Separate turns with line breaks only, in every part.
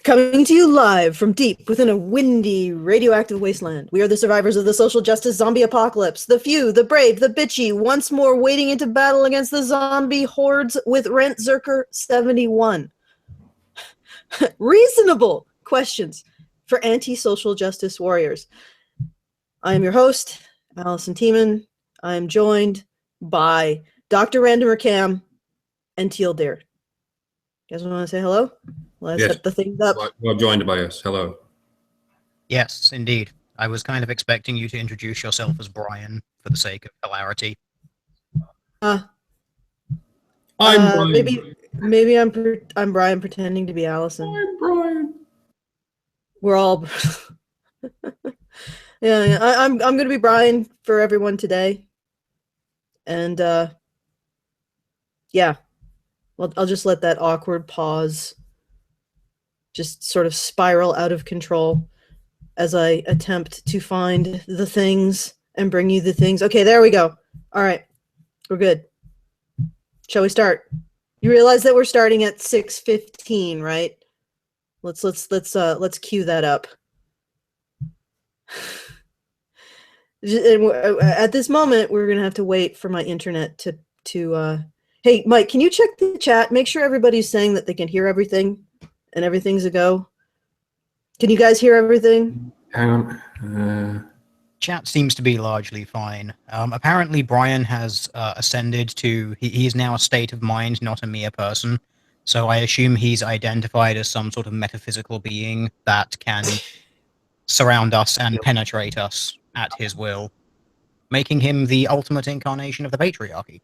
Coming to you live from deep within a windy, radioactive wasteland. We are the survivors of the social justice zombie apocalypse. The few, the brave, the bitchy, once more wading into battle against the zombie hordes with Rantzerker 71. Reasonable questions for anti-social justice warriors. I am your host, Allison Tiemann. I am joined by Dr. Randommer Cam and Teal Deer. You guys want to say hello? Let's set the things up.
Well joined by us. Hello.
Yes, indeed. I was kind of expecting you to introduce yourself as Brian for the sake of hilarity.
I'm Brian.
Maybe I'm Brian pretending to be Allison.
I'm Brian.
We're all yeah. I'm gonna be Brian for everyone today, and yeah. Well, I'll just let that awkward pause just sort of spiral out of control as I attempt to find the things and bring you the things. Okay, there we go. All right, we're good. Shall we start? You realize that we're starting at 6:15, right? Let's cue that up. At this moment, we're gonna have to wait for my internet to. Hey, Mike, can you check the chat? Make sure everybody's saying that they can hear everything and everything's a go. Can you guys hear everything?
Hang on.
Chat seems to be largely fine. Apparently, Brian has ascended to... He is now a state of mind, not a mere person. So I assume he's identified as some sort of metaphysical being that can surround us and penetrate us at his will, making him the ultimate incarnation of the patriarchy.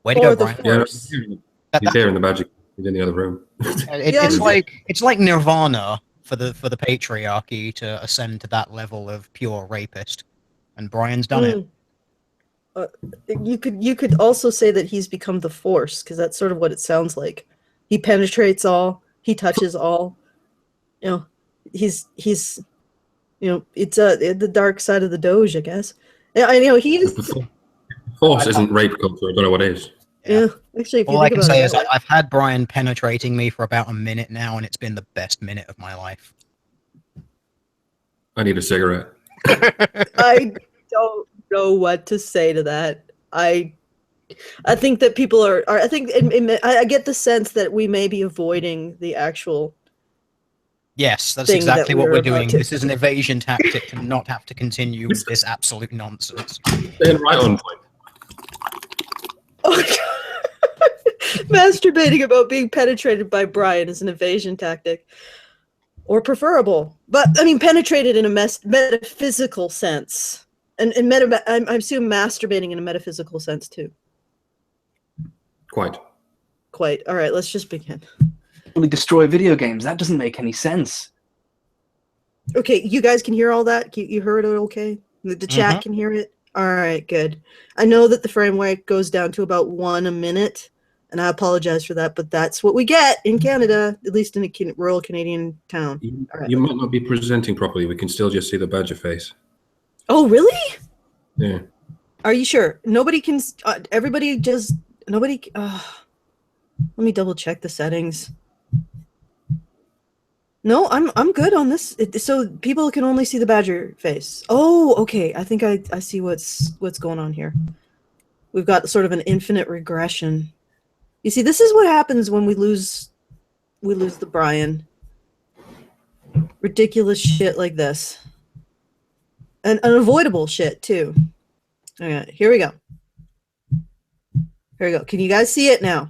Way to go, Brian.
Yeah, he's there in the magic. He's in the other room.
It's like Nirvana for the patriarchy to ascend to that level of pure rapist, and Brian's done it.
You could also say that he's become the Force, because that's sort of what it sounds like. He penetrates all. He touches all. You know, he's you know, it's the dark side of the Doge, I guess. Yeah, I know he's.
Force isn't rape culture. I don't know what is.
Yeah, actually, if
all I can say is I've had Brian penetrating me for about a minute now, and it's been the best minute of my life.
I need a cigarette.
I don't know what to say to that. I think that people are I think I get the sense that we may be avoiding the actual.
Yes, that's exactly what we're doing. This is an evasion tactic to not have to continue with this absolute nonsense.
Staying right on point.
Oh, God. Masturbating about being penetrated by Brian is an evasion tactic. Or preferable. But, I mean, penetrated in a metaphysical sense. And I assume masturbating in a metaphysical sense, too.
Quite.
All right, let's just begin.
Really destroy video games. That doesn't make any sense.
Okay, you guys can hear all that? You heard it okay? The chat can hear it? All right, good. I know that the frame rate goes down to about 1 a minute, and I apologize for that, but that's what we get in Canada, at least in a rural Canadian town.
You might not be presenting properly. We can still just see the badger face.
Oh, really?
Yeah.
Are you sure? Nobody can... everybody just... Nobody... let me double check the settings. No, I'm good on this. So people can only see the badger face. Oh, okay. I think I see what's going on here. We've got sort of an infinite regression. You see, this is what happens when we lose the Brian. Ridiculous shit like this. And unavoidable shit too. Okay, here we go. Here we go. Can you guys see it now?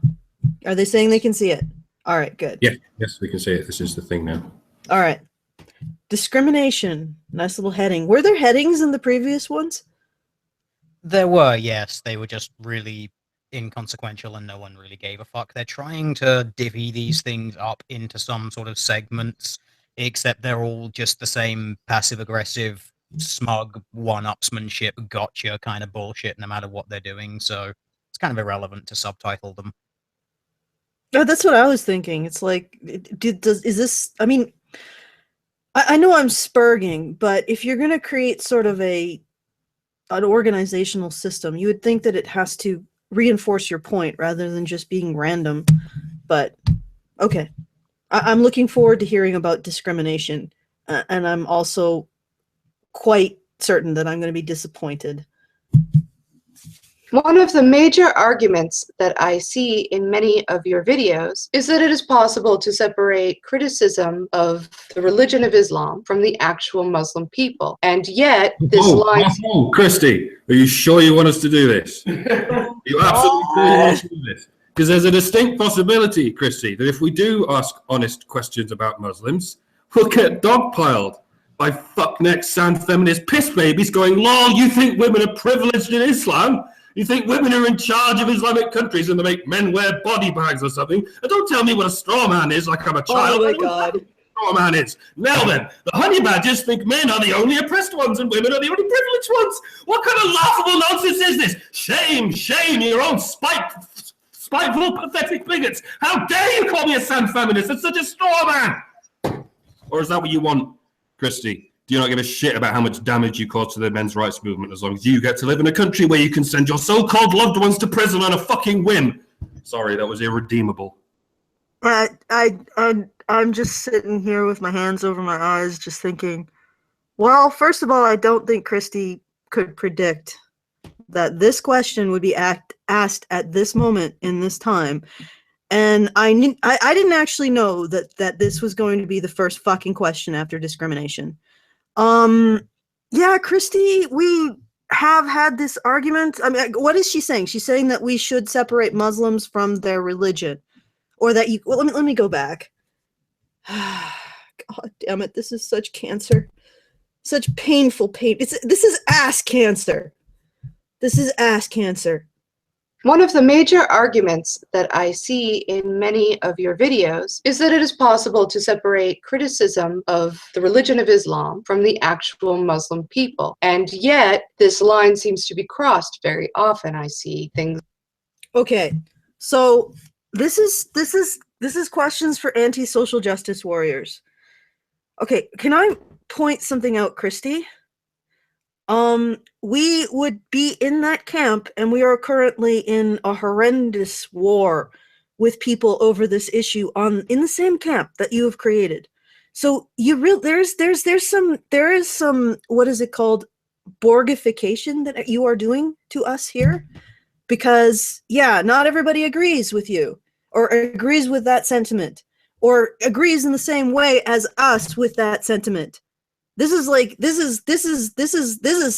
Are they saying they can see it? All right, good.
Yeah, yes, we can see it. This is the thing now.
All right. Discrimination. Nice little heading. Were there headings in the previous ones?
There were, yes. They were just really inconsequential and no one really gave a fuck. They're trying to divvy these things up into some sort of segments, except they're all just the same passive-aggressive, smug, one-upsmanship, gotcha kind of bullshit no matter what they're doing, so it's kind of irrelevant to subtitle them.
Oh, that's what I was thinking. It's like, is this, I mean, I know I'm spurging, but if you're going to create sort of an organizational system, you would think that it has to reinforce your point rather than just being random. But, okay. I'm looking forward to hearing about discrimination, and I'm also quite certain that I'm going to be disappointed.
One of the major arguments that I see in many of your videos is that it is possible to separate criticism of the religion of Islam from the actual Muslim people. And yet, this line...
Christy, are you sure you want us to do this? You absolutely sure you want us to do this? Because there's a distinct possibility, Christy, that if we do ask honest questions about Muslims, we'll get dogpiled by fuckneck sand feminist piss babies going, lol, you think women are privileged in Islam? You think women are in charge of Islamic countries and they make men wear body bags or something? And don't tell me what a straw man is like I'm a child.
Oh my God.
Straw man is. Now then, the honey badgers think men are the only oppressed ones and women are the only privileged ones. What kind of laughable nonsense is this? Shame, shame, your own spiteful, pathetic bigots. How dare you call me a sand feminist? It's such a straw man. Or is that what you want, Christy? Do you not give a shit about how much damage you cause to the men's rights movement as long as you get to live in a country where you can send your so-called loved ones to prison on a fucking whim? Sorry, that was irredeemable.
I'm just sitting here with my hands over my eyes, just thinking, well, first of all, I don't think Christy could predict that this question would be asked at this moment in this time. And I didn't actually know that this was going to be the first fucking question after discrimination. Yeah, Christy, we have had this argument. I mean, what is she saying? She's saying that we should separate Muslims from their religion, or that you, well, let me go back. God damn it. This is such cancer, such painful pain. This is ass cancer. This is ass cancer.
One of the major arguments that I see in many of your videos is that it is possible to separate criticism of the religion of Islam from the actual Muslim people. And yet, this line seems to be crossed very often. I see things.
Okay, so this is questions for anti-social justice warriors. Okay, can I point something out, Christy? We would be in that camp, and we are currently in a horrendous war with people over this issue in the same camp that you have created. So there is some what is it called, Borgification that you are doing to us here, because yeah, not everybody agrees with you or agrees with that sentiment or agrees in the same way as us with that sentiment. This is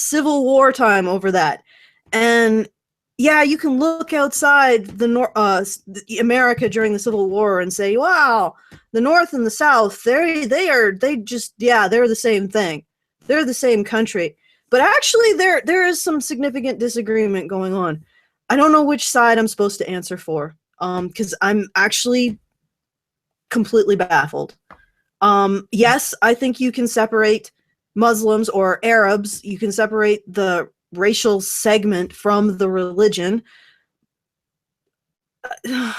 civil war time over that. And yeah, you can look outside the America during the Civil War and say, wow, the North and the South, they're the same thing. They're the same country. But actually there is some significant disagreement going on. I don't know which side I'm supposed to answer for, because I'm actually completely baffled. Yes, I think you can separate Muslims or Arabs. You can separate the racial segment from the religion. I'm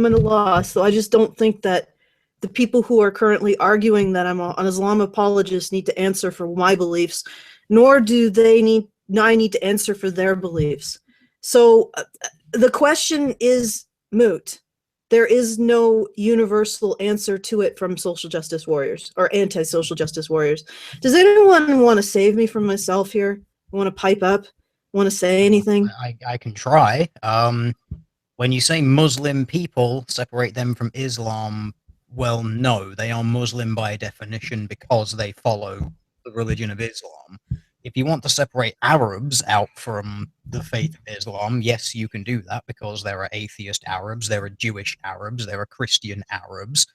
at a loss. So I just don't think that the people who are currently arguing that I'm an Islam apologist need to answer for my beliefs, nor do I need to answer for their beliefs. So the question is moot. There is no universal answer to it from social justice warriors or anti-social justice warriors. Does anyone want to save me from myself here? Want to pipe up? Want to say anything?
I can try. When you say Muslim people, separate them from Islam, well, no, they are Muslim by definition because they follow the religion of Islam. If you want to separate Arabs out from the faith of Islam, yes, you can do that because there are atheist Arabs, there are Jewish Arabs, there are Christian Arabs.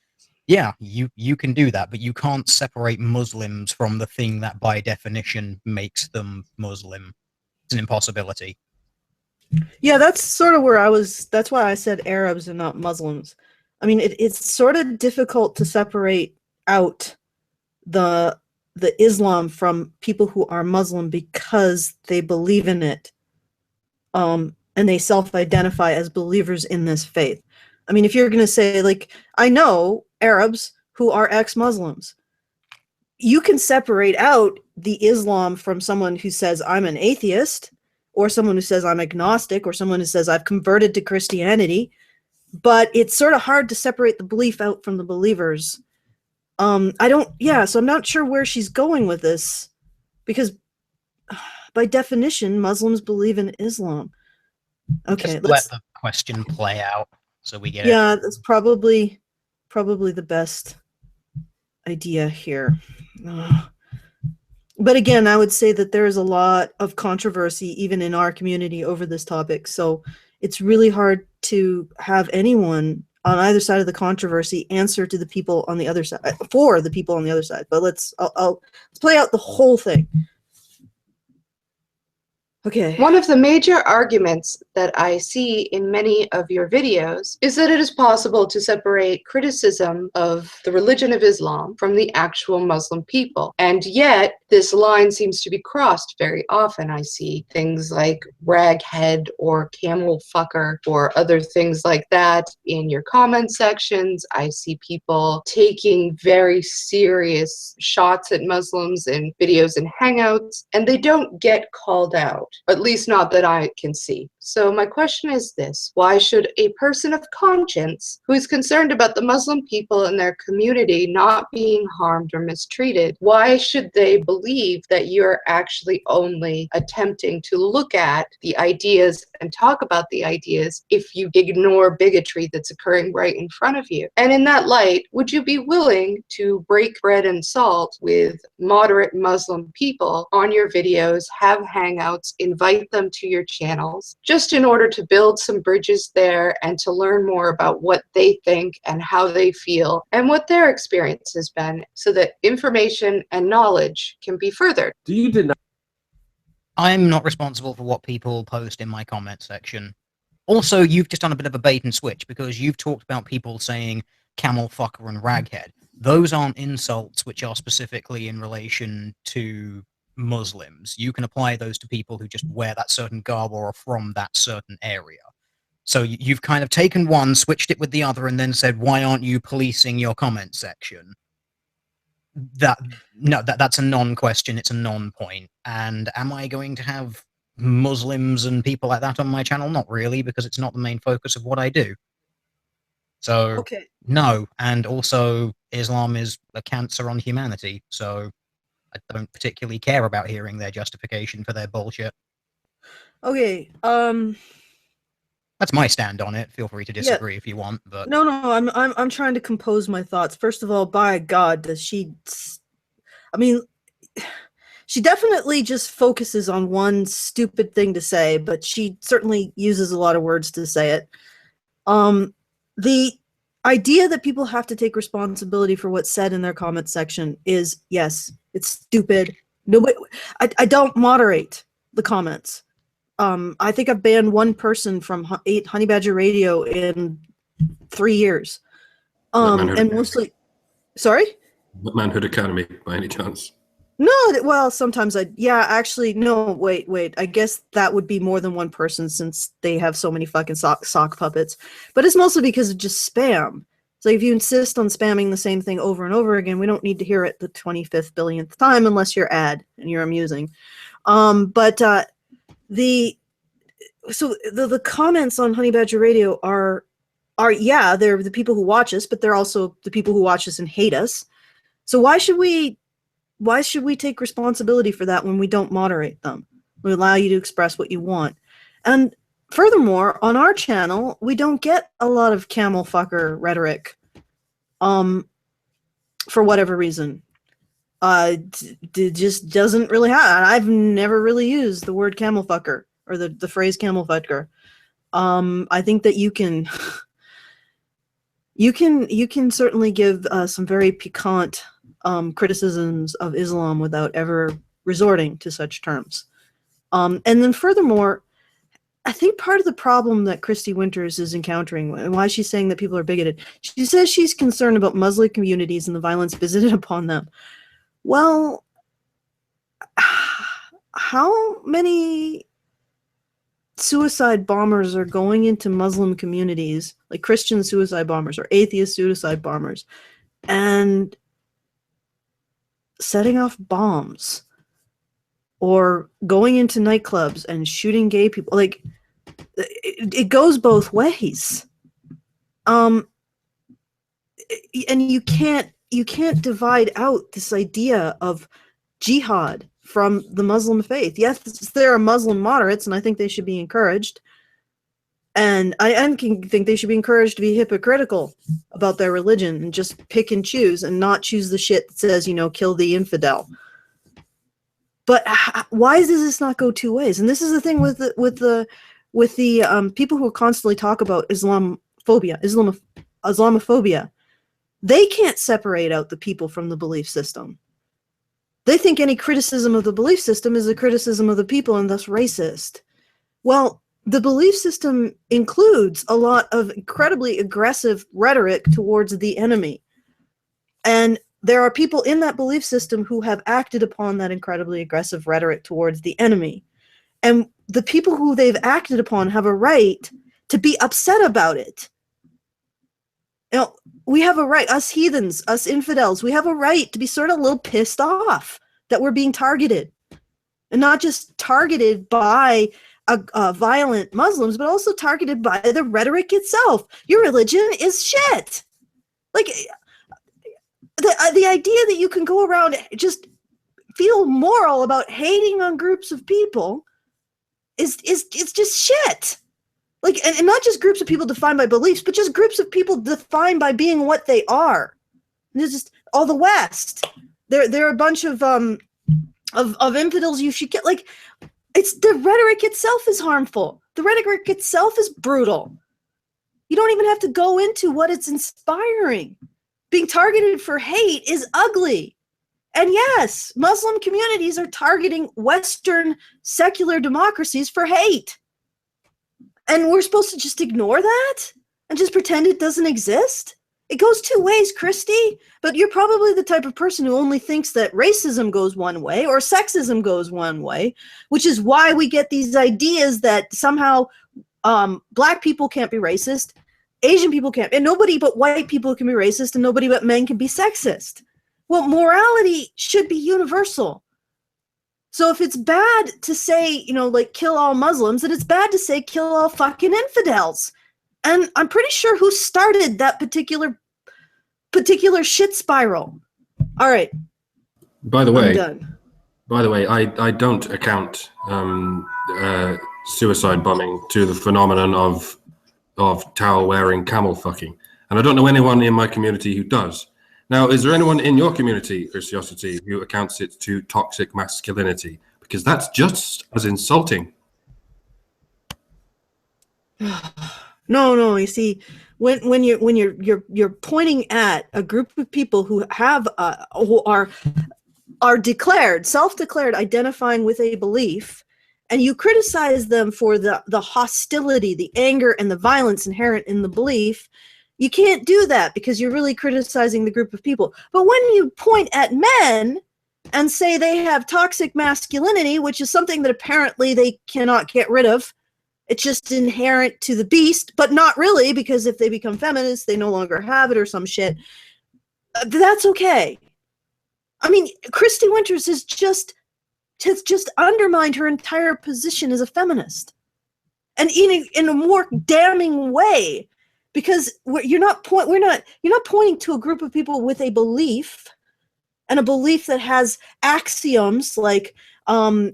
Yeah, you can do that, but you can't separate Muslims from the thing that by definition makes them Muslim. It's an impossibility.
Yeah, that's sort of where I was. That's why I said Arabs and not Muslims. I mean, it's sort of difficult to separate out the Islam from people who are Muslim because they believe in it, and they self-identify as believers in this faith. I mean, if you're going to say, like, I know Arabs who are ex-Muslims, you can separate out the Islam from someone who says, I'm an atheist, or someone who says I'm agnostic, or someone who says I've converted to Christianity. but it's sort of hard to separate the belief out from the believers. So I'm not sure where she's going with this, because by definition, Muslims believe in Islam. Okay,
Just let the question play out so we get it.
Yeah, that's probably the best idea here. But again, I would say that there is a lot of controversy even in our community over this topic. So it's really hard to have anyone on either side of the controversy answer to the people on the other side, for the people on the other side. But let's play out the whole thing. Okay.
One of the major arguments that I see in many of your videos is that it is possible to separate criticism of the religion of Islam from the actual Muslim people. And yet, this line seems to be crossed very often. I see things like raghead or camel fucker or other things like that in your comment sections. I see people taking very serious shots at Muslims in videos and hangouts, and they don't get called out. At least not that I can see. So my question is this: why should a person of conscience who is concerned about the Muslim people and their community not being harmed or mistreated, why should they believe that you're actually only attempting to look at the ideas and talk about the ideas if you ignore bigotry that's occurring right in front of you? And in that light, would you be willing to break bread and salt with moderate Muslim people on your videos, have hangouts, invite them to your channels, just in order to build some bridges there and to learn more about what they think and how they feel and what their experience has been, so that information and knowledge can be furthered?
Do you deny?
I'm not responsible for what people post in my comment section. Also, you've just done a bit of a bait and switch, because you've talked about people saying camel fucker and raghead. Those aren't insults which are specifically in relation to Muslims. You can apply those to people who just wear that certain garb or are from that certain area. So you've kind of taken one, switched it with the other, and then said, why aren't you policing your comment section? That's a non-question. It's a non-point. And am I going to have Muslims and people like that on my channel? Not really, because it's not the main focus of what I do. So
Okay.
no. And also, Islam is a cancer on humanity, so I don't particularly care about hearing their justification for their bullshit.
Okay.
That's my stand on it. Feel free to disagree if you want, but
No, I'm trying to compose my thoughts. First of all, by God, does she? I mean, she definitely just focuses on one stupid thing to say, but she certainly uses a lot of words to say it. The idea that people have to take responsibility for what's said in their comment section is, yes, it's stupid. Nobody, I don't moderate the comments. I think I've banned one person from Honey Badger Radio in 3 years. And mostly, sorry?
Manhood Academy, by any chance?
No, well, sometimes actually, no, wait. I guess that would be more than one person, since they have so many fucking sock puppets. But it's mostly because of just spam. So if you insist on spamming the same thing over and over again, we don't need to hear it the 25th billionth time unless you're ad and you're amusing. The comments on Honey Badger Radio are they're the people who watch us, but they're also the people who watch us and hate us. So why should we take responsibility for that when we don't moderate them? We allow you to express what you want. And furthermore, on our channel, we don't get a lot of camel fucker rhetoric. For whatever reason. It just doesn't really happen. I've never really used the word camel fucker or the phrase camel fucker. I think that you can certainly give some very piquant criticisms of Islam without ever resorting to such terms. And then furthermore, I think part of the problem that Christy Winters is encountering, and why she's saying that people are bigoted, she says she's concerned about Muslim communities and the violence visited upon them. Well, how many suicide bombers are going into Muslim communities, like Christian suicide bombers or atheist suicide bombers, and setting off bombs, or going into nightclubs and shooting gay people? Like, it goes both ways. And you can't divide out this idea of jihad from the Muslim faith. Yes, there are Muslim moderates, and I think they should be encouraged. And I think they should be encouraged to be hypocritical about their religion and just pick and choose and not choose the shit that says, kill the infidel. But why does this not go two ways? And this is the thing with the people who constantly talk about Islamophobia. They can't separate out the people from the belief system. They think any criticism of the belief system is a criticism of the people and thus racist. Well, the belief system includes a lot of incredibly aggressive rhetoric towards the enemy. And there are people in that belief system who have acted upon that incredibly aggressive rhetoric towards the enemy. And the people who they've acted upon have a right to be upset about it. We have a right, us heathens, us infidels, we have a right to be sort of a little pissed off that we're being targeted. And not just targeted by violent Muslims, but also targeted by the rhetoric itself. Your religion is shit. Like, the idea that you can go around just feel moral about hating on groups of people is just shit. Like, and not just groups of people defined by beliefs, but just groups of people defined by being what they are. And there's just all the West. There are a bunch of infidels you should get. Like, it's the rhetoric itself is harmful. The rhetoric itself is brutal. You don't even have to go into what it's inspiring. Being targeted for hate is ugly. And yes, Muslim communities are targeting Western secular democracies for hate. And we're supposed to just ignore that and just pretend it doesn't exist? It goes two ways, Christy, but you're probably the type of person who only thinks that racism goes one way or sexism goes one way, which is why we get these ideas that somehow Black people can't be racist, Asian people can't, and nobody but white people can be racist, and nobody but men can be sexist. Well, morality should be universal. So if it's bad to say, like, kill all Muslims, then it's bad to say kill all fucking infidels. And I'm pretty sure who started that particular shit spiral. All right.
By the way,
I'm done.
I don't account suicide bombing to the phenomenon of towel wearing camel fucking, and I don't know anyone in my community who does. Now, is there anyone in your community, Christiosity, who accounts it to toxic masculinity? Because that's just as insulting.
No. You see, when you're pointing at a group of people who have who are declared, self-declared, identifying with a belief, and you criticize them for the hostility, the anger, and the violence inherent in the belief, you can't do that because you're really criticizing the group of people. But when you point at men and say they have toxic masculinity, which is something that apparently they cannot get rid of, it's just inherent to the beast, but not really, because if they become feminists, they no longer have it or some shit. That's okay. I mean, Christy Winters has just undermined her entire position as a feminist, and in a more damning way, because you're not pointing to a group of people with a belief, and a belief that has axioms like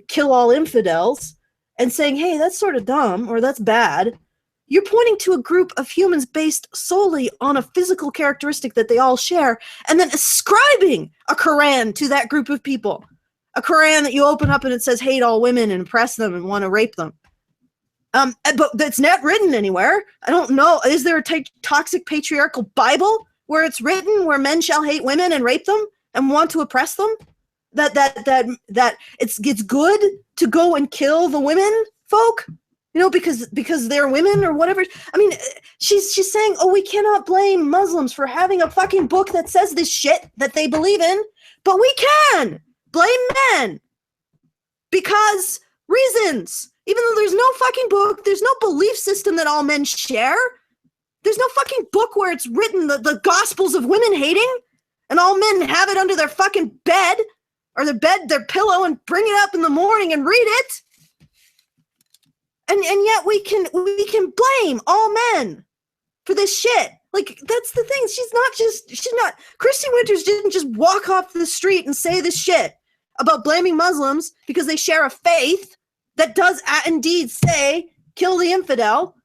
kill all infidels, and saying, hey, that's sort of dumb or that's bad. You're pointing to a group of humans based solely on a physical characteristic that they all share, and then ascribing a Quran to that group of people. A Quran that you open up and it says hate all women and oppress them and want to rape them. But that's not written anywhere. I don't know. Is there a toxic patriarchal Bible where it's written where men shall hate women and rape them and want to oppress them? That it's good to go and kill the women folk, because they're women or whatever. I mean, she's saying, oh, we cannot blame Muslims for having a fucking book that says this shit that they believe in, but we can blame men because reasons. Even though there's no fucking book, there's no belief system that all men share. There's no fucking book where it's written the gospels of women hating, and all men have it under their fucking bed or their pillow and bring it up in the morning and read it. And yet we can blame all men for this shit. Like, that's the thing. Christy Winters didn't just walk off the street and say this shit about blaming Muslims because they share a faith that does indeed say, kill the infidel.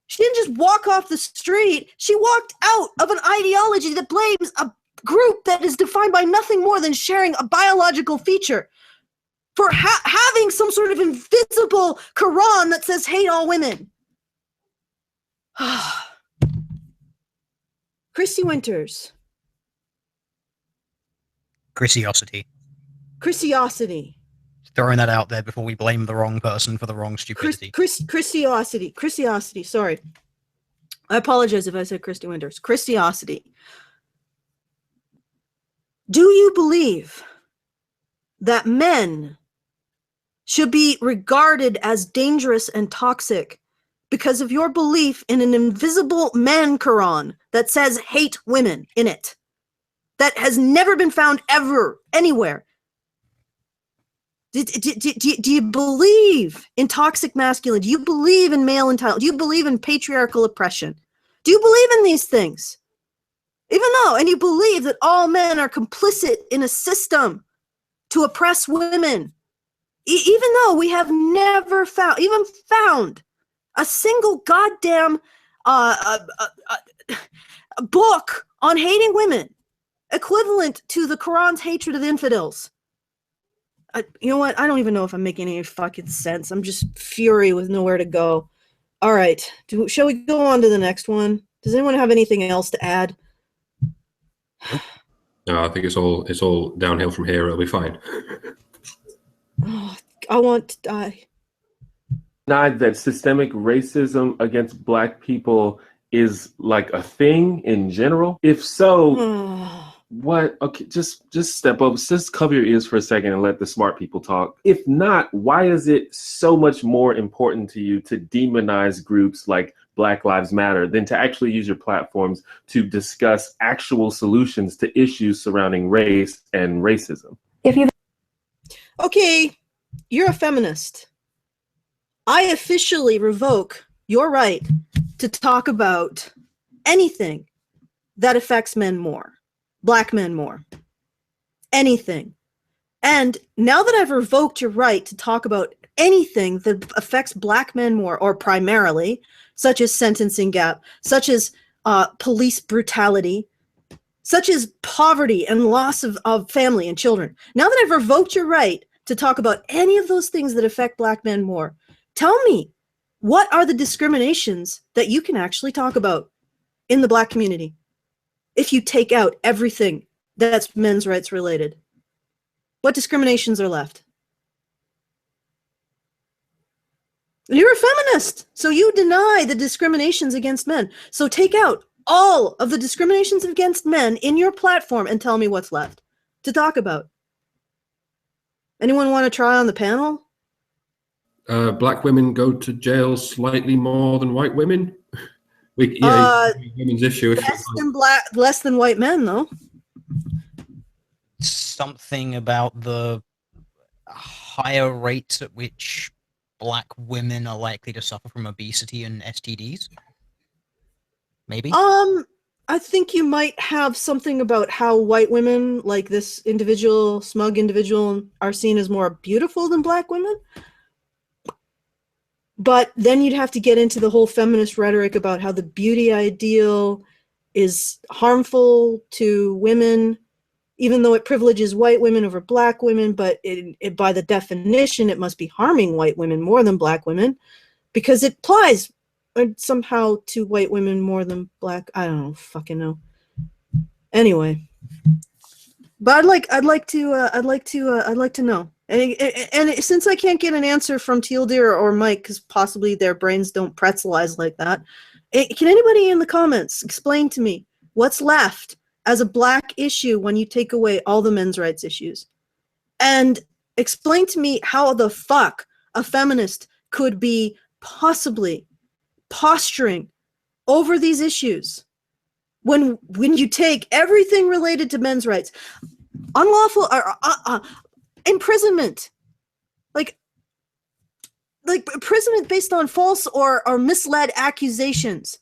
She didn't just walk off the street. She walked out of an ideology that blames a group that is defined by nothing more than sharing a biological feature for having some sort of invisible Quran that says hate all women. Christy Winters.
Chrisiosity. Throwing that out there before we blame the wrong person for the wrong stupidity.
Christiosity. Sorry. I apologize if I said Christy Winters. Christiosity. Do you believe that men should be regarded as dangerous and toxic because of your belief in an invisible man Quran that says hate women in it? That has never been found ever, anywhere. Do you believe in toxic masculinity? Do you believe in male entitlement? Do you believe in patriarchal oppression? Do you believe in these things? And you believe that all men are complicit in a system to oppress women, even though we have never found a single goddamn book on hating women equivalent to the Quran's hatred of infidels. You know what? I don't even know if I'm making any fucking sense. I'm just fury with nowhere to go. All right. Shall we go on to the next one? Does anyone have anything else to add?
No, I think it's all downhill from here. It'll be fine.
Oh, I want to die.
Not that systemic racism against Black people is like a thing in general. If so, what? Okay, just step up. Just cover your ears for a second and let the smart people talk. If not, why is it so much more important to you to demonize groups like Black Lives Matter than to actually use your platforms to discuss actual solutions to issues surrounding race and racism?
Okay, you're a feminist. I officially revoke your right to talk about anything that affects men more, Black men more, anything. And now that I've revoked your right to talk about anything that affects Black men more, or primarily, such as sentencing gap, such as police brutality, such as poverty and loss of family and children. Now that I've revoked your right to talk about any of those things that affect Black men more, tell me, what are the discriminations that you can actually talk about in the Black community if you take out everything that's men's rights related? What discriminations are left? You're a feminist, so you deny the discriminations against men. So take out all of the discriminations against men in your platform and tell me what's left to talk about. Anyone want to try on the panel?
Black women go to jail slightly more than white women. Women's issue.
Less than white men, though.
Something about the higher rates at which Black women are likely to suffer from obesity and STDs? Maybe?
I think you might have something about how white women, like this individual, smug individual, are seen as more beautiful than Black women. But then you'd have to get into the whole feminist rhetoric about how the beauty ideal is harmful to women, even though it privileges white women over Black women, but by the definition, it must be harming white women more than Black women because it applies somehow to white women more than Black. I don't fucking know. Anyway, but I'd like to know. And since I can't get an answer from Teal Deer or Mike, because possibly their brains don't pretzelize like that, can anybody in the comments explain to me what's left as a Black issue when you take away all the men's rights issues? And explain to me how the fuck a feminist could be possibly posturing over these issues when you take everything related to men's rights, unlawful imprisonment, like imprisonment based on false or misled accusations,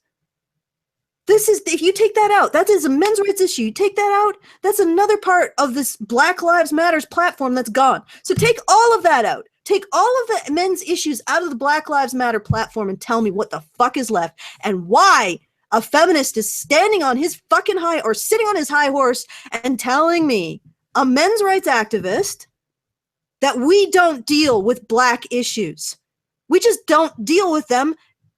This is, if you take that out, that is a men's rights issue. You take that out, that's another part of this Black Lives Matters platform that's gone. So take all of that out. Take all of the men's issues out of the Black Lives Matter platform and tell me what the fuck is left and why a feminist is standing on his fucking high or sitting on his high horse and telling me, a men's rights activist, that we don't deal with black issues. We just don't deal with them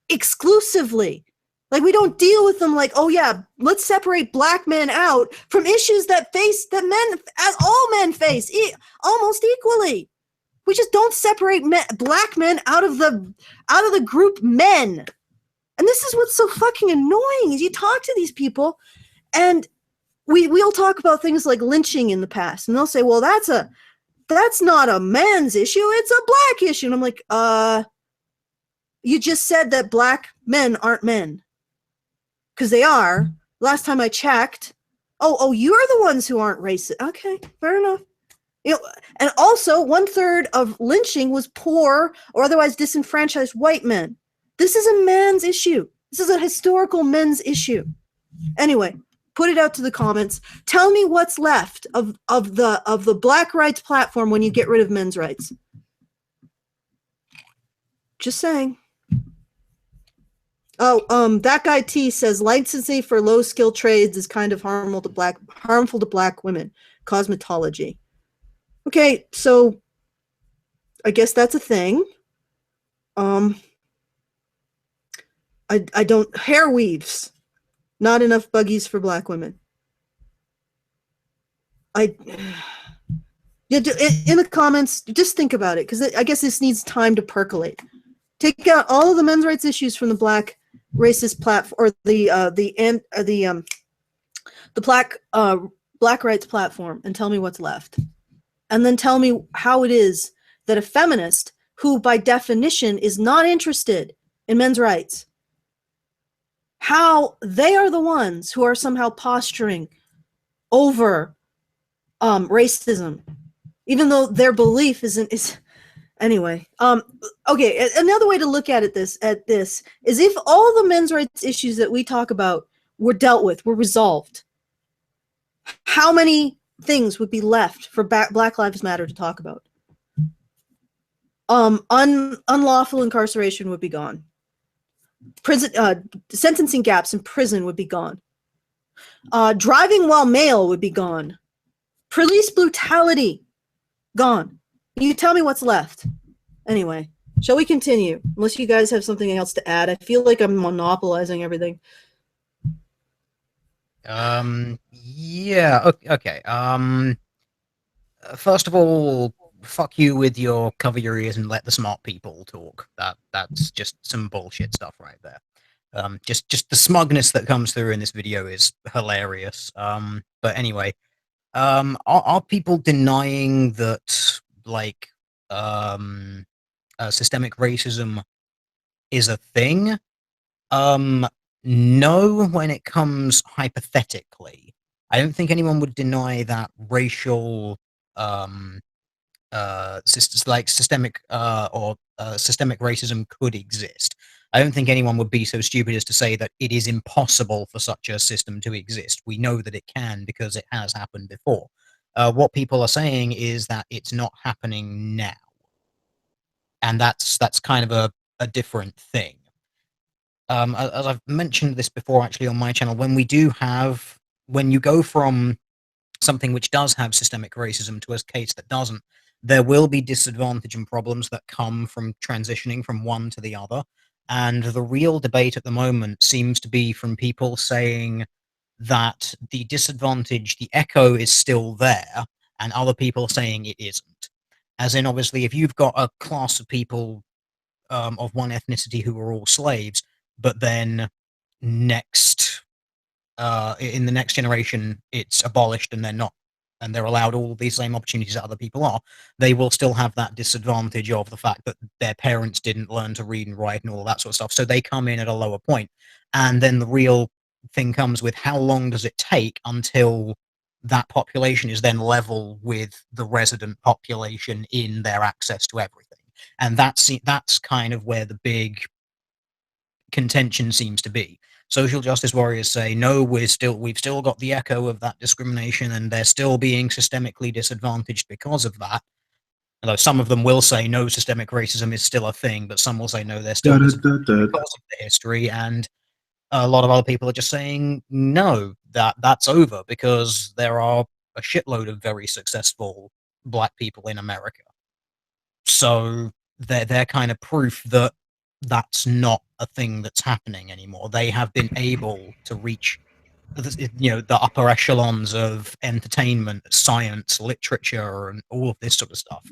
exclusively. Like, we don't deal with them like, oh yeah, let's separate black men out from issues that men, as all men face, almost equally. We just don't separate black men out of the group men. And this is what's so fucking annoying, is you talk to these people and we'll talk about things like lynching in the past, and they'll say, well, that's not a man's issue, it's a black issue. And I'm like, you just said that black men aren't men. Because they are. Last time I checked. Oh, you're the ones who aren't racist. Okay, fair enough. You know, and also 1/3 of lynching was poor or otherwise disenfranchised white men. This is a man's issue. This is a historical men's issue. Anyway, put it out to the comments. Tell me what's left of the black rights platform when you get rid of men's rights. Just saying. Oh, that guy T says licensing for low skill trades is kind of harmful to black women. Cosmetology. Okay, so I guess that's a thing. I don't, hair weaves. Not enough buggies for black women. In the comments, just think about it, because I guess this needs time to percolate. Take out all of the men's rights issues from the black racist platform, or the black rights platform, and tell me what's left. And then tell me how it is that a feminist who by definition is not interested in men's rights, how they are the ones who are somehow posturing over racism, even though their belief is anyway. Okay, another way to look at this is, if all the men's rights issues that we talk about were dealt with, were resolved, how many things would be left for Black Lives Matter to talk about? Unlawful incarceration would be gone. Prison sentencing gaps in prison would be gone. Driving while male would be gone. Police brutality, gone. You tell me what's left. Anyway, shall we continue? Unless you guys have something else to add. I feel like I'm monopolizing everything.
Yeah, okay. First of all, fuck you with your cover your ears and let the smart people talk. That's just some bullshit stuff right there. Just the smugness that comes through in this video is hilarious. But anyway, are people denying that, like, systemic racism is a thing? No, when it comes hypothetically. I don't think anyone would deny that racial systemic racism could exist. I don't think anyone would be so stupid as to say that it is impossible for such a system to exist. We know that it can because it has happened before. What people are saying is that it's not happening now. And that's kind of a different thing. As I've mentioned this before, actually, on my channel, when you go from something which does have systemic racism to a case that doesn't, there will be disadvantage and problems that come from transitioning from one to the other. And the real debate at the moment seems to be from people saying that the disadvantage, the echo is still there, and other people saying it isn't. As in, obviously, if you've got a class of people of one ethnicity who are all slaves, but then in the next generation it's abolished and they're not, and they're allowed all these same opportunities that other people are, they will still have that disadvantage of the fact that their parents didn't learn to read and write and all that sort of stuff. So they come in at a lower point. And then the real thing comes with, how long does it take until that population is then level with the resident population in their access to everything? And that's kind of where the big contention seems to be. social justice warriors say, no, we've still got the echo of that discrimination, and they're still being systemically disadvantaged because of that. Although some of them will say no, systemic racism is still a thing, but some will say no, they're still because of the history. And a lot of other people are just saying no, that's over, because there are a shitload of very successful black people in America. So they're kind of proof that that's not a thing that's happening anymore. They have been able to reach, the upper echelons of entertainment, science, literature, and all of this sort of stuff.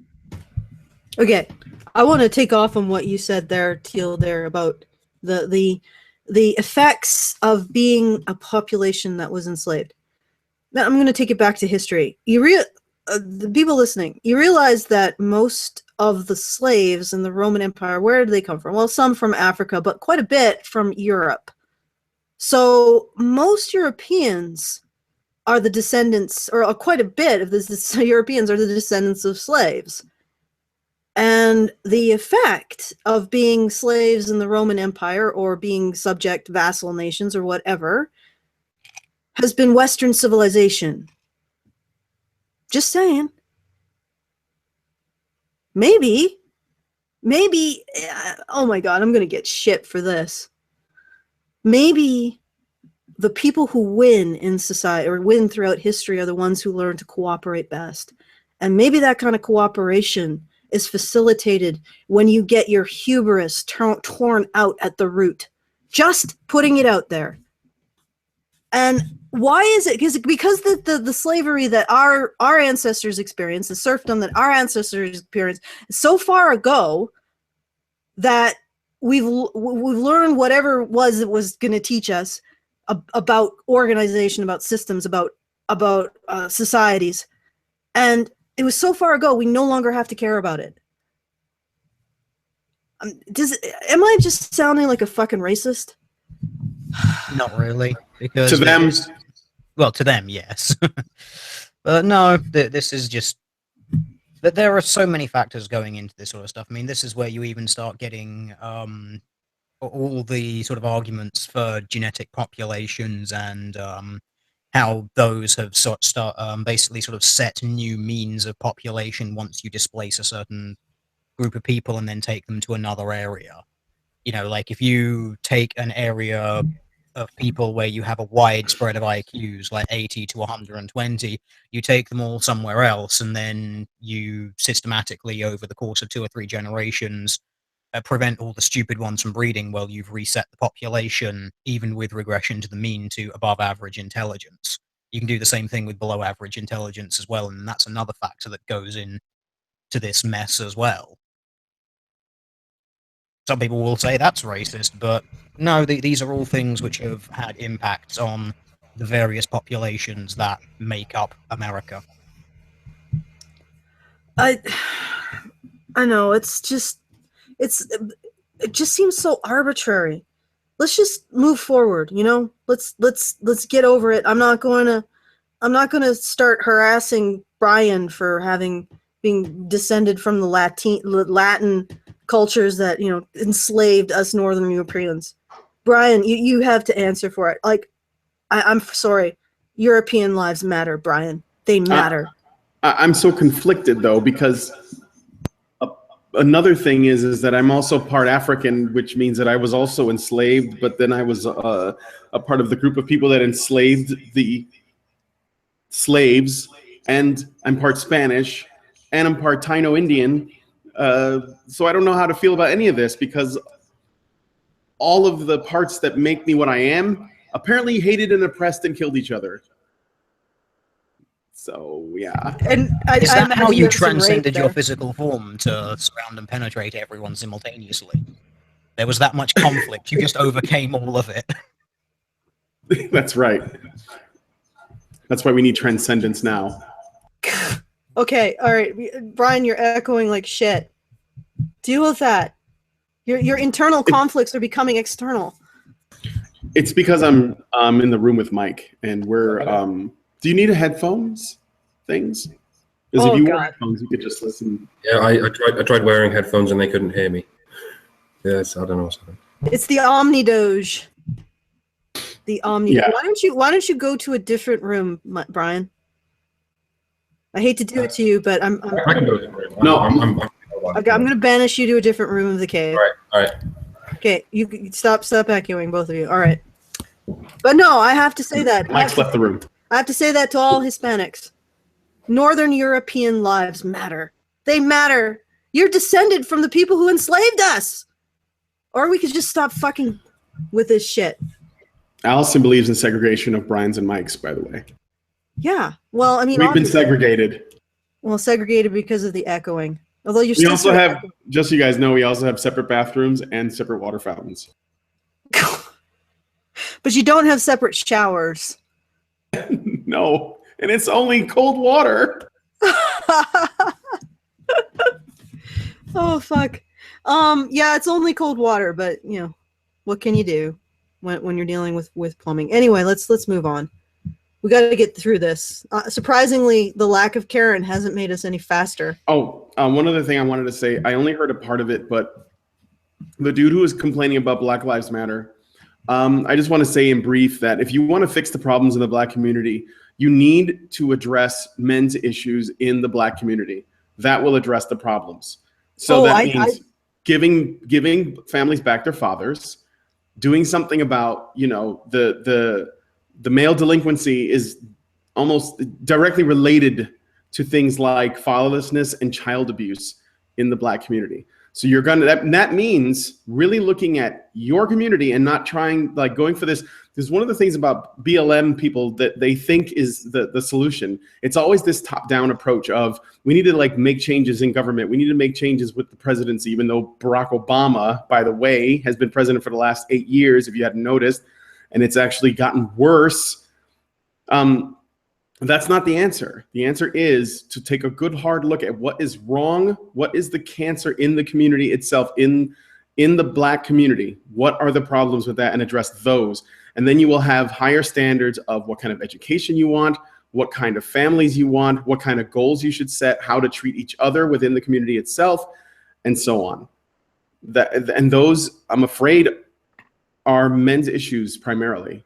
Okay, I want to take off on what you said there, Teal, there about the effects of being a population that was enslaved. Now I'm going to take it back to history. The people listening, you realize that most of the slaves in the Roman Empire, where did they come from? Well, some from Africa, but quite a bit from Europe. So most Europeans are the descendants, or quite a bit of the Europeans are the descendants of slaves. And the effect of being slaves in the Roman Empire, or being subject vassal nations or whatever, has been Western civilization. Just saying. Maybe, oh my God, I'm going to get shit for this. Maybe the people who win in society, or win throughout history, are the ones who learn to cooperate best. And maybe that kind of cooperation is facilitated when you get your hubris torn out at the root. Just putting it out there. And why is it? Because the slavery that our ancestors experienced, the serfdom that our ancestors experienced, so far ago that we've learned whatever it was going to teach us about organization, about systems, about societies, and it was so far ago we no longer have to care about it. Am I just sounding like a fucking racist?
Not really, because
to them,
to them, yes. But no, this is just that there are so many factors going into this sort of stuff. I mean, this is where you even start getting all the sort of arguments for genetic populations and how those have basically sort of set new means of population once you displace a certain group of people and then take them to another area. Like if you take an area of people where you have a wide spread of IQs, like 80 to 120, you take them all somewhere else, and then you systematically, over the course of 2 or 3 generations, prevent all the stupid ones from breeding. Well, you've reset the population, even with regression to the mean, to above average intelligence. You can do the same thing with below average intelligence as well, and that's another factor that goes in to this mess as well. Some people will say that's racist, but no, these are all things which have had impacts on the various populations that make up America.
I know, it just seems so arbitrary. Let's just move forward, let's get over it. I'm not going to start harassing Brian for being descended from the Latin cultures that enslaved us Northern Europeans. Brian, you have to answer for it. Like, I'm sorry, European lives matter, Brian. They matter.
I'm so conflicted though, because another thing is that I'm also part African, which means that I was also enslaved, but then I was a part of the group of people that enslaved the slaves, and I'm part Spanish, and I'm part Taino Indian. So I don't know how to feel about any of this, because all of the parts that make me what I am apparently hated and oppressed and killed each other. So yeah.
And
is that how you transcended your physical form to surround and penetrate everyone simultaneously? There was that much conflict. You just overcame all of it.
That's right. That's why we need transcendence now.
Okay, all right, Brian, you're echoing like shit. Deal with that. Your internal conflicts are becoming external.
It's because I'm in the room with Mike, and we're. Do you need a headphones things? Because if you want headphones, you could just listen.
Yeah, I tried wearing headphones and they couldn't hear me. Yes, I don't know what's happening.
It's the Omnidoge. The Omni.
Yeah.
Why don't you go to a different room, Brian? I hate to do it to you, but I'm
I can do it.
No.
I'm
going to banish you to a different room of the cave.
All right.
Okay, you can stop echoing, both of you. All right. But no, I have to say that.
Mike's left the room.
I have to say that to all Hispanics. Northern European lives matter. They matter. You're descended from the people who enslaved us. Or we could just stop fucking with this shit.
Allison believes in segregation of Brian's and Mike's, by the way.
Yeah. Well, I mean,
We've been segregated.
Well, segregated because of the echoing. Although you're
We
still
also have, just so you guys know, we also have separate bathrooms and separate water fountains.
But you don't have separate showers.
No, and it's only cold water.
Oh fuck. Yeah, it's only cold water, but you know, what can you do when you're dealing with plumbing? Anyway, let's move on. We got to get through this. Surprisingly, the lack of Karen hasn't made us any faster.
Oh, one other thing I wanted to say. I only heard a part of it, but the dude who was complaining about Black Lives Matter, I just want to say in brief that if you want to fix the problems in the Black community, you need to address men's issues in the Black community. That will address the problems. So that means giving families back their fathers, doing something about, you know, the male delinquency is almost directly related to things like fatherlessness and child abuse in the Black community. So you're gonna that means really looking at your community and not trying, like, going for this. There's one of the things about BLM people that they think is the solution. It's always this top-down approach of, we need to, like, make changes in government. We need to make changes with the presidency, even though Barack Obama, by the way, has been president for the last 8 years, if you hadn't noticed, and it's actually gotten worse. That's not the answer. The answer is to take a good hard look at what is wrong, what is the cancer in the community itself, in the Black community. What are the problems with that, and address those. And then you will have higher standards of what kind of education you want, what kind of families you want, what kind of goals you should set, how to treat each other within the community itself, and so on. And those, I'm afraid, are men's issues primarily.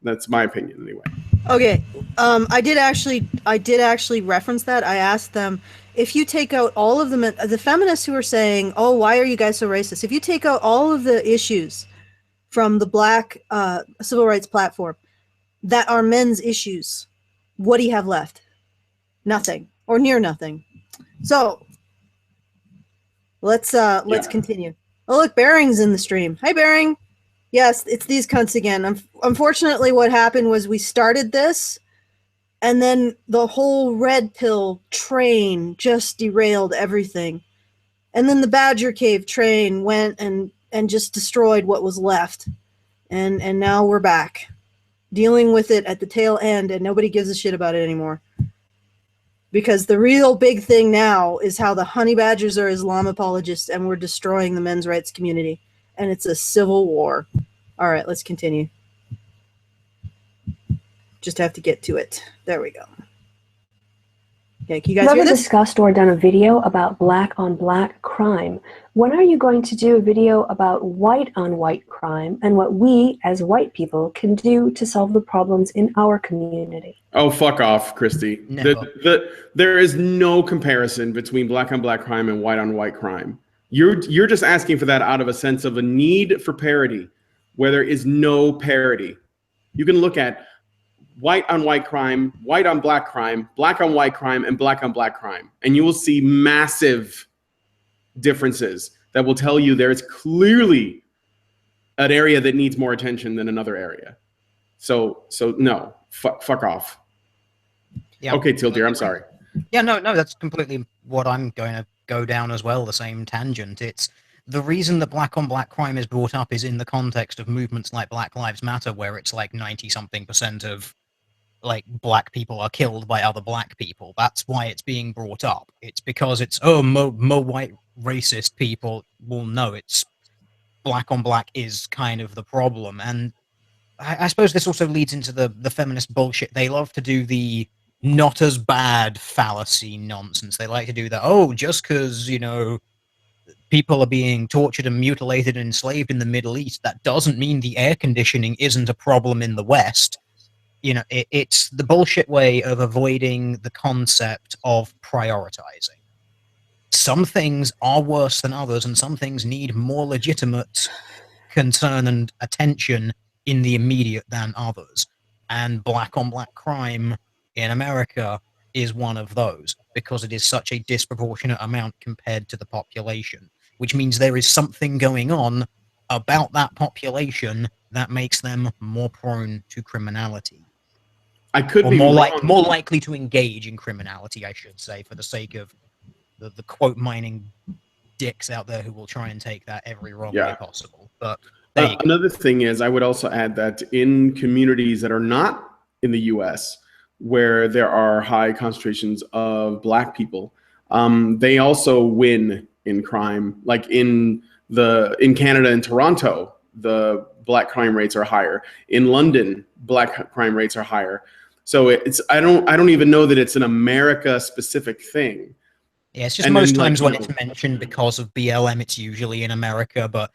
That's my opinion anyway.
Okay, I did actually reference that. I asked them, if you take out all of the feminists who are saying, "Oh, why are you guys so racist?" If you take out all of the issues from the Black civil rights platform that are men's issues, what do you have left? Nothing, or near nothing. So let's continue. Oh, look, Bering's in the stream. Hi, Bering. Yes, it's these cunts again. Unfortunately, what happened was we started this, and then the whole red pill train just derailed everything. And then the Badger Cave train went and just destroyed what was left. And now we're back, dealing with it at the tail end, and nobody gives a shit about it anymore. Because the real big thing now is how the honey badgers are Islam apologists, and we're destroying the men's rights community. And it's a civil war. All right, let's continue. Just have to get to it. There we go. Okay, can you guys hear this?
Discussed or done a video about black on black crime. When are you going to do a video about white on white crime and what we as white people can do to solve the problems in our community?
Oh, fuck off, Christy. There is no comparison between black on black crime and white on white crime. You're just asking for that out of a sense of a need for parity, where there is no parity. You can look at white on white crime, white on black crime, black on white crime, and black on black crime, and you will see massive differences that will tell you there is clearly an area that needs more attention than another area. So no, fuck off.
Yeah.
Okay, Tildeer, I'm sorry.
Yeah, no, that's completely what I'm going to go down as well, the same tangent. It's the reason that black on black crime is brought up is in the context of movements like Black Lives Matter, where it's like 90-something% of like black people are killed by other black people. That's why it's being brought up. It's because it's, more white racist people. Well, no, it's black on black is kind of the problem. And I suppose this also leads into the feminist bullshit. They love to do the not as bad fallacy nonsense. They like to do that, just because, people are being tortured and mutilated and enslaved in the Middle East, that doesn't mean the air conditioning isn't a problem in the West. You know, it's the bullshit way of avoiding the concept of prioritizing. Some things are worse than others, and some things need more legitimate concern and attention in the immediate than others. And black on black crime in America is one of those, because it is such a disproportionate amount compared to the population, which means there is something going on about that population that makes them more prone to criminality.
I could
Or
be
more
wrong.
more likely to engage in criminality, I should say, for the sake of the quote mining dicks out there who will try and take that every wrong way possible. But there you go.
Another thing is, I would also add that in communities that are not in the U.S., where there are high concentrations of black people, they also win in crime. Like in Canada and Toronto, the black crime rates are higher. In London, black crime rates are higher. So I don't even know that it's an America specific thing.
Yeah, it's just
And
most
then,
times
like,
when it's mentioned because of BLM, it's usually in America, but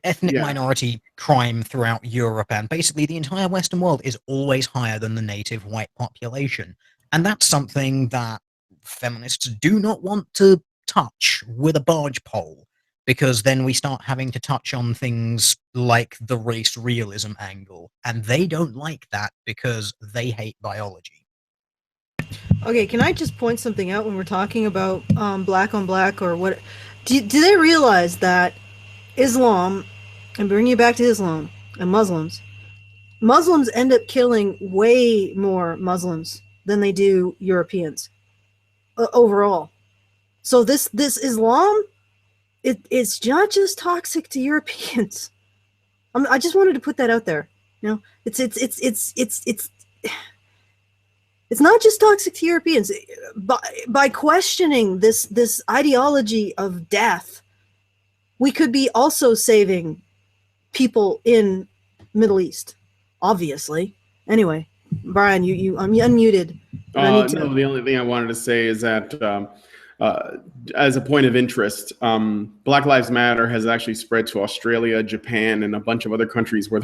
ethnic
Yeah.
minority crime throughout Europe and basically the entire Western world is always higher than the native white population. And that's something that feminists do not want to touch with a barge pole, because then we start having to touch on things like the race realism angle. And they don't like that because they hate biology.
Okay, can I just point something out when we're talking about black on black or what? Do they realize that Islam, and bring you back to Islam and Muslims end up killing way more Muslims than they do Europeans overall. So this Islam, it's not just toxic to Europeans. I just wanted to put that out there. You know, it's not just toxic to Europeans. By questioning this ideology of death, we could be also saving people in Middle East, obviously. Anyway, Brian, you unmuted.
No, the only thing I wanted to say is that as a point of interest, Black Lives Matter has actually spread to Australia, Japan, and a bunch of other countries where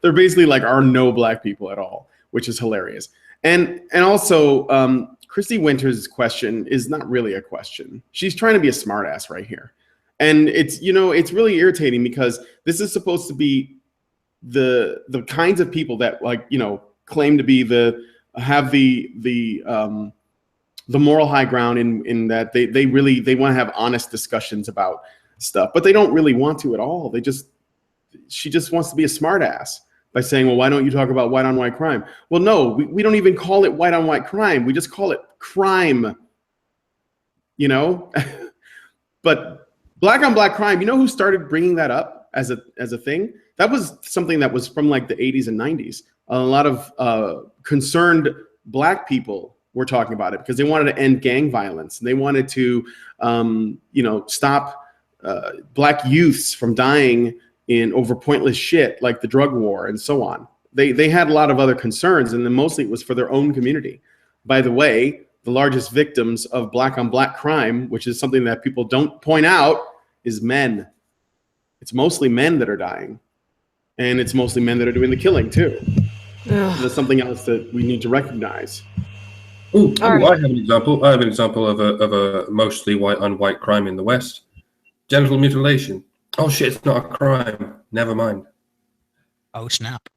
there basically like are no black people at all, which is hilarious. And also, Christy Winters' question is not really a question. She's trying to be a smartass right here. And it's really irritating because this is supposed to be the kinds of people that claim to be have the moral high ground in that they want to have honest discussions about stuff, but they don't really want to at all. She just wants to be a smartass by saying, well, why don't you talk about white on white crime? Well, no, we don't even call it white on white crime. We just call it crime, but black on black crime, who started bringing that up as a thing? That was something that was from like the 80s and 90s. A lot of concerned black people were talking about it because they wanted to end gang violence. They wanted to, stop black youths from dying over pointless shit like the drug war and so on. They had a lot of other concerns, and then mostly it was for their own community. By the way, the largest victims of black on black crime, which is something that people don't point out, is men. It's mostly men that are dying, and it's mostly men that are doing the killing too. That's something else that we need to recognize.
Ooh, I have an example. I have an example of a mostly white on white crime in the West. Genital mutilation. Oh shit, it's not a crime. Never mind.
Oh snap.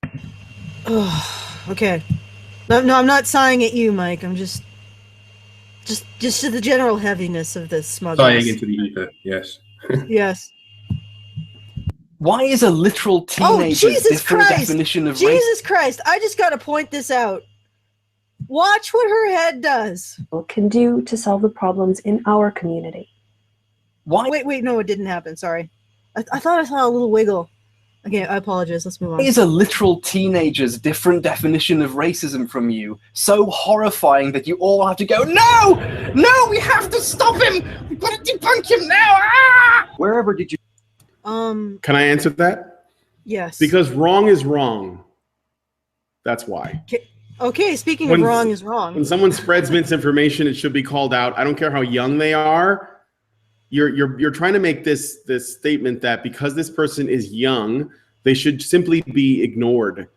Okay. No, I'm not sighing at you, Mike. I'm just to the general heaviness of this smugness.
Sighing into the ether, yes.
Yes.
Why is a literal teenager's different definition of race?
Jesus Christ, I just got to point this out. Watch what her head does.
Can do to solve the problems in our community.
Why?
Wait, no, it didn't happen. Sorry. I thought I saw a little wiggle. Okay, I apologize. Let's move on.
Why is a literal teenager's different definition of racism from you so horrifying that you all have to go, no, we have to stop him. We've got to debunk him now. Ah! Wherever did you?
Can I answer that?
Yes.
Because wrong is wrong. That's why.
Okay, speaking of wrong is wrong.
When someone spreads misinformation, it should be called out. I don't care how young they are. you're trying to make this statement that because this person is young, they should simply be ignored.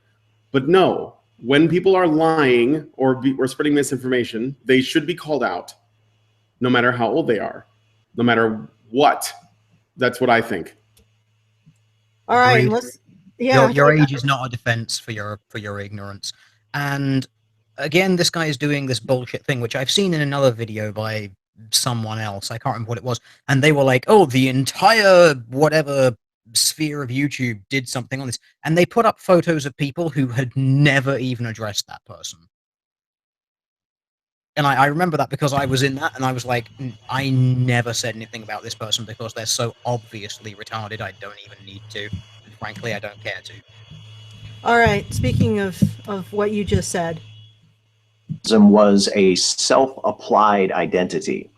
But no, when people are lying or spreading misinformation, they should be called out, no matter how old they are, no matter what. That's what I think.
All right,
your age is not a defense for your ignorance. And again, this guy is doing this bullshit thing, which I've seen in another video by someone else. I can't remember what it was. And they were like, oh, the entire whatever sphere of YouTube did something on this. And they put up photos of people who had never even addressed that person. And I remember that because I was in that, and I was like, I never said anything about this person because they're so obviously retarded, I don't even need to. And frankly, I don't care to.
All right, speaking of what you just said.
Was a self-applied identity.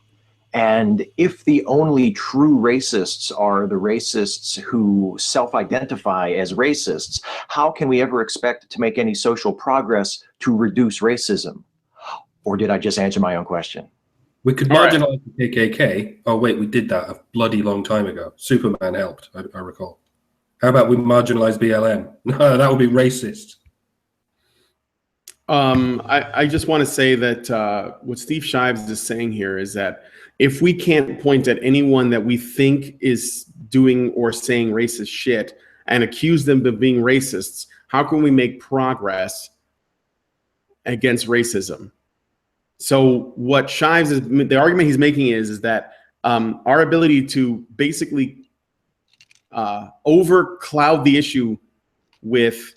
And if the only true racists are the racists who self-identify as racists, how can we ever expect to make any social progress to reduce racism? Or did I just answer my own question?
We could marginalize the KKK. Oh, wait, we did that a bloody long time ago. Superman helped, I recall. How about we marginalize BLM? No, that would be racist.
I just want to say that what Steve Shives is saying here is that if we can't point at anyone that we think is doing or saying racist shit and accuse them of being racists, how can we make progress against racism? So what Shives is, the argument he's making is that our ability to basically overcloud the issue with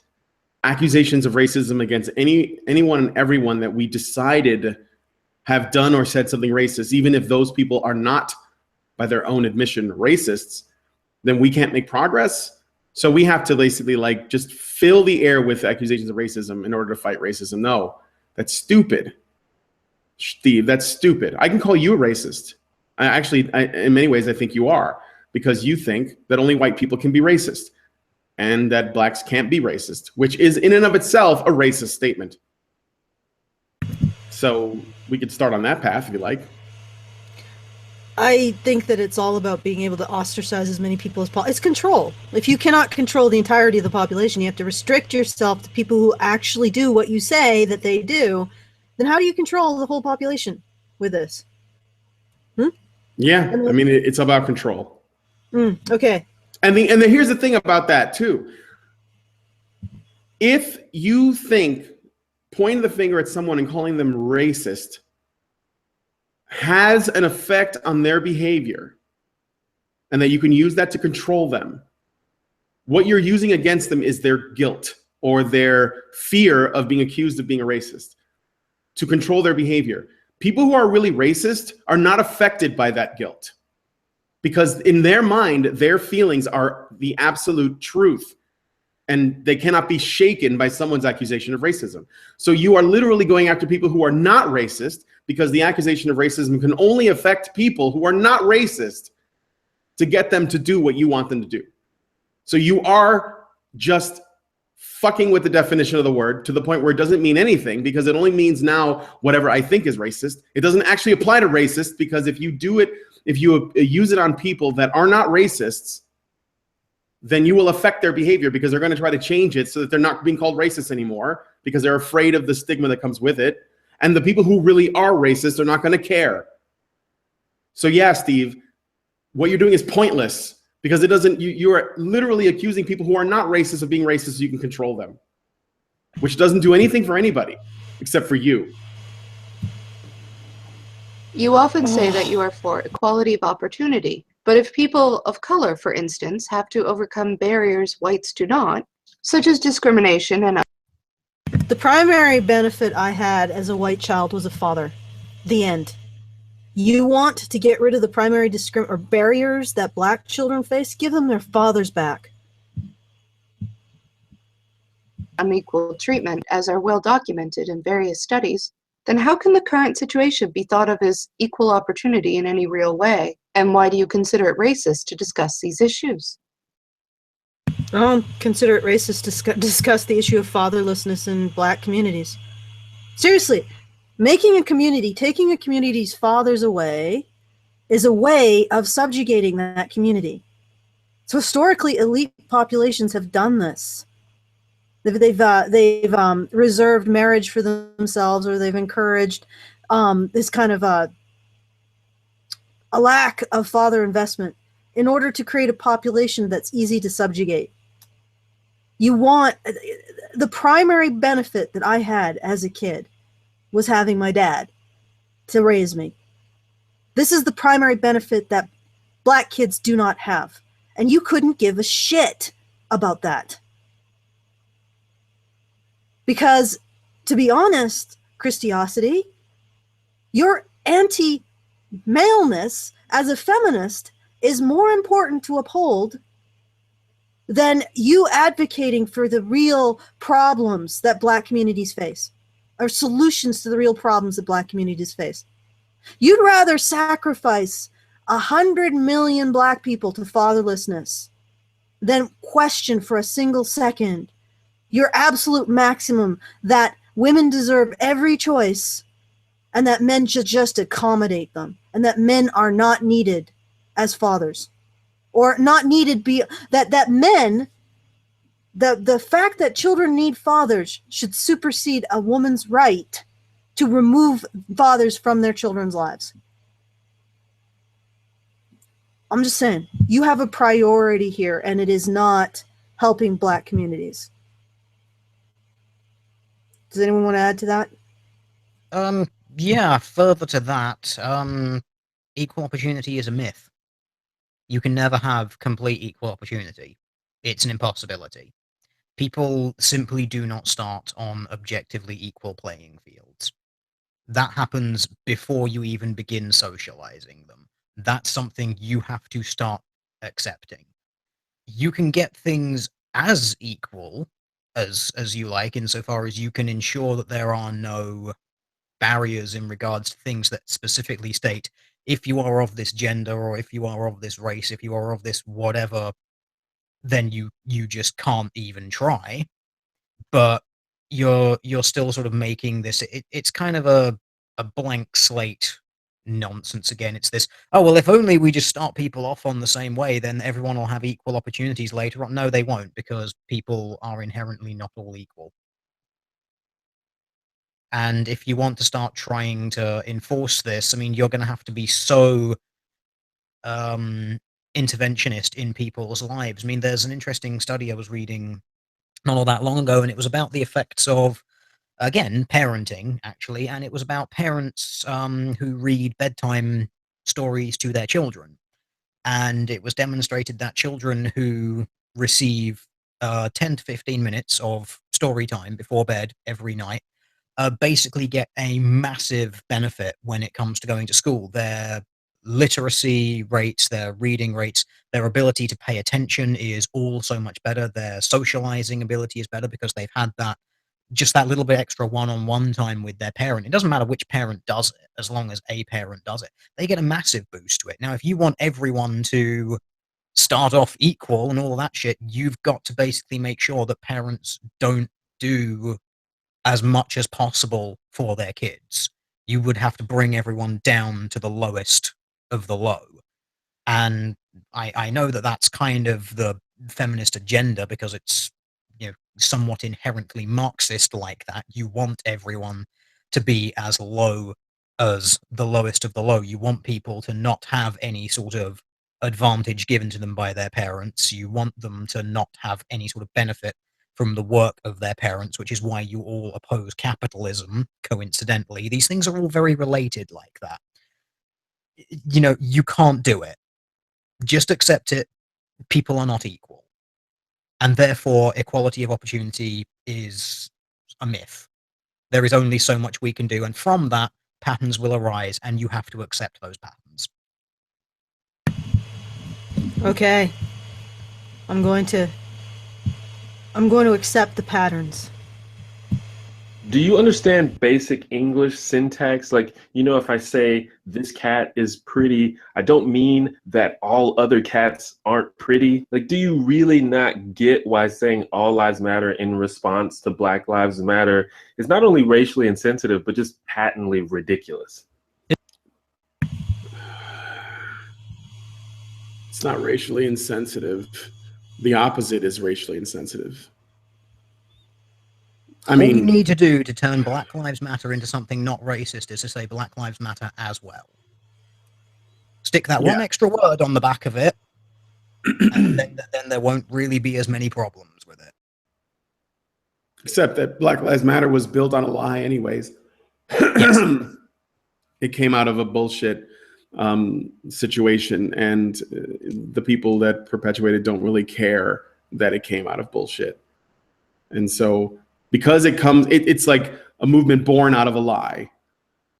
accusations of racism against anyone and everyone that we decided have done or said something racist, even if those people are not, by their own admission, racists, then we can't make progress. So we have to basically like just fill the air with accusations of racism in order to fight racism. No, that's stupid. Steve, that's stupid. I can call you a racist. In many ways, I think you are, because you think that only white people can be racist and that blacks can't be racist, which is in and of itself a racist statement. So we could start on that path if you like.
I think that it's all about being able to ostracize as many people as possible. It's control. If you cannot control the entirety of the population, you have to restrict yourself to people who actually do what you say that they do. Then how do you control the whole population with this?
Yeah, I mean, it's about control.
Okay.
And here's the thing about that too. If you think pointing the finger at someone and calling them racist has an effect on their behavior and that you can use that to control them, what you're using against them is their guilt or their fear of being accused of being a racist to control their behavior. People who are really racist are not affected by that guilt because in their mind, their feelings are the absolute truth and they cannot be shaken by someone's accusation of racism. So you are literally going after people who are not racist because the accusation of racism can only affect people who are not racist to get them to do what you want them to do. So you are just fucking with the definition of the word to the point where it doesn't mean anything because it only means now whatever I think is racist. It doesn't actually apply to racist because if you do it, if you use it on people that are not racists, then you will affect their behavior because they're going to try to change it so that they're not being called racist anymore because they're afraid of the stigma that comes with it. And the people who really are racist are not going to care. So yeah, Steve, what you're doing is pointless because it doesn't, you are literally accusing people who are not racist of being racist so you can control them, which doesn't do anything for anybody except for you.
You often say that you are for equality of opportunity, but if people of color, for instance, have to overcome barriers whites do not, such as discrimination and...
The primary benefit I had as a white child was a father. The end. You want to get rid of the primary barriers that black children face? Give them their fathers back.
Unequal treatment, as are well documented in various studies, then how can the current situation be thought of as equal opportunity in any real way? And why do you consider it racist to discuss these issues?
I don't consider it racist to discuss the issue of fatherlessness in black communities. Seriously, making a community, taking a community's fathers away is a way of subjugating that community. So historically, elite populations have done this. They've reserved marriage for themselves, or they've encouraged this kind of a lack of father investment in order to create a population that's easy to subjugate. You want the primary benefit that I had as a kid was having my dad to raise me. This is the primary benefit that black kids do not have. And you couldn't give a shit about that. Because, to be honest, Christiosity, your anti-maleness as a feminist is more important to uphold than you advocating for the real problems that black communities face, or solutions to the real problems that black communities face. You'd rather sacrifice 100 million black people to fatherlessness than question for a single second your absolute maximum that women deserve every choice and that men should just accommodate them, and that men are not needed as fathers, or not needed that men, the fact that children need fathers should supersede a woman's right to remove fathers from their children's lives. I'm just saying, you have a priority here, and it is not helping black communities. Does anyone want to add to that?
Yeah, further to that, equal opportunity is a myth. You can never have complete equal opportunity. It's an impossibility. People simply do not start on objectively equal playing fields. That happens before you even begin socializing them. That's something you have to start accepting. You can get things as equal as you like, insofar as you can ensure that there are no barriers in regards to things that specifically state, if you are of this gender, or if you are of this race, if you are of this whatever, then you just can't even try. But you're still sort of making this, it's kind of a blank slate nonsense again. It's this, oh well, if only we just start people off on the same way, then everyone will have equal opportunities later on. No, they won't, because people are inherently not all equal. And if you want to start trying to enforce this, I mean, you're going to have to be so interventionist in people's lives. I mean, there's an interesting study I was reading not all that long ago, and it was about the effects of, again, parenting, actually, and it was about parents who read bedtime stories to their children. And it was demonstrated that children who receive 10 to 15 minutes of story time before bed every night basically get a massive benefit when it comes to going to school. Their literacy rates, their reading rates, their ability to pay attention is all so much better. Their socializing ability is better because they've had that, just that little bit extra one-on-one time with their parent. It doesn't matter which parent does it, as long as a parent does it. They get a massive boost to it. Now, if you want everyone to start off equal and all that shit, you've got to basically make sure that parents don't do as much as possible for their kids. You would have to bring everyone down to the lowest of the low. And I know that that's kind of the feminist agenda, because it's, you know, somewhat inherently Marxist like that. You want everyone to be as low as the lowest of the low. You want people to not have any sort of advantage given to them by their parents. You want them to not have any sort of benefit from the work of their parents, which is why you all oppose capitalism, coincidentally. These things are all very related like that. You know, you can't do it. Just accept it. People are not equal. And therefore, equality of opportunity is a myth. There is only so much we can do, and from that, patterns will arise, and you have to accept those patterns.
Okay. I'm going to accept the patterns.
Do you understand basic English syntax? Like, you know, if I say this cat is pretty, I don't mean that all other cats aren't pretty. Like, do you really not get why saying all lives matter in response to Black Lives Matter is not only racially insensitive, but just patently ridiculous?
It's not racially insensitive. The opposite is racially insensitive. I
All you
mean,
need to do to turn Black Lives Matter into something not racist is to say Black Lives Matter as well. Stick that one extra word on the back of it, and then there won't really be as many problems with it.
except that Black Lives Matter was built on a lie anyways.
Yes.
It came out of a bullshit situation, and the people that perpetuate it don't really care that it came out of bullshit. And so because it's like a movement born out of a lie.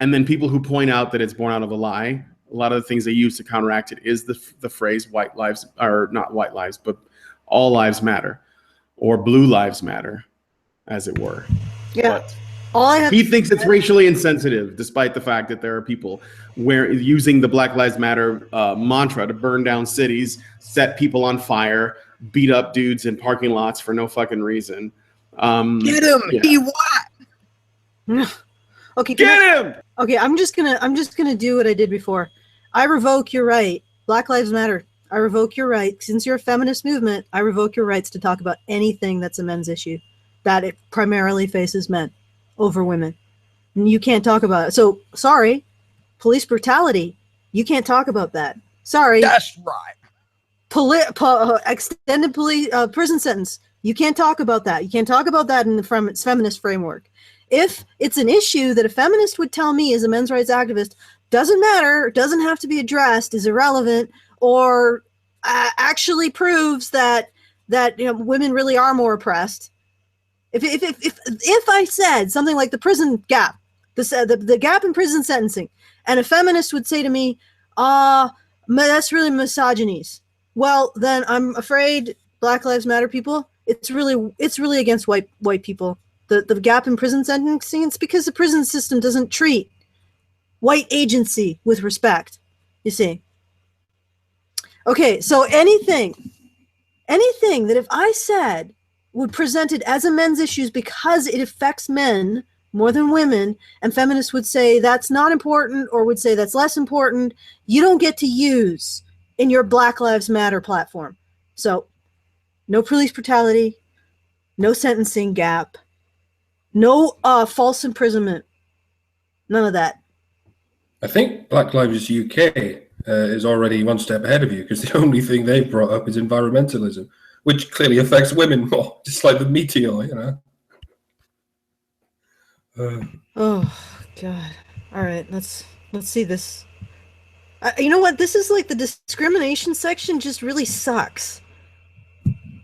And then people who point out that it's born out of a lie, a lot of the things they use to counteract it is the phrase white lives, or not white lives, but all lives matter, or blue lives matter, as it were.
Yeah.
But he thinks it's racially insensitive, despite the fact that there are people using the Black Lives Matter mantra to burn down cities, set people on fire, beat up dudes in parking lots for no fucking reason.
Get him!
Yeah.
He what?
Okay,
Get him!
Okay, I'm just gonna do what I did before. I revoke your right. Black Lives Matter. I revoke your right. Since you're a feminist movement, I revoke your rights to talk about anything that's a men's issue, that it primarily faces men over women. And you can't talk about it. So sorry, police brutality. You can't talk about that. Sorry.
That's right.
Extended prison sentence. You can't talk about that. You can't talk about that in the feminist framework. If it's an issue that a feminist would tell me as a men's rights activist, doesn't matter, doesn't have to be addressed, is irrelevant, or actually proves that women really are more oppressed. If I said something like the prison gap, the gap in prison sentencing, and a feminist would say to me, that's really misogynies. Well, then I'm afraid, Black Lives Matter people, it's really against white people. The gap in prison sentencing, it's because the prison system doesn't treat white agency with respect, you see. Okay, so anything that if I said would present it as a men's issues because it affects men more than women, and feminists would say that's not important or would say that's less important, you don't get to use in your Black Lives Matter platform. So no police brutality, no sentencing gap, no false imprisonment, none of that.
I think Black Lives UK is already one step ahead of you, because the only thing they've brought up is environmentalism, which clearly affects women more, just like the meteor, you know.
Oh God! All right, let's see this. You know what? This is like the discrimination section just really sucks.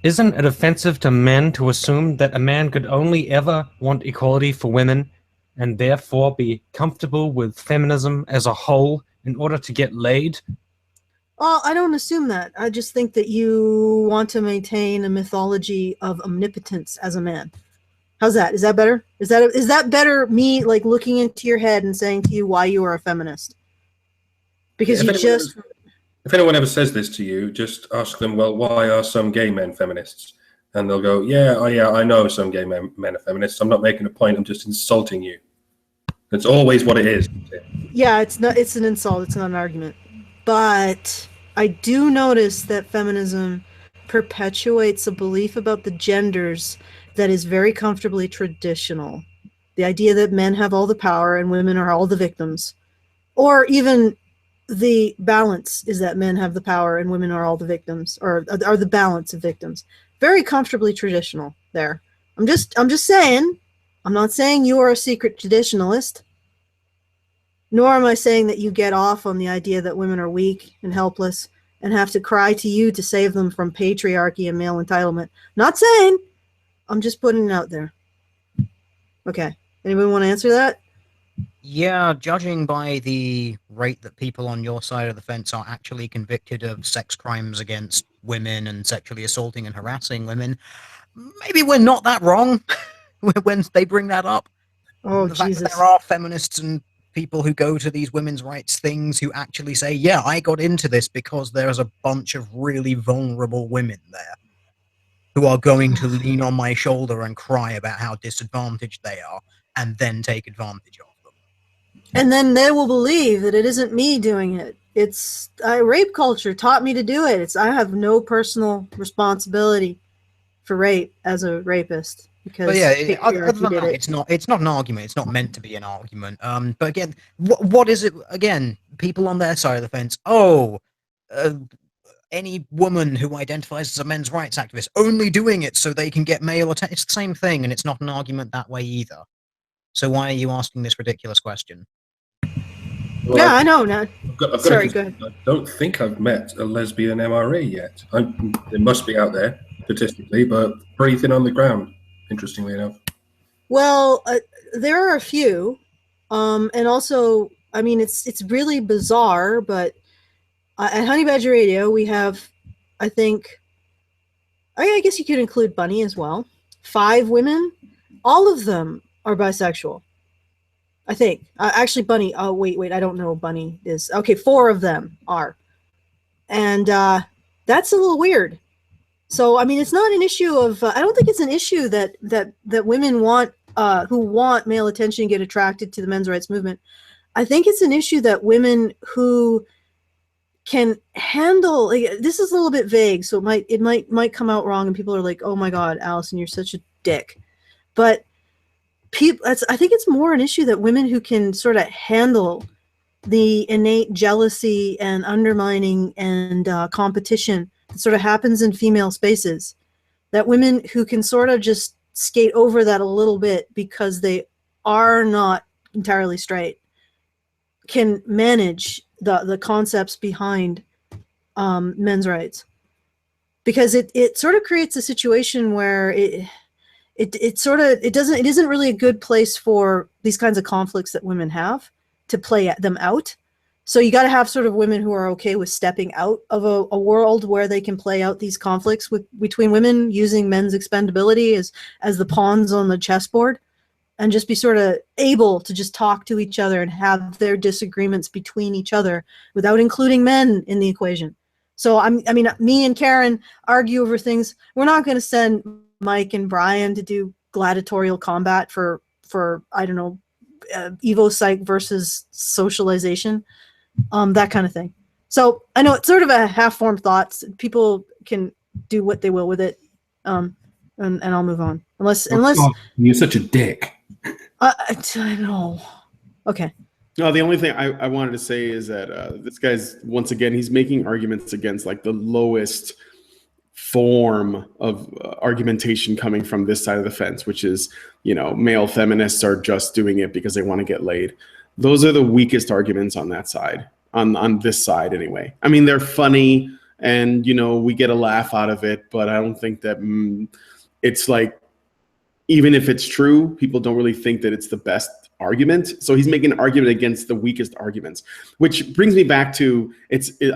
Isn't it offensive to men to assume that a man could only ever want equality for women and therefore be comfortable with feminism as a whole in order to get laid?
Well, I don't assume that. I just think that you want to maintain a mythology of omnipotence as a man. How's that? Is that better? Is that better, me like looking into your head and saying to you why you are a feminist? Because
if anyone ever says this to you, just ask them, well, why are some gay men feminists? And they'll go, yeah, I know some gay men are feminists. I'm not making a point. I'm just insulting you. That's always what it is.
Yeah, it's an insult. It's not an argument. But I do notice that feminism perpetuates a belief about the genders that is very comfortably traditional. The idea that men have all the power and women are all the victims. Or even the balance is that men have the power and women are all the victims, or are the balance of victims. Very comfortably traditional there. I'm just saying, I'm not saying you are a secret traditionalist, nor am I saying that you get off on the idea that women are weak and helpless and have to cry to you to save them from patriarchy and male entitlement. Not saying, I'm just putting it out there. Okay, anyone want to answer that?
Yeah, judging by the rate that people on your side of the fence are actually convicted of sex crimes against women and sexually assaulting and harassing women, maybe we're not that wrong when they bring that up.
Oh,
the fact
Jesus.
that there are feminists and people who go to these women's rights things who actually say, yeah, I got into this because there's a bunch of really vulnerable women there who are going to lean on my shoulder and cry about how disadvantaged they are and then take advantage of them.
And then they will believe that it isn't me doing it. rape culture taught me to do it. I have no personal responsibility for rape as a rapist because
But yeah, other
patriarchy
than
did
that,
it.
it's not an argument. It's not meant to be an argument. But again, what is it? Again, people on their side of the fence. Oh, any woman who identifies as a men's rights activist only doing it so they can get male attention. It's the same thing, and it's not an argument that way either. So why are you asking this ridiculous question?
Well,
Yeah, I know. Now,
I've got
sorry, go ahead.
I don't think I've met a lesbian MRE yet. It must be out there statistically, but pretty thin on the ground. Interestingly enough.
Well, there are a few, and also, I mean, it's really bizarre. But at Honey Badger Radio, we have, I think, I guess you could include Bunny as well. 5 women, all of them are bisexual. I think. Actually, Bunny. Oh, wait. I don't know what Bunny is. Okay, 4 of them are. And that's a little weird. So, I mean, it's not an issue of... I don't think it's an issue that women want, who want male attention get attracted to the men's rights movement. I think it's an issue that women who can handle... Like, this is a little bit vague, so it might come out wrong, and people are like, oh my God, Allison, you're such a dick. But... I think it's more an issue that women who can sort of handle the innate jealousy and undermining and competition that sort of happens in female spaces, that women who can sort of just skate over that a little bit because they are not entirely straight, can manage the concepts behind men's rights. Because it sort of creates a situation where it isn't really a good place for these kinds of conflicts that women have to play them out. So you got to have sort of women who are okay with stepping out of a world where they can play out these conflicts between women, using men's expendability as the pawns on the chessboard, and just be sort of able to just talk to each other and have their disagreements between each other without including men in the equation. So I mean, me and Karen argue over things. We're not going to send Mike and Brian to do gladiatorial combat for I don't know, Evo Psych versus socialization, that kind of thing. So I know it's sort of a half-formed thoughts. People can do what they will with it, and I'll move on. Unless
you're such a dick.
I don't know. Okay.
No, the only thing I wanted to say is that this guy's, once again, he's making arguments against like the lowest form of argumentation coming from this side of the fence, which is, male feminists are just doing it because they want to get laid. Those are the weakest arguments on that side, on this side anyway. I mean, they're funny and, we get a laugh out of it, but I don't think that it's like, even if it's true, people don't really think that it's the best argument. So he's making an argument against the weakest arguments, which brings me back to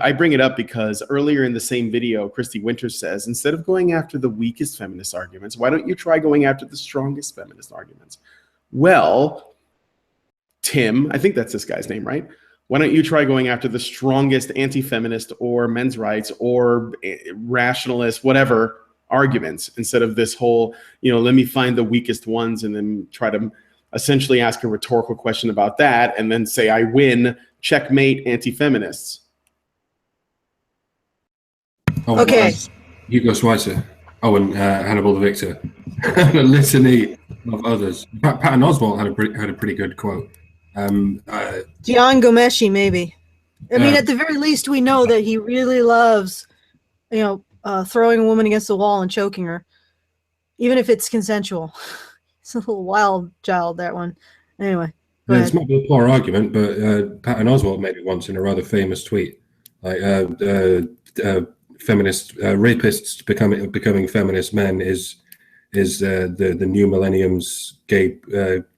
I bring it up because earlier in the same video, Christy Winters says, instead of going after the weakest feminist arguments, why don't you try going after the strongest feminist arguments? Well, Tim, I think that's this guy's name, right? Why don't you try going after the strongest anti-feminist or men's rights or rationalist, whatever arguments, instead of this whole, let me find the weakest ones and then try to essentially ask a rhetorical question about that and then say, I win, checkmate anti-feminists.
Oh,
okay.
Hugo Schweitzer. Oh, and Hannibal the Victor. And a litany of others. Patton Oswalt had a pretty good quote.
Gian Gomeshi, maybe. I mean, at the very least, we know that he really loves, throwing a woman against the wall and choking her, even if it's consensual. It's a little wild child, that one. Anyway, go ahead.
It's not a poor argument, but Patton Oswalt made it once in a rather famous tweet. Like, feminist rapists becoming feminist men is the new millennium's gay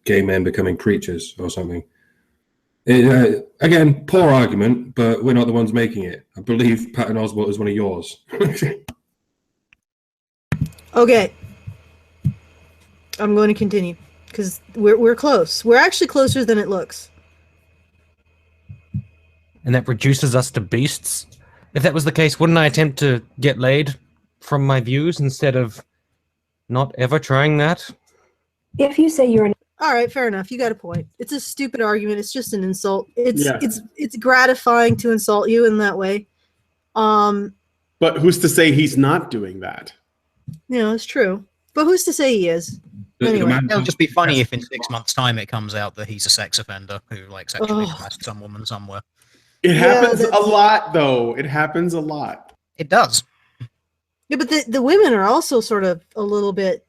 men becoming preachers or something. Again, poor argument, but we're not the ones making it. I believe Patton Oswalt is one of yours.
Okay. I'm going to continue because we're close. We're actually closer than it looks.
And that reduces us to beasts? If that was the case, wouldn't I attempt to get laid from my views instead of not ever trying that?
If you say you're an
All right, fair enough. You got a point. It's a stupid argument. It's just an insult.
Yeah.
It's gratifying to insult you in that way.
But who's to say he's not doing that?
It's true. But who's to say he is? Anyway.
It'll just be funny if in 6 months' time it comes out that he's a sex offender who like sexually harassed some woman somewhere.
It happens a lot, though. It happens a lot.
It does.
Yeah, but the women are also sort of a little bit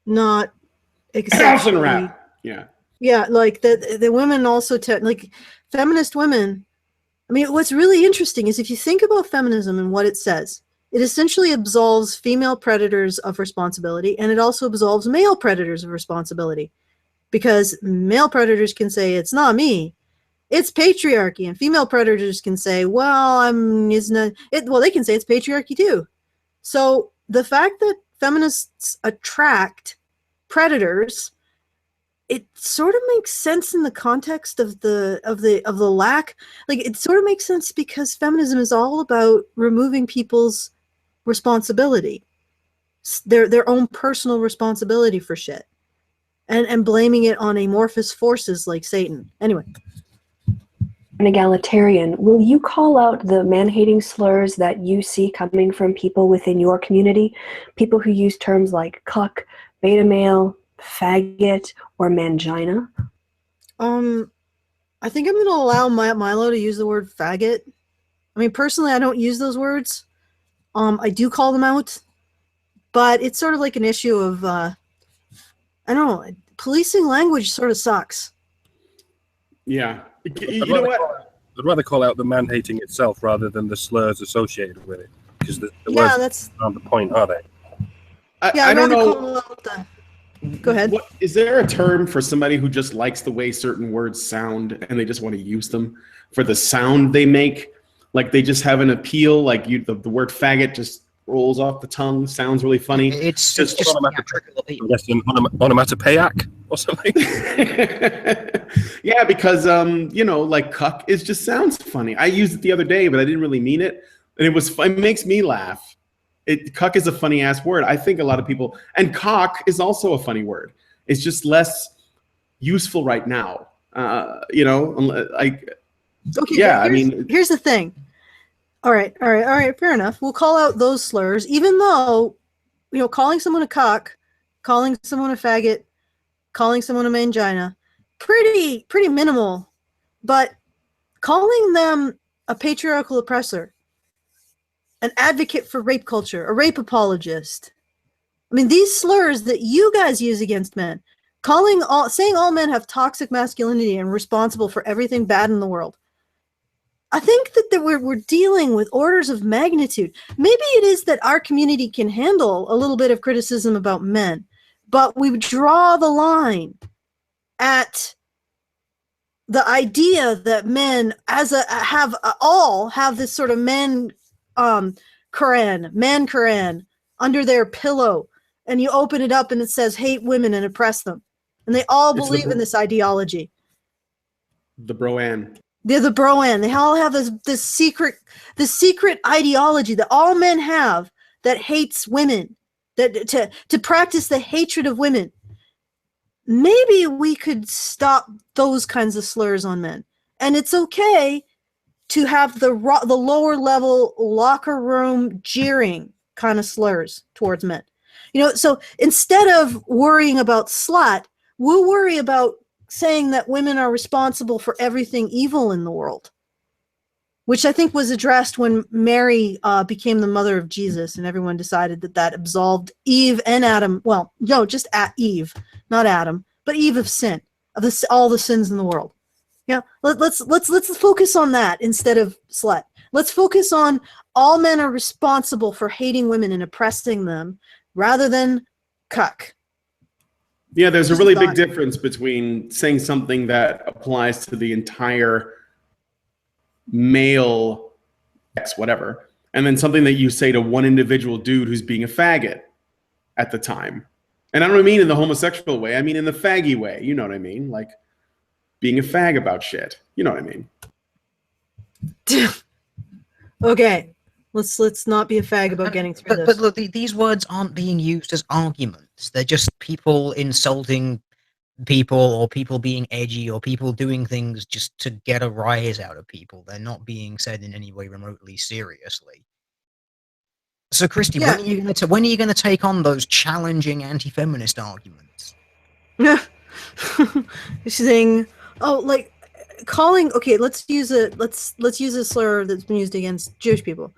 not
Housing rap. Yeah.
Yeah, like the women also like feminist women. I mean, what's really interesting is if you think about feminism and what it says, it essentially absolves female predators of responsibility, and it also absolves male predators of responsibility, because male predators can say it's not me, it's patriarchy, and female predators can say, well, they can say it's patriarchy too. So the fact that feminists attract predators, it sort of makes sense in the context of the lack. Like, it sort of makes sense because feminism is all about removing people's responsibility, their own personal responsibility for shit, and blaming it on amorphous forces like Satan. Anyway.
An egalitarian, will you call out the man-hating slurs that you see coming from people within your community? People who use terms like cuck, beta male, faggot, or mangina?
I think I'm going to allow Milo to use the word faggot. I mean, personally, I don't use those words. I do call them out, but it's sort of like an issue of, I don't know, policing language sort of sucks.
Yeah. You know what?
I'd rather call out the man-hating itself rather than the slurs associated with it, because the words
that's
aren't the point, are they?
I don't know.
Go ahead.
Is there a term for somebody who just likes the way certain words sound and they just want to use them for the sound they make? Like they just have an appeal, like the word faggot just rolls off the tongue, sounds really funny.
It's just
onomatopoeic or something.
Yeah, because like cuck just sounds funny. I used it the other day, but I didn't really mean it, and it makes me laugh. Cuck is a funny ass word. I think a lot of people, and cock is also a funny word. It's just less useful right now.
Okay,
yeah,
here's the thing. All right, fair enough. We'll call out those slurs, even though, calling someone a cock, calling someone a faggot, calling someone a mangina, pretty minimal. But calling them a patriarchal oppressor, an advocate for rape culture, a rape apologist. I mean, these slurs that you guys use against men, saying all men have toxic masculinity and responsible for everything bad in the world. I think that we're dealing with orders of magnitude. Maybe it is that our community can handle a little bit of criticism about men, but we draw the line at the idea that men have this sort of man Quran under their pillow, and you open it up and it says hate women and oppress them, and they all believe in this ideology.
The Broan.
They're the Broan. They all have this secret ideology that all men have that hates women, that to practice the hatred of women. Maybe we could stop those kinds of slurs on men, and it's okay to have the lower level locker room jeering kind of slurs towards men. So instead of worrying about slut, we'll worry about saying that women are responsible for everything evil in the world, which I think was addressed when Mary became the mother of Jesus, and everyone decided that absolved Eve and Adam. Well, no, just Eve, not Adam, but Eve of sin, of all the sins in the world. Yeah, let's focus on that instead of slut. Let's focus on all men are responsible for hating women and oppressing them, rather than cuck.
Yeah, there's a really big difference between saying something that applies to the entire male sex, whatever, and then something that you say to one individual dude who's being a faggot at the time. And I don't mean in the homosexual way. I mean in the faggy way. You know what I mean? Like being a fag about shit. You know what I mean?
Okay. Let's not be a fag about getting through this.
But look, these words aren't being used as arguments. They're just people insulting people, or people being edgy, or people doing things just to get a rise out of people. They're not being said in any way remotely seriously. So, Christy,
Yeah.
when are you gonna take on those challenging anti-feminist arguments?
Saying, oh, like calling. Okay, let's use a slur that's been used against Jewish people.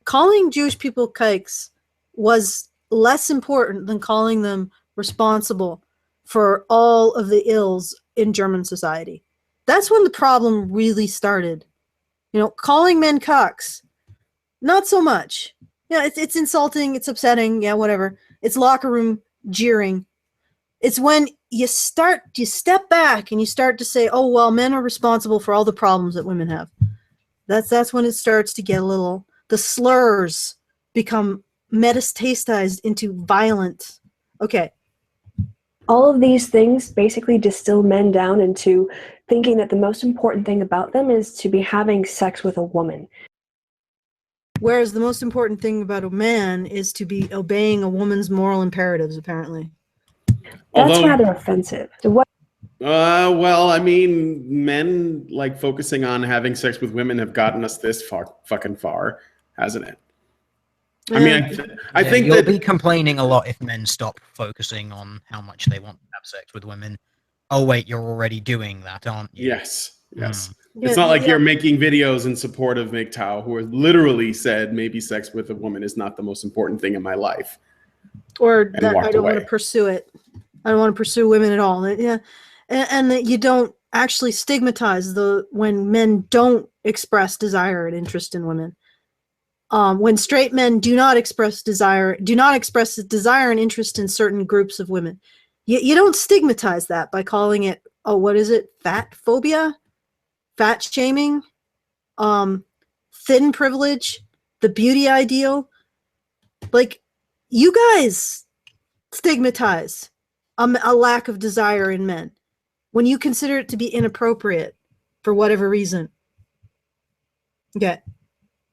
Calling Jewish people kikes was less important than calling them responsible for all of the ills in German society. That's when the problem really started. You know, calling men cocks, not so much. Yeah, it's insulting, it's upsetting, yeah, whatever. It's locker room jeering. It's when you step back and you start to say, oh, well, men are responsible for all the problems that women have. That's when it starts to get a little, the slurs become metastasized into violent. Okay.
All of these things basically distill men down into thinking that the most important thing about them is to be having sex with a woman.
Whereas the most important thing about a man is to be obeying a woman's moral imperatives, apparently.
That's rather offensive. So what?
Well, I mean, men like focusing on having sex with women have gotten us this fucking far, hasn't it? I mean, I think
you'll
that
be complaining a lot if men stop focusing on how much they want to have sex with women. Oh wait, you're already doing that, aren't you?
Yes. It's not like you're making videos in support of MGTOW, who has literally said maybe sex with a woman is not the most important thing in my life.
Or that I don't want to pursue it. I don't want to pursue women at all. Yeah. And that you don't actually stigmatize when men don't express desire and interest in women. When straight men do not express desire and interest in certain groups of women. You don't stigmatize that by calling it, oh, what is it? Fat phobia? Fat shaming? Thin privilege? The beauty ideal? Like, you guys stigmatize a lack of desire in men when you consider it to be inappropriate for whatever reason. Okay.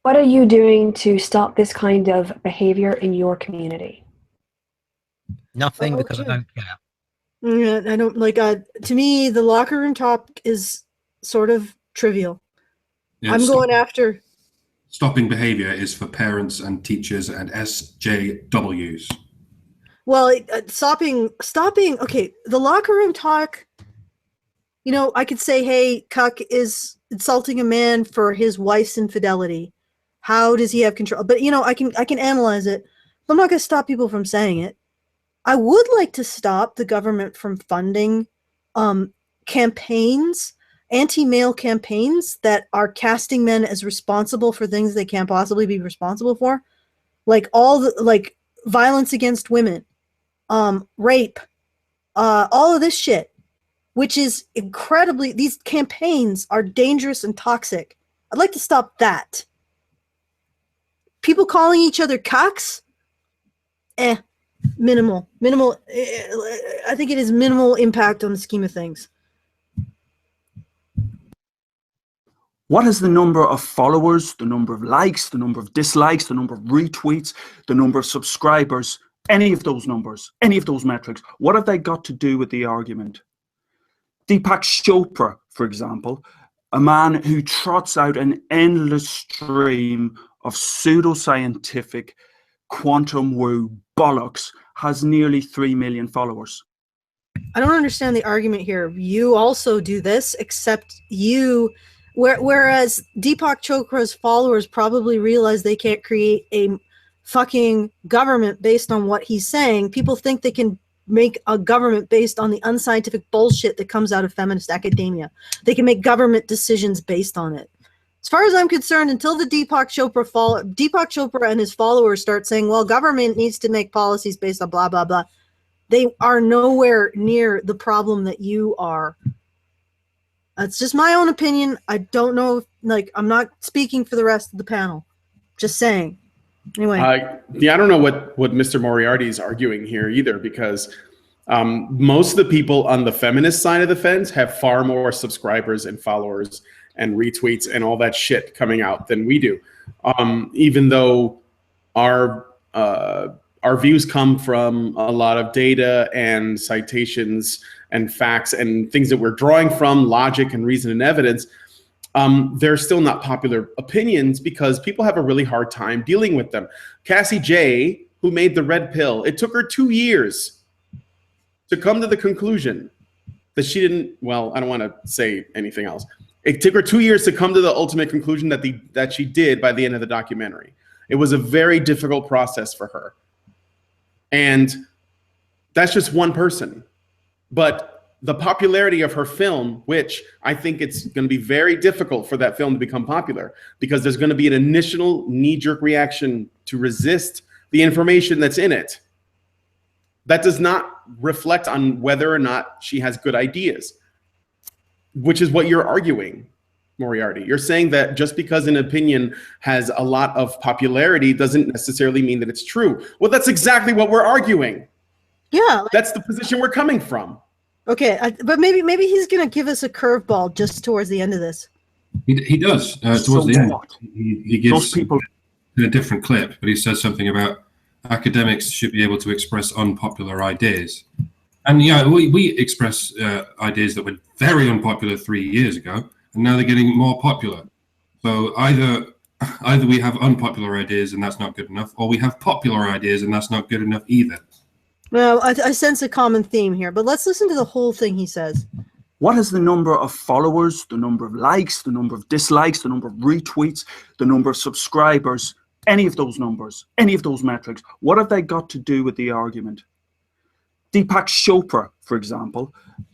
What are you doing to stop this kind of behavior in your community?
Nothing, because I don't care.
Yeah, I don't like. To me, the locker room talk is sort of trivial.
Yeah,
I'm going after.
Stopping behavior is for parents and teachers and SJWs.
Well, stopping. Okay, the locker room talk. You know, I could say, hey, cuck is insulting a man for his wife's infidelity. How does he have control? But you know, I can analyze it. But I'm not going to stop people from saying it. I would like to stop the government from funding campaigns, anti-male campaigns that are casting men as responsible for things they can't possibly be responsible for, like violence against women, rape, all of this shit, which is incredibly. These campaigns are dangerous and toxic. I'd like to stop that. People calling each other cocks, minimal. I think it is minimal impact on the scheme of things.
What is the number of followers, the number of likes, the number of dislikes, the number of retweets, the number of subscribers, any of those numbers, any of those metrics? What have they got to do with the argument? Deepak Chopra, for example, a man who trots out an endless stream of pseudoscientific quantum woo bollocks, has nearly 3 million followers.
I don't understand the argument here. You also do this, except whereas Deepak Chopra's followers probably realize they can't create a fucking government based on what he's saying. People think they can make a government based on the unscientific bullshit that comes out of feminist academia. They can make government decisions based on it. As far as I'm concerned, until the Deepak Chopra and his followers start saying, well, government needs to make policies based on blah, blah, blah, they are nowhere near the problem that you are. That's just my own opinion. I don't know, I'm not speaking for the rest of the panel. Just saying. Anyway.
I don't know what Mr. Moriarty is arguing here either, because most of the people on the feminist side of the fence have far more subscribers and followers and retweets and all that shit coming out than we do. Even though our views come from a lot of data and citations and facts and things that we're drawing from, logic and reason and evidence, they're still not popular opinions because people have a really hard time dealing with them. Cassie J, who made the red pill, it took her 2 years to come to the conclusion that she didn't, well, I don't want to say anything else. It took her 2 years to come to the ultimate conclusion that she did by the end of the documentary. It was a very difficult process for her. And that's just one person. But the popularity of her film, which I think it's going to be very difficult for that film to become popular because there's going to be an initial knee-jerk reaction to resist the information that's in it. That does not reflect on whether or not she has good ideas, which is what you're arguing, Moriarty. You're saying that just because an opinion has a lot of popularity doesn't necessarily mean that it's true. Well, that's exactly what we're arguing.
Yeah.
That's the position we're coming from.
Okay, but maybe he's going to give us a curveball just towards the end of this.
He does. Towards
So
the end,
what?
he gives
Those people.
in a different clip, but he says something about academics should be able to express unpopular ideas. And yeah, we express ideas that were very unpopular 3 years ago, and now they're getting more popular. So either we have unpopular ideas and that's not good enough, or we have popular ideas and that's not good enough either.
Well, I sense a common theme here, but let's listen to the whole thing he says.
What is the number of followers, the number of likes, the number of dislikes, the number of retweets, the number of subscribers, any of those numbers, any of those metrics? What have they got to do with the argument? Deepak Chopra, for example,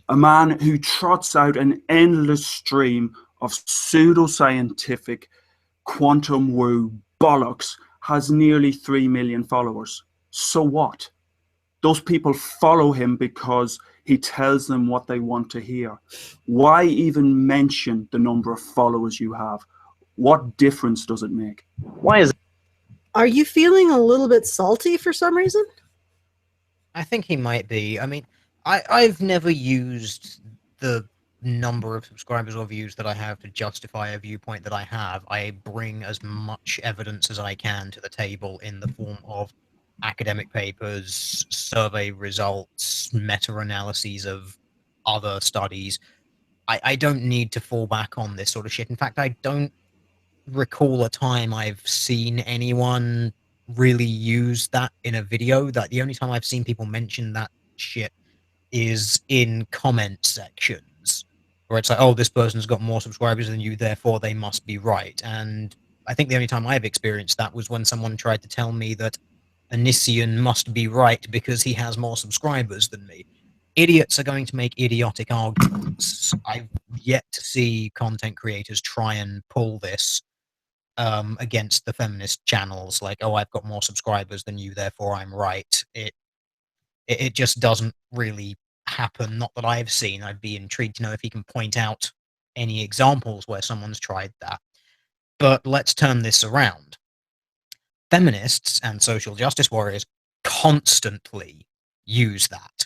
a man who trots out an endless stream of pseudoscientific quantum woo bollocks, has nearly 3 million followers. So what? Those people follow him because he tells them what they want to hear. Why even mention the number of followers you have? What difference does it make?
Why is
Are you feeling a little bit salty for some reason?
I think he might be. I mean, I've never used the number of subscribers or views that I have to justify a viewpoint that I have. I bring as much evidence as I can to the table in the form of academic papers, survey results, meta-analyses of other studies. I don't need to fall back on this sort of shit. In fact, I don't recall a time I've seen anyone really use that in a video. That the only time I've seen people mention that shit is in comment sections, where it's like, oh, this person's got more subscribers than you, therefore they must be right. And I think the only time I've experienced that was when someone tried to tell me that Onision must be right because he has more subscribers than me. Idiots are going to make idiotic arguments. I've yet to see content creators try and pull this against the feminist channels, like, oh, I've got more subscribers than you, therefore I'm right. It just doesn't really happen. Not that I've seen. I'd be intrigued to know if he can point out any examples where someone's tried that. But let's turn this around. Feminists and social justice warriors constantly use that.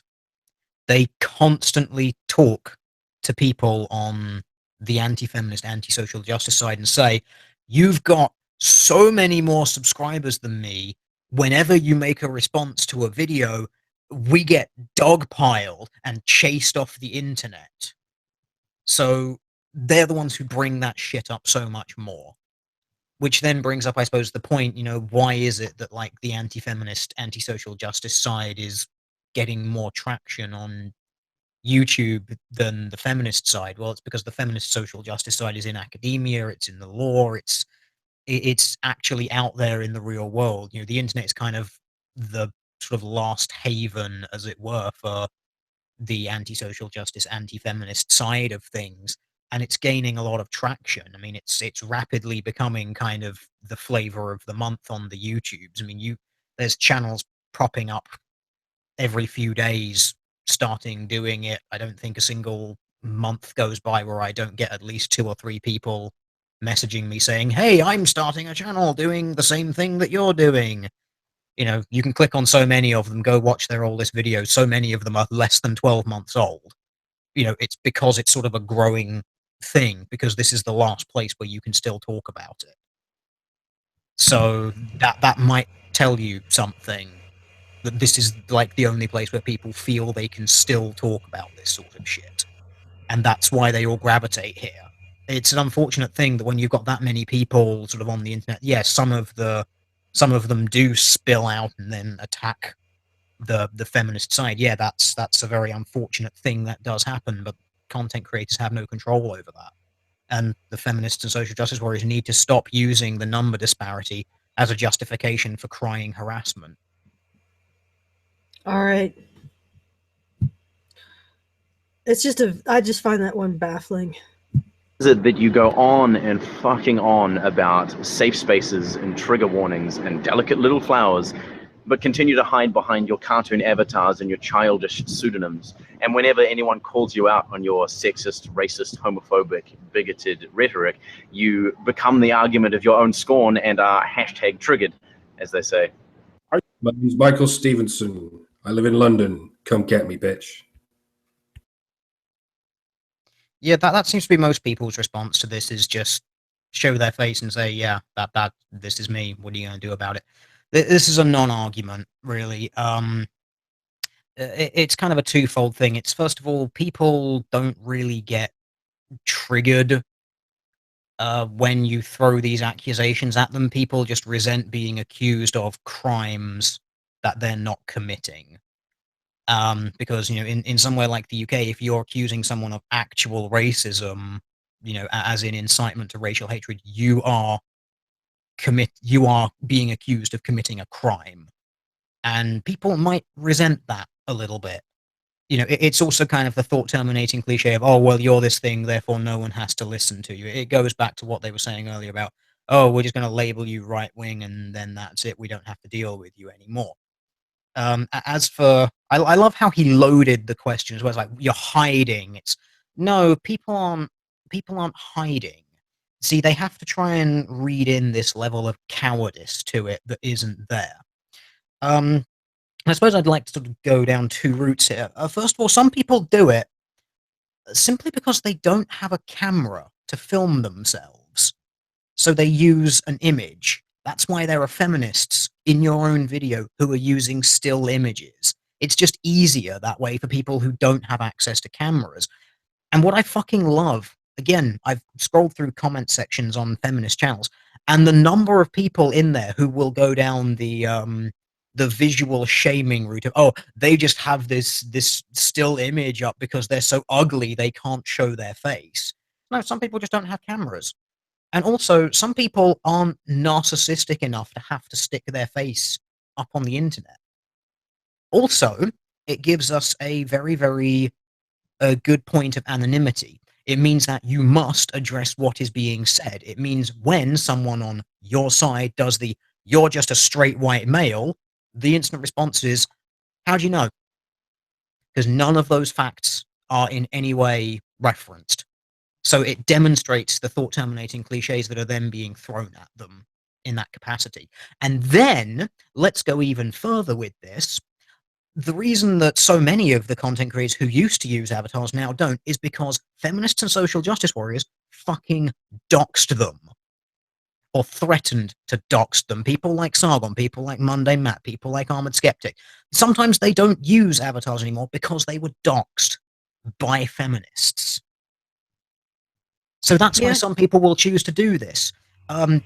They constantly talk to people on the anti-feminist, anti-social justice side and say, you've got so many more subscribers than me. Whenever you make a response to a video, we get dogpiled and chased off the internet. So they're the ones who bring that shit up so much more. Which then brings up, I suppose, the point, why is it that, like, the anti-feminist, anti-social justice side is getting more traction on YouTube than the feminist side? Well, it's because the feminist social justice side is in academia, it's in the law, it's actually out there in the real world. The internet is kind of the sort of last haven, as it were, for the anti-social justice, anti-feminist side of things. And it's gaining a lot of traction. I mean, it's rapidly becoming kind of the flavor of the month on the YouTubes. I mean, there's channels popping up every few days, starting doing it. I don't think a single month goes by where I don't get at least 2 or 3 people messaging me saying, hey, I'm starting a channel doing the same thing that you're doing. You can click on so many of them, go watch their oldest videos. So many of them are less than 12 months old. It's because it's sort of a growing thing, because this is the last place where you can still talk about it. So that might tell you something. that this is like the only place where people feel they can still talk about this sort of shit, and that's why they all gravitate here. It's an unfortunate thing that when you've got that many people sort of on the internet, yes, some of them do spill out and then attack the feminist side. Yeah, that's a very unfortunate thing that does happen, but content creators have no control over that. And the feminists and social justice warriors need to stop using the number disparity as a justification for crying harassment.
All right. I just find that one baffling.
Is it that you go on and fucking on about safe spaces and trigger warnings and delicate little flowers, but continue to hide behind your cartoon avatars and your childish pseudonyms? And whenever anyone calls you out on your sexist, racist, homophobic, bigoted rhetoric, you become the argument of your own scorn and are hashtag triggered, as they say.
My name's Michael Stevenson. I live in London. Come get me, bitch.
Yeah, that seems to be most people's response to this, is just show their face and say, yeah, that this is me. What are you going to do about it? This is a non-argument, really. It's kind of a twofold thing. It's, first of all, people don't really get triggered when you throw these accusations at them. People just resent being accused of crimes that they're not committing. Because, you know, in somewhere like the UK, if you're accusing someone of actual racism, you know, as in incitement to racial hatred, you are being accused of committing a crime. And people might resent that a little bit. You know, it's also kind of the thought-terminating cliche of, oh, well, you're this thing, therefore no one has to listen to you. It goes back to what they were saying earlier about, oh, we're just going to label you right-wing and then that's it. We don't have to deal with you anymore. As for, I love how he loaded the questions where it's like, you're hiding. It's, no, people aren't hiding. See, they have to try and read in this level of cowardice to it that isn't there. I suppose I'd like to sort of go down two routes here. First of all, some people do it simply because they don't have a camera to film themselves. So they use an image. That's why there are feminists in your own video who are using still images. It's just easier that way for people who don't have access to cameras. And what I fucking love, again, I've scrolled through comment sections on feminist channels, and the number of people in there who will go down the visual shaming route of, oh, they just have this still image up because they're so ugly they can't show their face. No, some people just don't have cameras. And also, some people aren't narcissistic enough to have to stick their face up on the internet. Also, it gives us a very, very good point of anonymity. It means that you must address what is being said. It means when someone on your side does the, you're just a straight white male, the instant response is, how do you know? Because none of those facts are in any way referenced. So it demonstrates the thought-terminating cliches that are then being thrown at them in that capacity. And then, let's go even further with this. The reason that so many of the content creators who used to use avatars now don't is because feminists and social justice warriors fucking doxed them. Or threatened to dox them. People like Sargon, people like Monday Matt, people like Armored Skeptic. Sometimes they don't use avatars anymore because they were doxed by feminists. So that's why some people will choose to do this.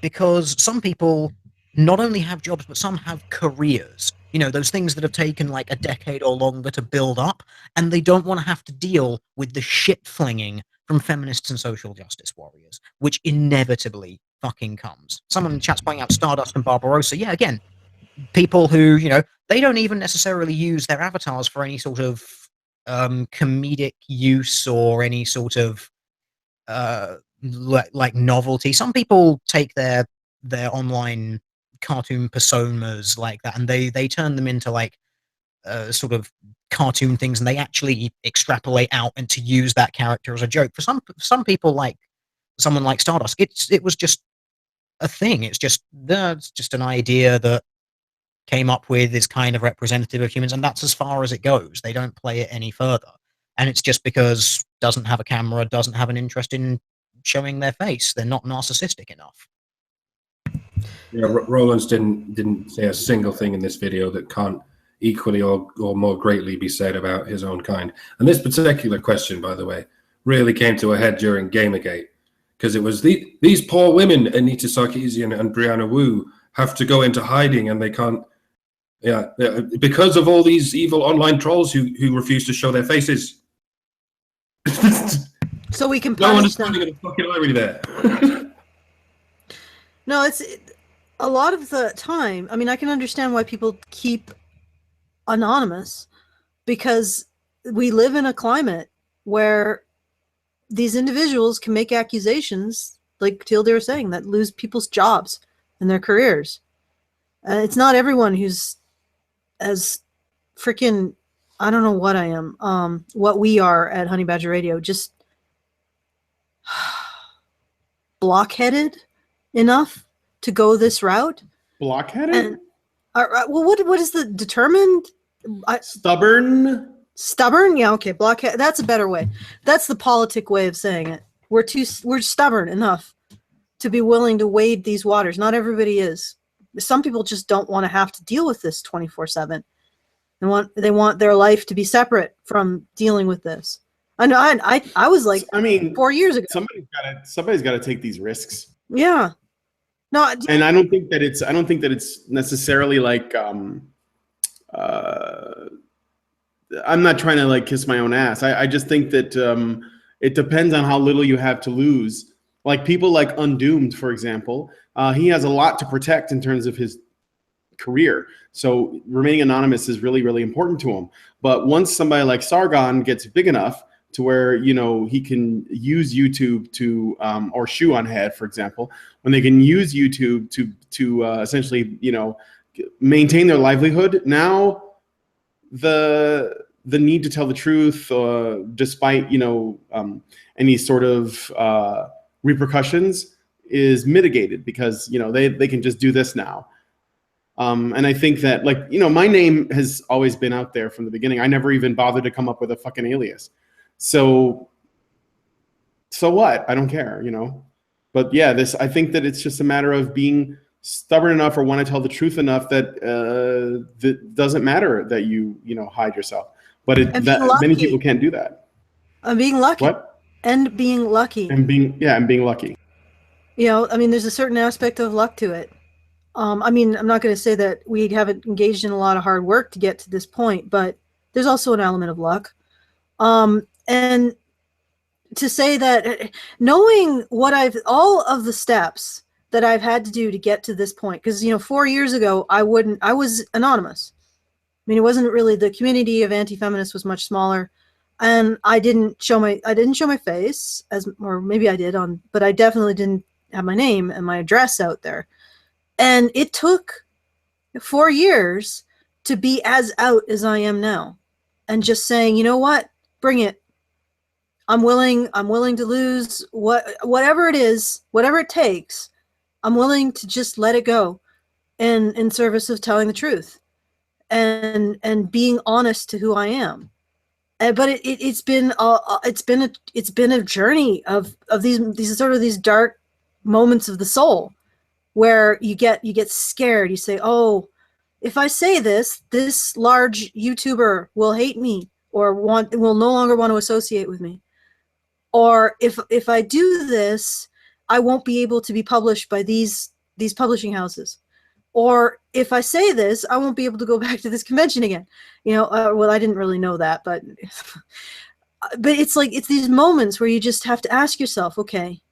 Because some people not only have jobs, but some have careers. You know, those things that have taken like a decade or longer to build up, and they don't want to have to deal with the shit flinging from feminists and social justice warriors, which inevitably fucking comes. Someone in the chat's pointing out Stardust and Barbarossa. Yeah, again, people who, you know, they don't even necessarily use their avatars for any sort of comedic use or any sort of like novelty. Some people take their online cartoon personas like that and they turn them into like sort of cartoon things, and they actually extrapolate out and to use that character as a joke. For some people, like someone like Stardust, it was just a thing. It's just an idea that came up with, is kind of representative of humans, and that's as far as it goes. They don't play it any further, and it's just because doesn't have a camera, doesn't have an interest in showing their face. They're not narcissistic enough.
Yeah, Rollins didn't say a single thing in this video that can't equally or more greatly be said about his own kind. And this particular question, by the way, really came to a head during Gamergate, because it was these poor women, Anita Sarkeesian and Brianna Wu, have to go into hiding, and they can't, because of all these evil online trolls who refuse to show their faces.
So we can
no
punish them.
understanding of the fucking irony there.
No, it's a lot of the time. I mean, I can understand why people keep anonymous, because we live in a climate where these individuals can make accusations, like Tilde was saying, that lose people's jobs and their careers. It's not everyone who's as freaking, I don't know what I am, what we are at Honey Badger Radio, just blockheaded enough to go this route.
Blockheaded?
And, well, what is the determined?
Stubborn?
Stubborn? Yeah, okay. Blockhead. That's a better way. That's the politic way of saying it. We're stubborn enough to be willing to wade these waters. Not everybody is. Some people just don't want to have to deal with this 24/7. They want their life to be separate from dealing with this. I know. I was like, I mean, 4 years ago.
Somebody's got to take these risks.
Yeah. No.
And I don't think that it's necessarily like I'm not trying to like kiss my own ass. I just think that it depends on how little you have to lose. Like people like Undoomed, for example, he has a lot to protect in terms of his career. So remaining anonymous is really, really important to him. But once somebody like Sargon gets big enough to where, you know, he can use YouTube to, or Shoe on Head, for example, when they can use YouTube to essentially, you know, maintain their livelihood, now the need to tell the truth, despite, you know, any sort of repercussions, is mitigated because, you know, they can just do this now. And I think that, like, you know, my name has always been out there from the beginning. I never even bothered to come up with a fucking alias. So what? I don't care, you know. But yeah, I think that it's just a matter of being stubborn enough or want to tell the truth enough that that doesn't matter that you know, hide yourself. But many people can't do that.
Being lucky.
What?
And being lucky.
And being lucky.
You know, I mean, there's a certain aspect of luck to it. I mean, I'm not going to say that we haven't engaged in a lot of hard work to get to this point, but there's also an element of luck. And to say that knowing all of the steps that I've had to do to get to this point, because, you know, 4 years ago, I was anonymous. I mean, it wasn't really, the community of anti-feminists was much smaller, and I didn't show my face, or maybe I did but I definitely didn't have my name and my address out there. And it took 4 years to be as out as I am now, and just saying, you know what, bring it. I'm willing to lose whatever it is, whatever it takes. I'm willing to just let it go in service of telling the truth and being honest to who I am. But it's been a journey of these sort of these dark moments of the soul, where you get scared. You say, oh, if I say this large YouTuber will hate me or will no longer want to associate with me. Or if I do this, I won't be able to be published by these publishing houses. Or if I say this, I won't be able to go back to this convention again. You know, well, I didn't really know that, but it's like, it's these moments where you just have to ask yourself, okay,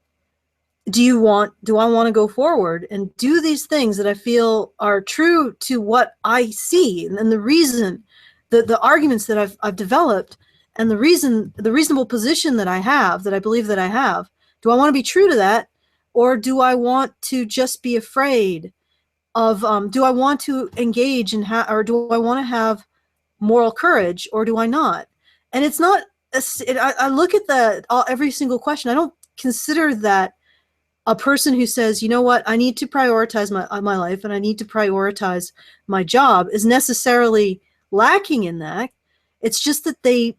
do I want to go forward and do these things that I feel are true to what I see and the reason, the arguments that I've developed, and the reasonable position that I have, that I believe that I have. Do I want to be true to that, or do I want to just be afraid of? Do I want to engage or do I want to have moral courage, or do I not? And it's not. I look at every single question. I don't consider that a person who says, you know what, I need to prioritize my life and I need to prioritize my job is necessarily lacking in that. It's just that they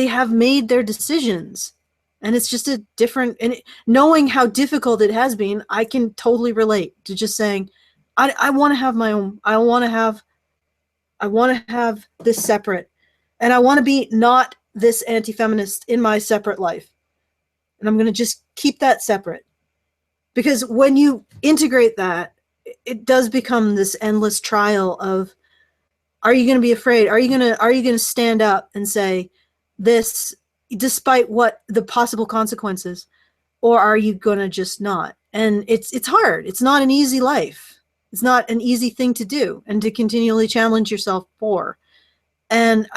have made their decisions, and it's just a different, and knowing how difficult it has been, I can totally relate to just saying, I want to have my own, I want I want to have this separate, and I want to be not this anti-feminist in my separate life. And I'm going to just keep that separate. Because when you integrate that, it does become this endless trial of, are you going to be afraid? Are you going to stand up and say this despite what the possible consequences, or are you going to just not? And it's hard. It's not an easy life. It's not an easy thing to do and to continually challenge yourself for. And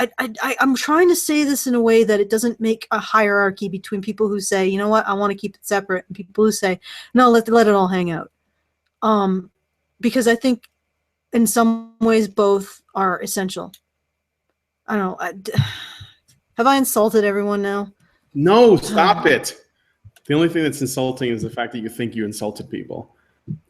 I'm trying to say this in a way that it doesn't make a hierarchy between people who say, you know what, I want to keep it separate, and people who say, no, let it all hang out. Because I think in some ways both are essential. I don't know. Have I insulted everyone now?
No, stop it. The only thing that's insulting is the fact that you think you insulted people.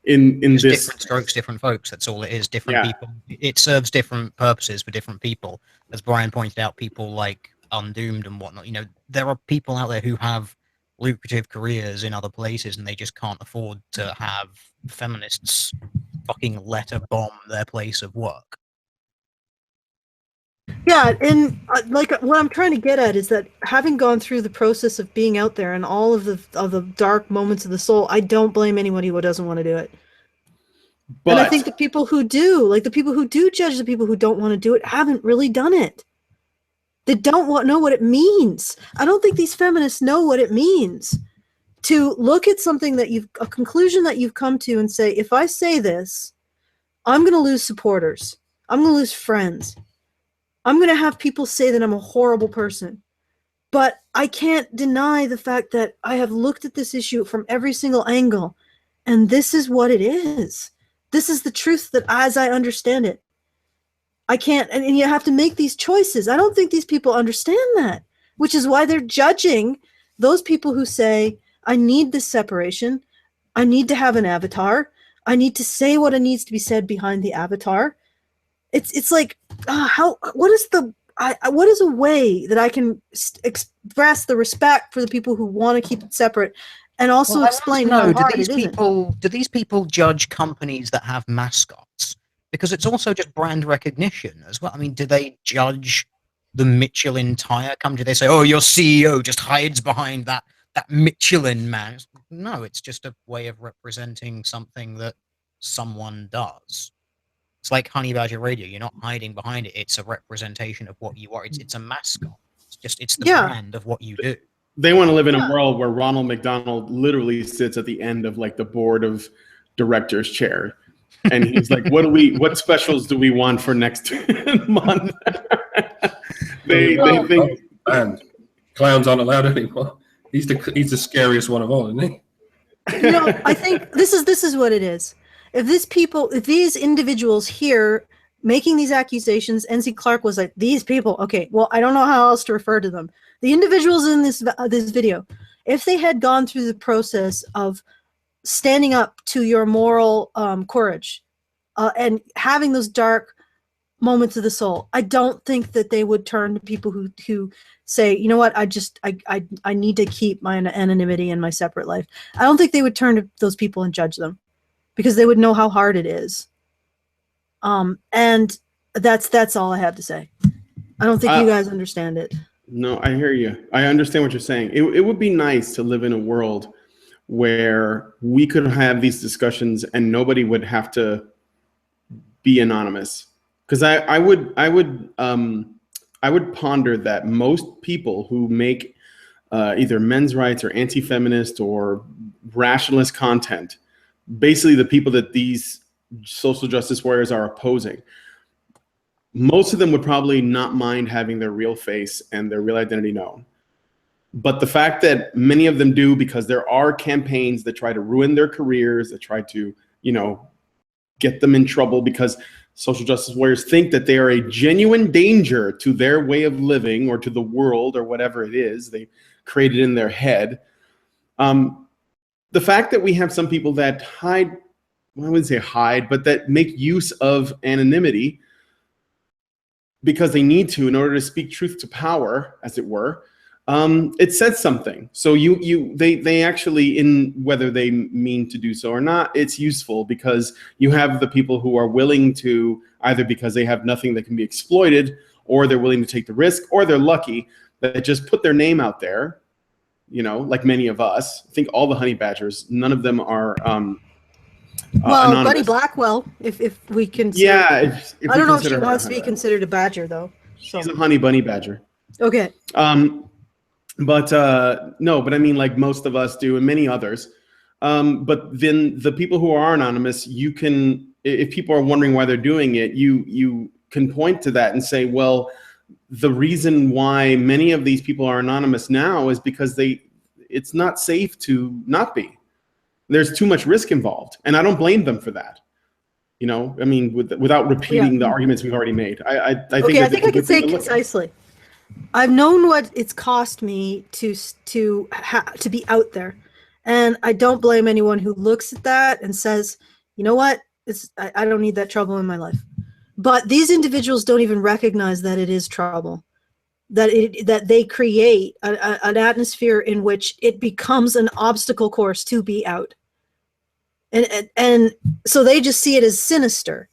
In
It's
this,
different strokes, different folks. That's all it is. Different people. It serves different purposes for different people. As Brian pointed out, people like Undoomed and whatnot. You know, there are people out there who have lucrative careers in other places, and they just can't afford to have feminists fucking letter bomb their place of work.
Yeah, and like what I'm trying to get at is that having gone through the process of being out there and all of the dark moments of the soul, I don't blame anybody who doesn't want to do it.
but
And I think the people who do, like the people who do judge the people who don't want to do it, haven't really done it. They don't know what it means. I don't think these feminists know what it means to look at something that a conclusion that you've come to and say, if I say this, I'm going to lose supporters. I'm going to lose friends. I'm going to have people say that I'm a horrible person. But I can't deny the fact that I have looked at this issue from every single angle, and this is what it is. This is the truth that as I understand it. I can't, and you have to make these choices. I don't think these people understand that, which is why they're judging those people who say, I need this separation. I need to have an avatar. I need to say what needs to be said behind the avatar. It's like, what is a way that I can express the respect for the people who want to keep it separate, and also explain how hard it isn't?
Do these people judge companies that have mascots? Because it's also just brand recognition as well. I mean, do they judge the Michelin tire company? Do they say, "Oh, your CEO just hides behind that Michelin man"? No, it's just a way of representing something that someone does. It's like Honey Badger Radio. You're not hiding behind it. It's a representation of what you are. It's a mascot. It's the brand of what you do.
They want to live in a world where Ronald McDonald literally sits at the end of like the board of directors chair. And he's like, what specials do we want for next month? they think
and clowns aren't allowed anymore. He's the scariest one of all, isn't he?
You know, I think this is what it is. If these individuals here making these accusations, NC Clark was like, these people, okay, well, I don't know how else to refer to them. The individuals in this video, if they had gone through the process of standing up to your moral courage and having those dark moments of the soul, I don't think that they would turn to people who say, you know what, I need to keep my anonymity and my separate life. I don't think they would turn to those people and judge them, because they would know how hard it is. And that's all I have to say. I don't think you guys understand it.
No, I hear you. I understand what you're saying. It would be nice to live in a world where we could have these discussions and nobody would have to be anonymous. Because I would ponder that most people who make either men's rights or anti-feminist or rationalist content, basically the people that these social justice warriors are opposing, most of them would probably not mind having their real face and their real identity known. But the fact that many of them do, because there are campaigns that try to ruin their careers, that try to, get them in trouble because social justice warriors think that they are a genuine danger to their way of living or to the world or whatever it is they created in their head. The fact that we have some people that hide, well, I wouldn't say hide, but that make use of anonymity because they need to in order to speak truth to power, as it were, it says something. So they actually, in whether they mean to do so or not, it's useful because you have the people who are willing to, either because they have nothing that can be exploited, or they're willing to take the risk, or they're lucky that just put their name out there, you know, like many of us. I think all the honey badgers, none of them are
well,
anonymous.
Buddy Blackwell, if we consider.
Yeah, if
I don't know if she
consider her
wants to
a
be
honey
considered a badger, though. So.
She's a honey bunny badger.
Okay.
But no, but I mean, like most of us do, and many others. But then the people who are anonymous, you can, if people are wondering why they're doing it, you can point to that and say, well, the reason why many of these people are anonymous now is because it's not safe to not be. There's too much risk involved, and I don't blame them for that. You know, I mean, without repeating the arguments we've already made, I think.
Okay, I think I can say it concisely. I've known what it's cost me to be out there, and I don't blame anyone who looks at that and says, you know what, I don't need that trouble in my life. But these individuals don't even recognize that it is trouble, that they create an atmosphere in which it becomes an obstacle course to be out. And so they just see it as sinister.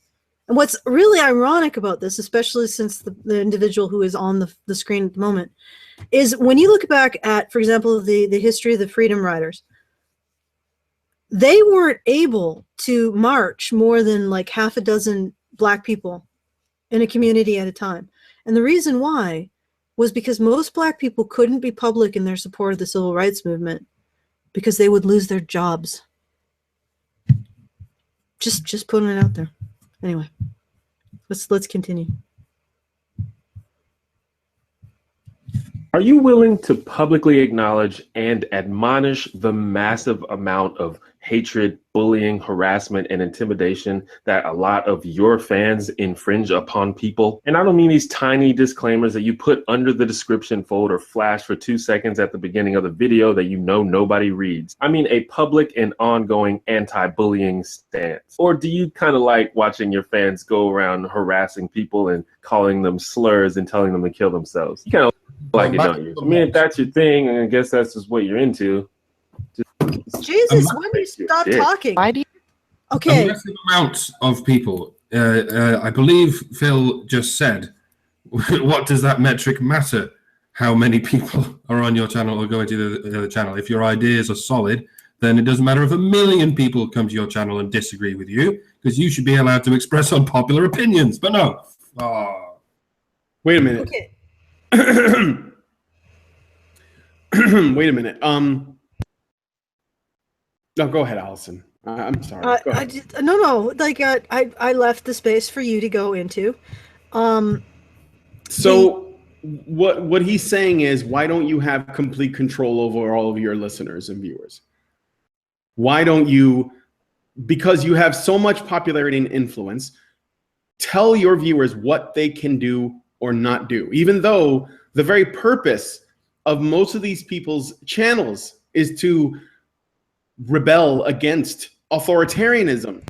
And what's really ironic about this, especially since the individual who is on the screen at the moment, is when you look back at, for example, the history of the Freedom Riders, they weren't able to march more than like half a dozen Black people in a community at a time. And the reason why was because most Black people couldn't be public in their support of the civil rights movement because they would lose their jobs. Just putting it out there. Anyway, let's continue.
Are you willing to publicly acknowledge and admonish the massive amount of hatred, bullying, harassment, and intimidation that a lot of your fans infringe upon people? And I don't mean these tiny disclaimers that you put under the description fold or flash for 2 seconds at the beginning of the video that you know nobody reads. I mean a public and ongoing anti-bullying stance. Or do you kind of like watching your fans go around harassing people and calling them slurs and telling them to kill themselves? You kind of like it, don't you? I mean, if that's your thing, and I guess that's just what you're into.
Jesus, when do you stop talking? Okay.
A massive amount of people. I believe Phil just said, what does that metric matter? How many people are on your channel or going to the other channel? If your ideas are solid, then it doesn't matter if 1 million people come to your channel and disagree with you, because you should be allowed to express unpopular opinions. But no. Oh.
Wait a minute.
Okay.
Wait a minute. No, go ahead, Allison. I'm sorry. Go ahead.
No. Like I left the space for you to go into.
So what he's saying is, why don't you have complete control over all of your listeners and viewers? Why don't you? Because you have so much popularity and influence. Tell your viewers what they can do or not do, even though the very purpose of most of these people's channels is to rebel against authoritarianism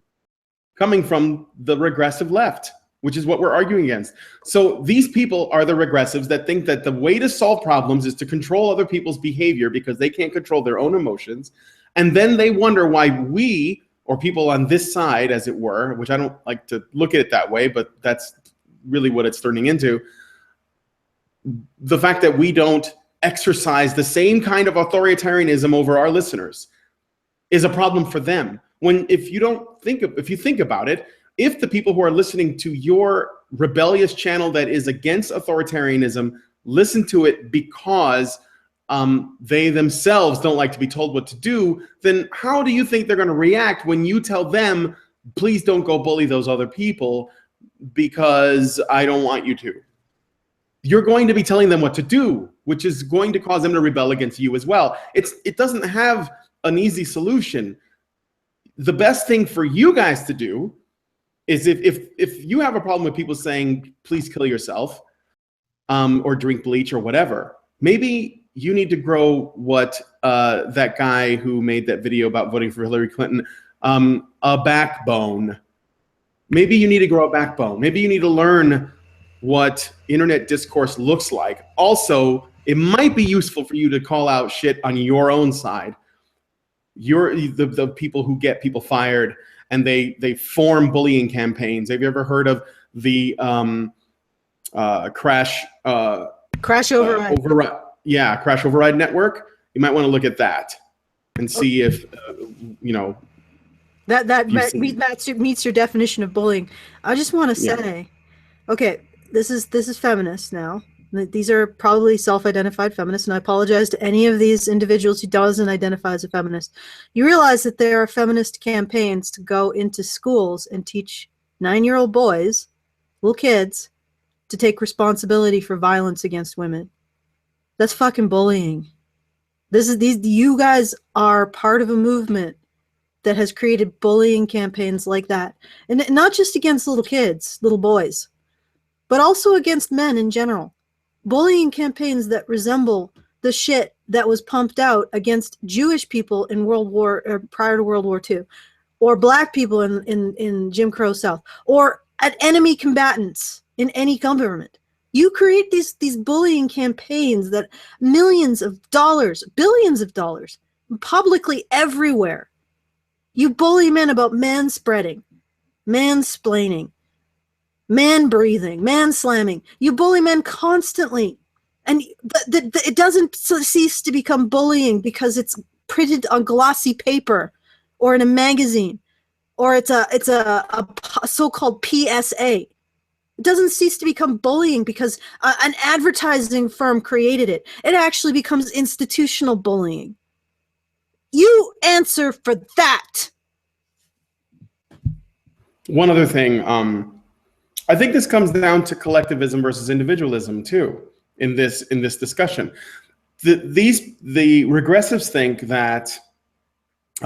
coming from the regressive left, which is what we're arguing against. So these people are the regressives that think that the way to solve problems is to control other people's behavior because they can't control their own emotions. And then they wonder why we, or people on this side, as it were, which I don't like to look at it that way, but that's really what it's turning into, the fact that we don't exercise the same kind of authoritarianism over our listeners is a problem for them. If you think about it, if the people who are listening to your rebellious channel that is against authoritarianism listen to it because they themselves don't like to be told what to do, then how do you think they're going to react when you tell them, please don't go bully those other people because I don't want you to? You're going to be telling them what to do, which is going to cause them to rebel against you as well. It doesn't have an easy solution. The best thing for you guys to do is if you have a problem with people saying, please kill yourself, or drink bleach or whatever, maybe you need to grow what that guy who made that video about voting for Hillary Clinton, a backbone. Maybe you need to grow a backbone. Maybe you need to learn what internet discourse looks like. Also, it might be useful for you to call out shit on your own side. You're the people who get people fired, and they form bullying campaigns. Have you ever heard of the crash
override?
Crash override network? You might want to look at that and see if
that meets your definition of bullying. I just want to say, okay, this is feminist now. These are probably self-identified feminists, and I apologize to any of these individuals who doesn't identify as a feminist. You realize that there are feminist campaigns to go into schools and teach 9-year-old boys, little kids, to take responsibility for violence against women. That's fucking bullying. You guys are part of a movement that has created bullying campaigns like that, and not just against little kids, little boys, but also against men in general. Bullying campaigns that resemble the shit that was pumped out against Jewish people in prior to World War II, or black people in Jim Crow South, or at enemy combatants in any government. You create these bullying campaigns that millions of dollars, billions of dollars, publicly everywhere. You bully men about manspreading, mansplaining, man breathing, man slamming. You bully men constantly, and it doesn't cease to become bullying because it's printed on glossy paper or in a magazine, or it's a so-called PSA. It doesn't cease to become bullying because an advertising firm created it. It actually becomes institutional bullying. You answer for that.
One other thing, I think this comes down to collectivism versus individualism too in this discussion. The regressives think that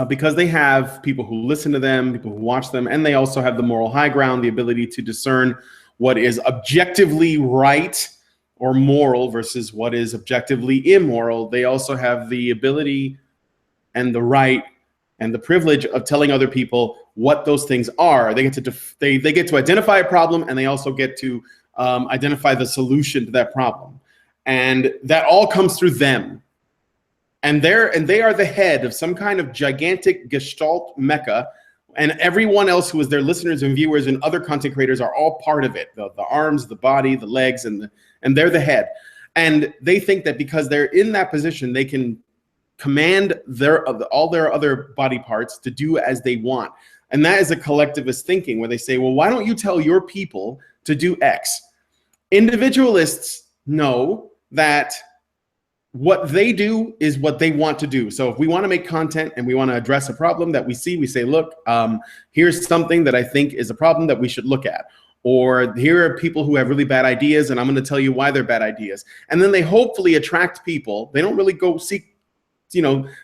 because they have people who listen to them, people who watch them, and they also have the moral high ground, the ability to discern what is objectively right or moral versus what is objectively immoral, they also have the ability and the right and the privilege of telling other people what those things are. They get to they get to identify a problem, and they also get to identify the solution to that problem, and that all comes through them. And they are the head of some kind of gigantic gestalt mecca, and everyone else who is their listeners and viewers and other content creators are all part of it. The arms, the body, the legs, and they're the head. And they think that because they're in that position, they can command all their other body parts to do as they want. And that is a collectivist thinking where they say, well, why don't you tell your people to do X? Individualists know that what they do is what they want to do. So if we want to make content and we want to address a problem that we see, we say, look, here's something that I think is a problem that we should look at. Or here are people who have really bad ideas, and I'm going to tell you why they're bad ideas. And then they hopefully attract people. They don't really go seek,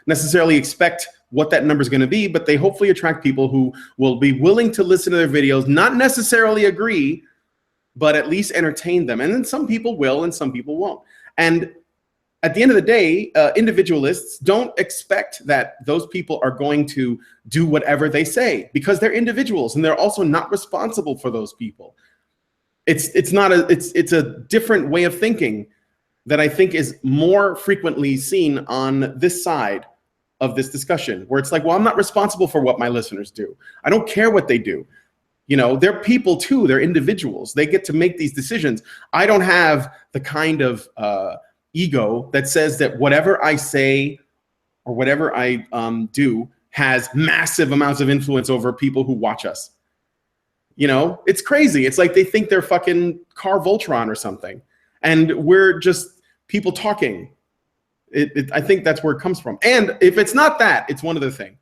necessarily expect what that number is going to be, but they hopefully attract people who will be willing to listen to their videos, not necessarily agree, but at least entertain them. And then some people will and some people won't. And at the end of the day, individualists don't expect that those people are going to do whatever they say, because they're individuals and they're also not responsible for those people. It's a different way of thinking that I think is more frequently seen on this side of this discussion, where it's like, well, I'm not responsible for what my listeners do. I don't care what they do. They're people too. They're individuals. They get to make these decisions. I don't have the kind of ego that says that whatever I say or whatever I do has massive amounts of influence over people who watch us. It's crazy. It's like they think they're fucking Car Voltron or something, and we're just people talking. I think that's where it comes from. And if it's not that, it's one other thing.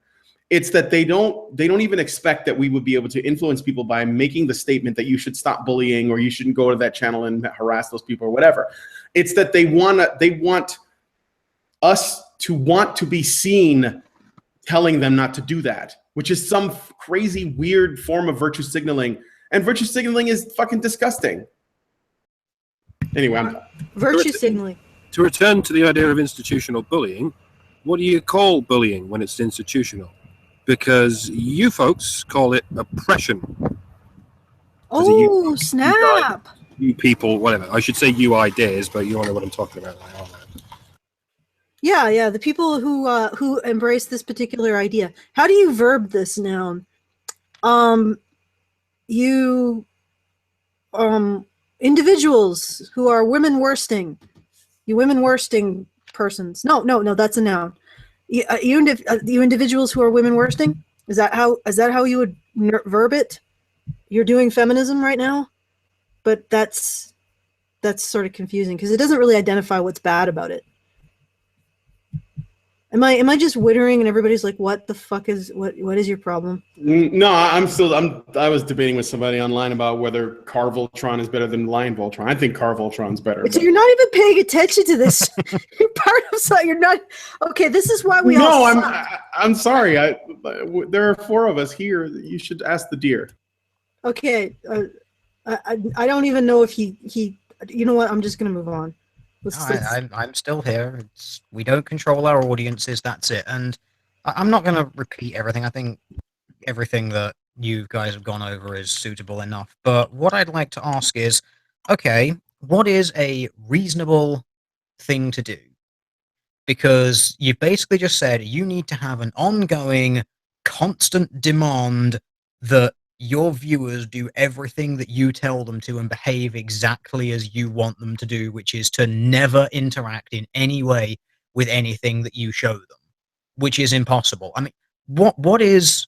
It's that they don't even expect that we would be able to influence people by making the statement that you should stop bullying or you shouldn't go to that channel and harass those people or whatever. It's that they want us to want to be seen telling them not to do that, which is some crazy weird form of virtue signaling. And virtue signaling is fucking disgusting. Anyway, I'm done.
Virtue signaling.
To return to the idea of institutional bullying, what do you call bullying when it's institutional? Because you folks call it oppression.
Oh, snap!
You people, whatever. I should say you ideas, but you all know what I'm talking about.
Yeah, the people who embrace this particular idea. How do you verb this noun? You individuals who are women worsting. You women worsting persons. No, that's a noun. You individuals who are women worsting. Is that how you would verb it? You're doing feminism right now, but that's sort of confusing because it doesn't really identify what's bad about it. Am I just wittering and everybody's like, what the fuck is what is your problem?
No, I was debating with somebody online about whether Car Voltron is better than Lion Voltron. I think Car Voltron's better.
So you're not even paying attention to this. You're part of something. You're not. Okay, this is why we all.
No, I'm sorry. There are 4 of us here. You should ask the deer.
Okay, I don't even know if he. You know what? I'm just gonna move on.
I'm still here. We don't control our audiences. That's it. And I'm not going to repeat everything. I think everything that you guys have gone over is suitable enough. But what I'd like to ask is, okay, what is a reasonable thing to do? Because you've basically just said you need to have an ongoing, constant demand that your viewers do everything that you tell them to and behave exactly as you want them to do, which is to never interact in any way with anything that you show them, which is impossible. I mean, what is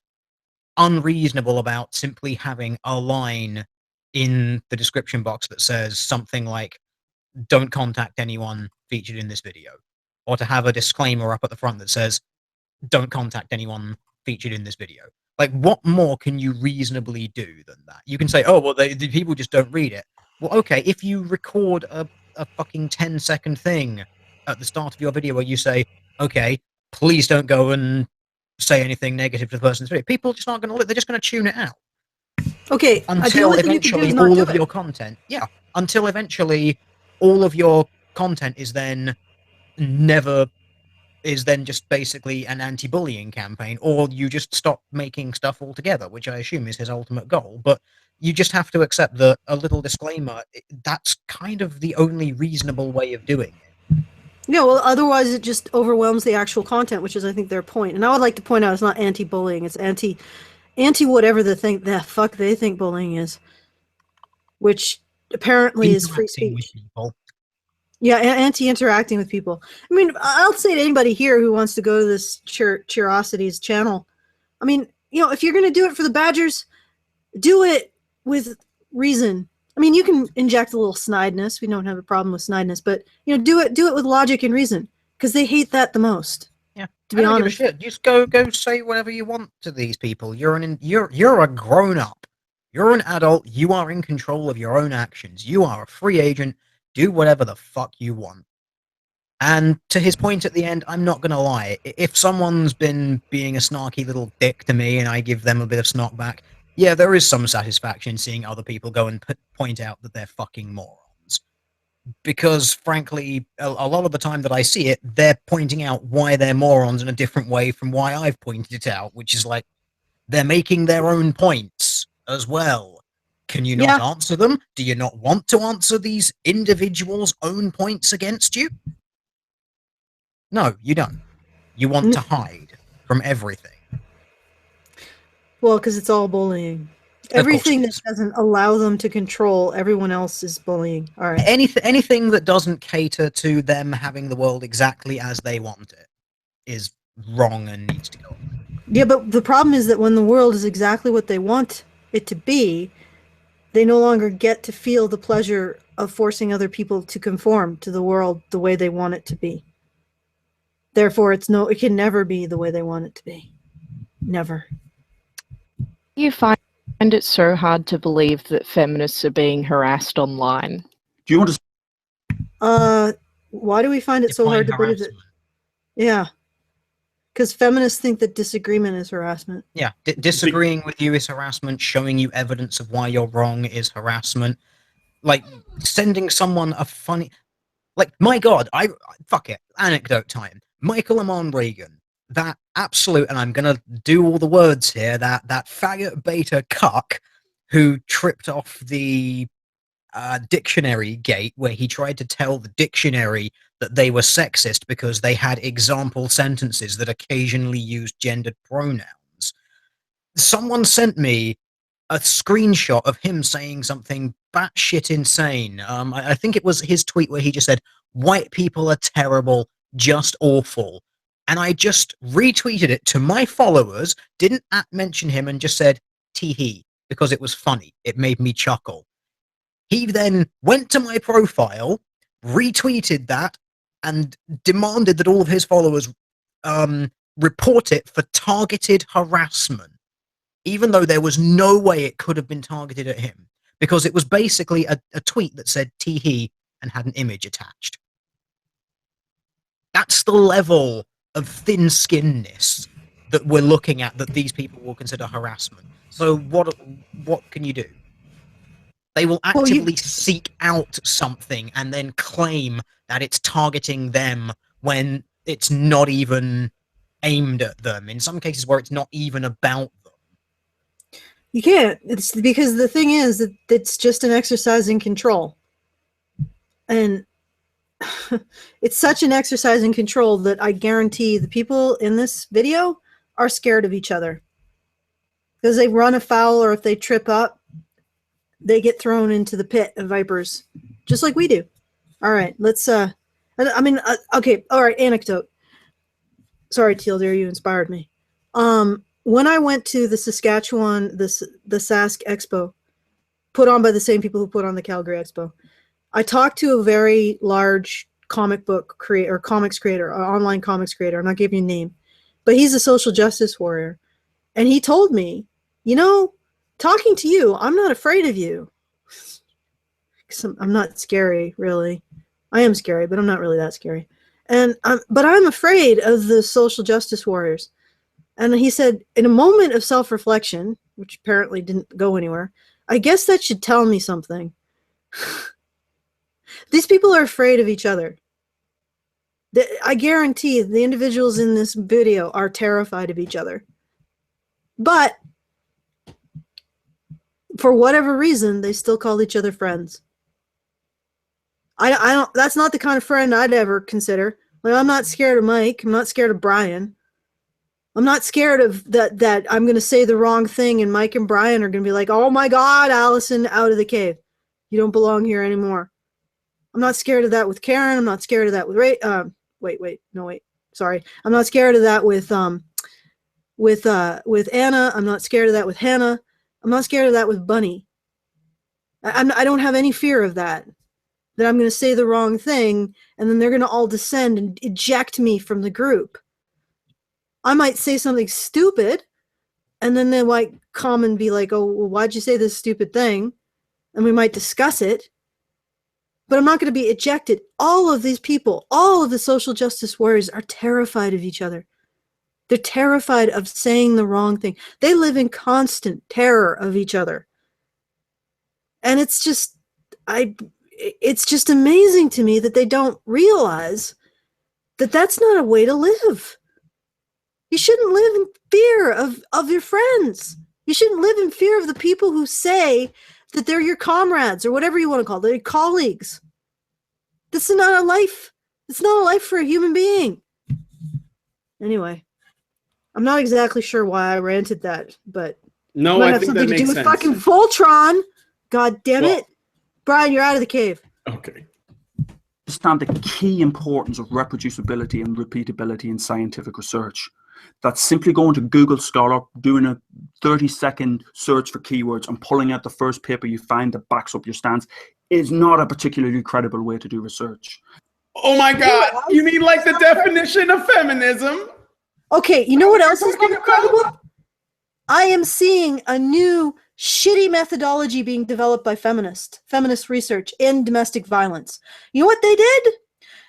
unreasonable about simply having a line in the description box that says something like, don't contact anyone featured in this video, or to have a disclaimer up at the front that says, don't contact anyone featured in this video? Like, what more can you reasonably do than that? You can say, oh, well, the people just don't read it. Well, okay, if you record a fucking 10-second thing at the start of your video where you say, okay, please don't go and say anything negative to the person's video, people just aren't going to look. They're just going to tune it out.
Okay,
until eventually all of your content, until eventually all of your content is then just basically an anti-bullying campaign, or you just stop making stuff altogether, which I assume is his ultimate goal. But you just have to accept that a little disclaimer, that's kind of the only reasonable way of doing it.
Yeah, well, otherwise it just overwhelms the actual content, which is, I think, their point. And I would like to point out it's not anti-bullying, it's anti whatever the fuck they think bullying is, which apparently is free speech. Yeah, anti-interacting with people. I mean, I'll say to anybody here who wants to go to this Cheerosity's channel, I mean, if you're going to do it for the Badgers, do it with reason. I mean, you can inject a little snideness. We don't have a problem with snideness, but do it with logic and reason, because they hate that the most.
Yeah,
to be honest,
just go say whatever you want to these people. You're a grown up. You're an adult. You are in control of your own actions. You are a free agent. Do whatever the fuck you want. And to his point at the end, I'm not going to lie. If someone's been being a snarky little dick to me and I give them a bit of snark back, yeah, there is some satisfaction seeing other people go and point out that they're fucking morons. Because, frankly, a lot of the time that I see it, they're pointing out why they're morons in a different way from why I've pointed it out, which is like, they're making their own points as well. Can you not answer them? Do you not want to answer these individuals' own points against you? No, you don't. You want to hide from everything.
Well, because it's all bullying. Everything that doesn't allow them to control everyone else is bullying. All right.
Anything that doesn't cater to them having the world exactly as they want it is wrong and needs to go.
Yeah, but the problem is that when the world is exactly what they want it to be, they no longer get to feel the pleasure of forcing other people to conform to the world the way they want it to be. Therefore, it can never be the way they want it to be. Never.
You find it so hard to believe that feminists are being harassed online?
Do you want
to? Why do we find it so hard to believe that? Yeah. Because feminists think that disagreement is harassment.
Yeah, disagreeing with you is harassment. Showing you evidence of why you're wrong is harassment. Like, sending someone a funny... Like, my God, fuck it. Anecdote time. Michael Amon Reagan. That absolute, and I'm going to do all the words here, that faggot beta cuck who tripped off the dictionary gate where he tried to tell the dictionary that they were sexist because they had example sentences that occasionally used gendered pronouns. Someone sent me a screenshot of him saying something batshit insane. I think it was his tweet where he just said, "White people are terrible, just awful." And I just retweeted it to my followers, didn't mention him, and just said, "Tee-hee," because it was funny. It made me chuckle. He then went to my profile, retweeted that, and demanded that all of his followers report it for targeted harassment, even though there was no way it could have been targeted at him, because it was basically a tweet that said "tee-hee" and had an image attached. That's the level of thin-skinnedness that we're looking at, that these people will consider harassment. So what can you do? They will actively seek out something and then claim that it's targeting them when it's not even aimed at them. In some cases where it's not even about them.
You can't. It's because the thing is that it's just an exercise in control. And it's such an exercise in control that I guarantee the people in this video are scared of each other. Because they run afoul, or if they trip up, they get thrown into the pit of vipers. Just like we do. All right, let's, okay, all right, anecdote. Sorry, Teal Deer, you inspired me. When I went to the Saskatchewan, the Sask Expo, put on by the same people who put on the Calgary Expo, I talked to a very large comic book creator, or comics creator, or online comics creator. I'm not giving you a name, but he's a social justice warrior. And he told me, you know, talking to you, I'm not afraid of you. I'm not scary, really. I am scary, but I'm not really that scary. And but I'm afraid of the social justice warriors. And he said, in a moment of self-reflection, which apparently didn't go anywhere, I guess that should tell me something. These people are afraid of each other. I guarantee the individuals in this video are terrified of each other. But for whatever reason, they still call each other friends. I don't. That's not the kind of friend I'd ever consider. Like, I'm not scared of Mike. I'm not scared of Brian. I'm not scared of that I'm going to say the wrong thing and Mike and Brian are going to be like, "Oh my God, Allison, out of the cave. You don't belong here anymore." I'm not scared of that with Karen. I'm not scared of that with Ray. Wait. Sorry. I'm not scared of that with Anna. I'm not scared of that with Hannah. I'm not scared of that with Bunny. I don't have any fear of that I'm going to say the wrong thing and then they're going to all descend and eject me from the group. I might say something stupid and then they might come and be like, "Oh, well, why'd you say this stupid thing?" And we might discuss it, but I'm not going to be ejected. All of these people, all of the social justice warriors are terrified of each other. They're terrified of saying the wrong thing. They live in constant terror of each other. And it's just amazing to me that they don't realize that that's not a way to live. You shouldn't live in fear of your friends. You shouldn't live in fear of the people who say that they're your comrades or whatever you want to call them, your colleagues. This is not a life. It's not a life for a human being. Anyway, I'm not exactly sure why I ranted that, but
no,
it might
I
have
think
something
that
to do
makes
with
sense.
fucking Voltron. God damn it. Brian, you're out of the cave.
Okay.
Understand the key importance of reproducibility and repeatability in scientific research. That's simply going to Google Scholar, doing a 30-second search for keywords and pulling out the first paper you find that backs up your stance is not a particularly credible way to do research.
Oh my God. You mean like the definition of feminism?
Okay, you know what else is incredible? I am seeing a new shitty methodology being developed by feminist research in domestic violence. You know what they did?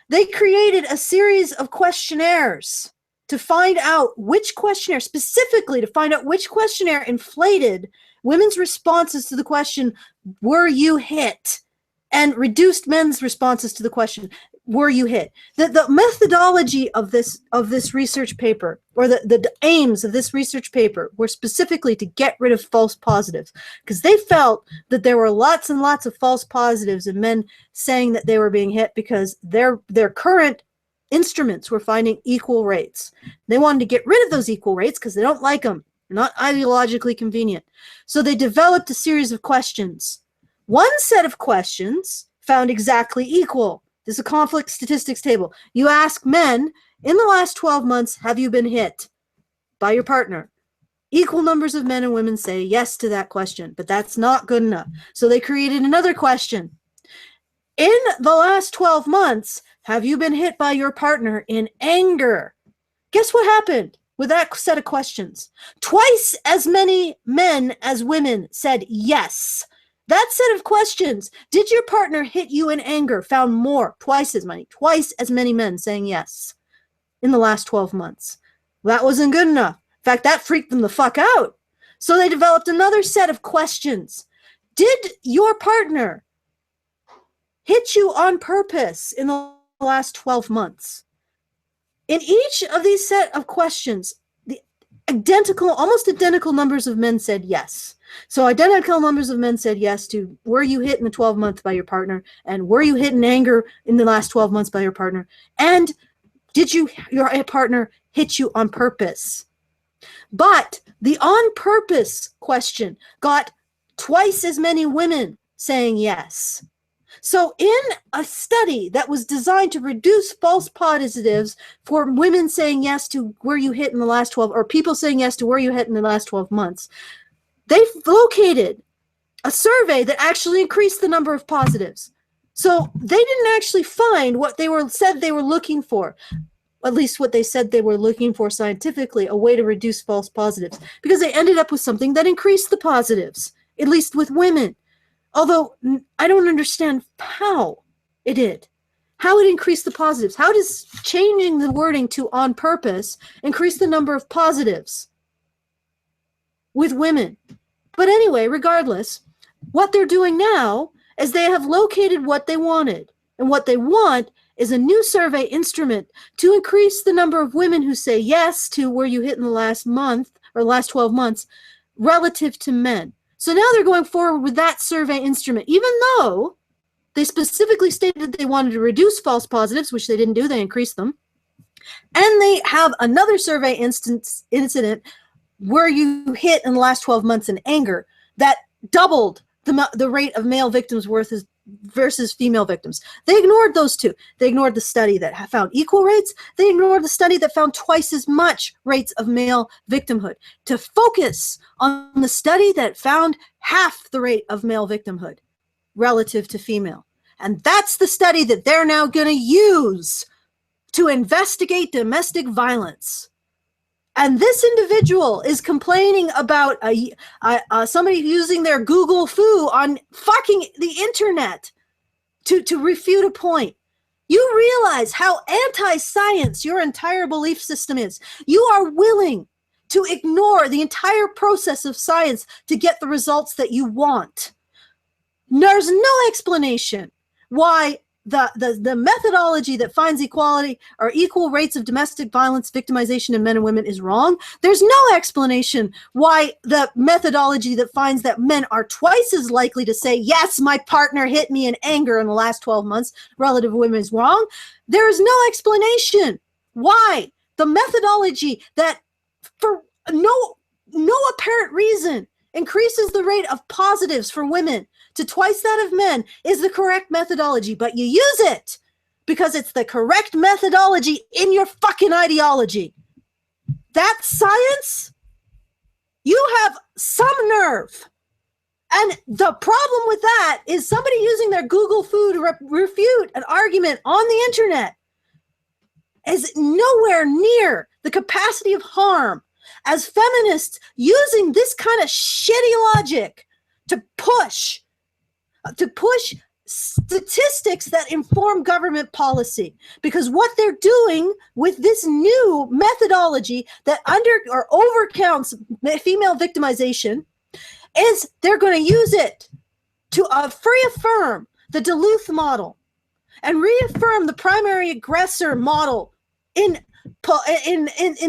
They created a series of questionnaires to find out which questionnaire, specifically to find out which questionnaire inflated women's responses to the question, "Were you hit?" and reduced men's responses to the question. were you hit? The methodology of this research paper, or the aims of this research paper, were specifically to get rid of false positives, because they felt that there were lots and lots of false positives and men saying that they were being hit because their current instruments were finding equal rates. They wanted to get rid of those equal rates because they don't like them. They're not ideologically convenient. So they developed a series of questions. One set of questions found exactly equal. This is a conflict statistics table. You ask men, in the last 12 months, have you been hit by your partner? Equal numbers of men and women say yes to that question, but that's not good enough. So they created another question. In the last 12 months, have you been hit by your partner in anger? Guess what happened with that set of questions? Twice as many men as women said yes. That set of questions, did your partner hit you in anger, found more, twice as many men saying yes in the last 12 months. That wasn't good enough. In fact, that freaked them the fuck out. So they developed another set of questions. Did your partner hit you on purpose in the last 12 months? In each of these set of questions, the almost identical numbers of men said yes. So identical numbers of men said yes to, were you hit in the 12 months by your partner? And were you hit in anger in the last 12 months by your partner? And did your partner hit you on purpose? But the on purpose question got twice as many women saying yes. So in a study that was designed to reduce false positives for women saying yes to were you hit in the last 12, or people saying yes to were you hit in the last 12 months, they located a survey that actually increased the number of positives. So they didn't actually find what said they were looking for, at least what they said they were looking for scientifically, a way to reduce false positives, because they ended up with something that increased the positives, at least with women. Although I don't understand how it did. How it increased the positives. How does changing the wording to on purpose increase the number of positives with women? But anyway, regardless, what they're doing now is they have located what they wanted. And what they want is a new survey instrument to increase the number of women who say yes to were you hit in the last month or last 12 months relative to men. So now they're going forward with that survey instrument, even though they specifically stated they wanted to reduce false positives, which they didn't do, they increased them. And they have another survey incident where you hit in the last 12 months in anger that doubled the rate of male victims versus female victims. They ignored those two. They ignored the study that found equal rates. They ignored the study that found twice as much rates of male victimhood to focus on the study that found half the rate of male victimhood relative to female. And that's the study that they're now going to use to investigate domestic violence. And this individual is complaining about somebody using their Google foo on fucking the internet to refute a point. You realize how anti-science your entire belief system is. You are willing to ignore the entire process of science to get the results that you want. There's no explanation why the methodology that finds equality or equal rates of domestic violence victimization in men and women is wrong. There's no explanation why the methodology that finds that men are twice as likely to say, yes, my partner hit me in anger in the last 12 months relative to women is wrong. There is no explanation why the methodology that for no apparent reason increases the rate of positives for women to twice that of men is the correct methodology, but you use it because it's the correct methodology in your fucking ideology. That's science? You have some nerve. And the problem with that is somebody using their Google foo to refute an argument on the internet is nowhere near the capacity of harm as feminists using this kind of shitty logic to push statistics that inform government policy. Because what they're doing with this new methodology that overcounts female victimization is they're going to use it to reaffirm the Duluth model. and reaffirm the primary aggressor model in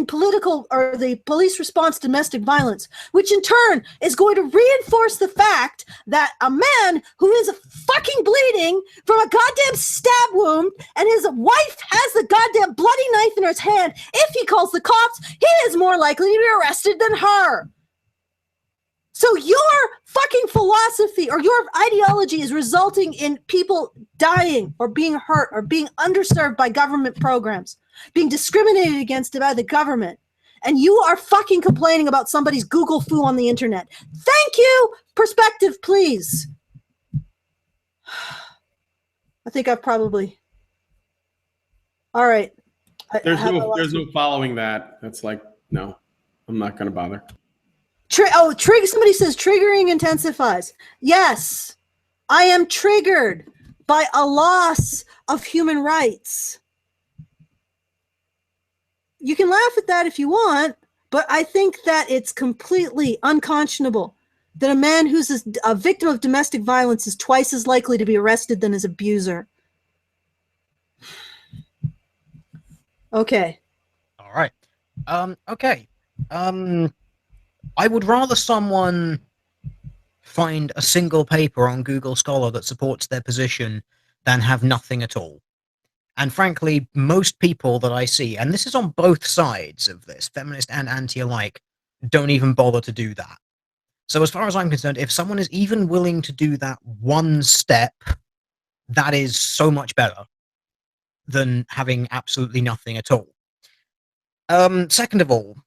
political or the police response to domestic violence, which in turn is going to reinforce the fact that a man who is fucking bleeding from a goddamn stab wound and his wife has the goddamn bloody knife in his hand, if he calls the cops, he is more likely to be arrested than her. So your fucking philosophy or your ideology is resulting in people dying or being hurt or being underserved by government programs, being discriminated against by the government. And you are fucking complaining about somebody's Google foo on the internet. Thank you. Perspective, please. I think I've probably. All right.
There's no following that. That's like, no, I'm not going to bother.
Somebody says triggering intensifies. Yes, I am triggered by a loss of human rights. You can laugh at that if you want, but I think that it's completely unconscionable that a man who's a victim of domestic violence is twice as likely to be arrested than his abuser. Okay.
All right. Okay. I would rather someone find a single paper on Google Scholar that supports their position than have nothing at all. And frankly, most people that I see, and this is on both sides of this, feminist and anti alike, don't even bother to do that. So as far as I'm concerned, if someone is even willing to do that one step, that is so much better than having absolutely nothing at all. Second of all,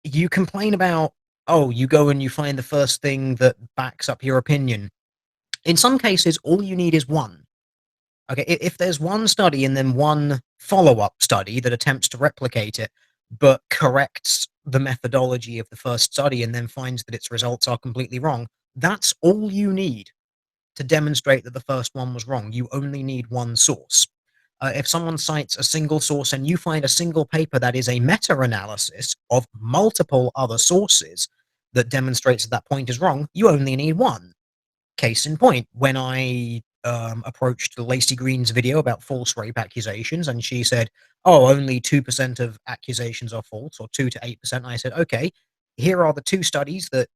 you complain about, oh, you go and you find the first thing that backs up your opinion. In some cases, all you need is one. Okay, if there's one study and then one follow-up study that attempts to replicate it, but corrects the methodology of the first study and then finds that its results are completely wrong, that's all you need to demonstrate that the first one was wrong. You only need one source. If someone cites a single source and you find a single paper that is a meta-analysis of multiple other sources that demonstrates that that point is wrong, you only need one. Case in point, when I approached Lacey Green's video about false rape accusations, and she said, oh, only 2% of accusations are false, or 2 to 8%, I said, okay, here are the two studies that,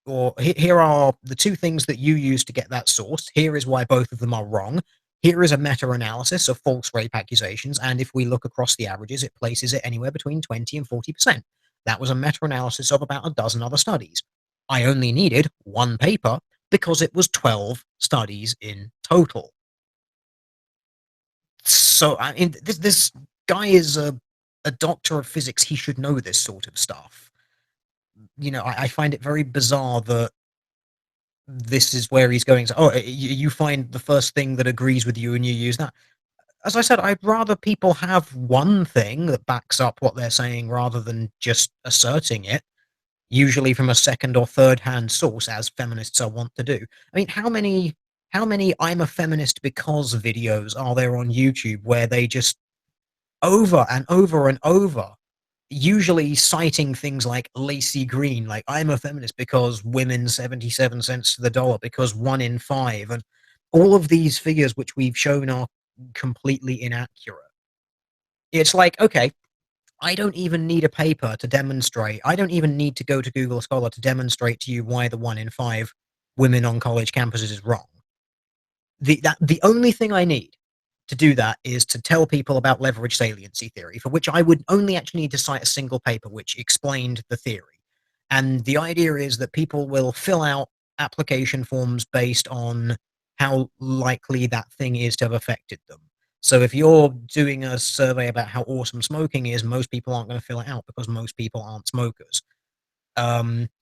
or here are the two things that you use to get that source. Here is why both of them are wrong. Here is a meta-analysis of false rape accusations, and if we look across the averages, it places it anywhere between 20 and 40%. That was a meta-analysis of about a dozen other studies. I only needed one paper because it was 12 studies in total. So, I mean, this guy is a doctor of physics. He should know this sort of stuff. You know, I find it very bizarre that this is where he's going. So, oh, you find the first thing that agrees with you and you use that. As I said, I'd rather people have one thing that backs up what they're saying rather than just asserting it, usually from a second or third hand source, as feminists are wont to do. I mean, how many I'm a feminist because videos are there on YouTube where they just over and over and over, usually citing things like Lacey Green, like I'm a feminist because women 77 cents to the dollar, because 1 in 5, and all of these figures which we've shown are completely inaccurate. It's like, okay, I don't even need a paper to demonstrate. I don't even need to go to Google Scholar to demonstrate to you why the 1 in 5 women on college campuses is wrong. The only thing I need to do that is to tell people about leverage saliency theory, for which I would only actually need to cite a single paper which explained the theory. And the idea is that people will fill out application forms based on how likely that thing is to have affected them. So if you're doing a survey about how awesome smoking is, most people aren't going to fill it out because most people aren't smokers.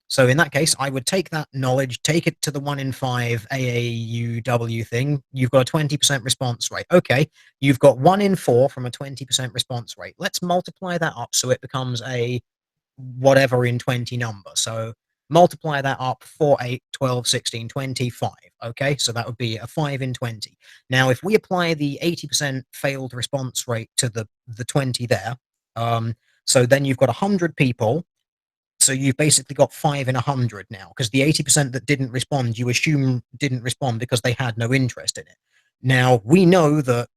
So in that case, I would take that knowledge, take it to the 1 in 5 AAUW thing. You've got a 20% response rate. Okay, you've got 1 in 4 from a 20% response rate. Let's multiply that up so it becomes a whatever in 20 number. So multiply that up, 4, 8, 12, 16, 25. Okay, so that would be a 5 in 20. Now, if we apply the 80% failed response rate to the 20 there, so then you've got 100 people. So you've basically got 5 in 100 now, because the 80% that didn't respond, you assume didn't respond because they had no interest in it. Now, we know that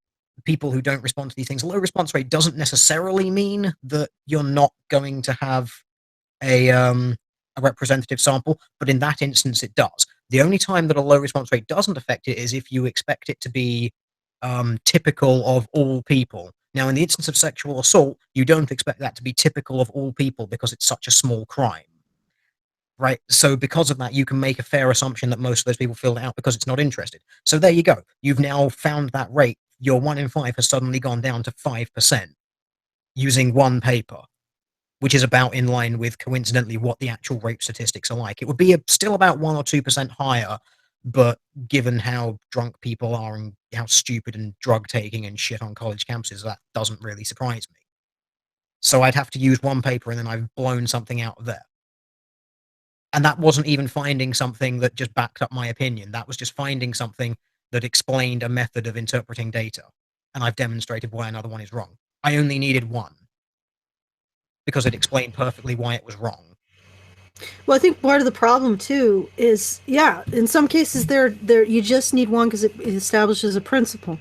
people who don't respond to these things. A low response rate doesn't necessarily mean that you're not going to have a representative sample, but in that instance it does. The only time that a low response rate doesn't affect it is if you expect it to be typical of all people. Now, in the instance of sexual assault, you don't expect that to be typical of all people because it's such a small crime. Right? So because of that, you can make a fair assumption that most of those people filled it out because it's not interested. So there you go. You've now found that rate. Your 1 in 5 has suddenly gone down to 5% using one paper, which is about in line with, coincidentally, what the actual rape statistics are like. It would be still about 1 or 2% higher, but given how drunk people are and how stupid and drug taking and shit on college campuses, that doesn't really surprise me. So I'd have to use one paper and then I've blown something out of there. And that wasn't even finding something that just backed up my opinion. That was just finding something that explained a method of interpreting data. And I've demonstrated why another one is wrong. I only needed one because it explained perfectly why it was wrong.
Well, I think part of the problem too is, yeah, in some cases there you just need one because it establishes a principle.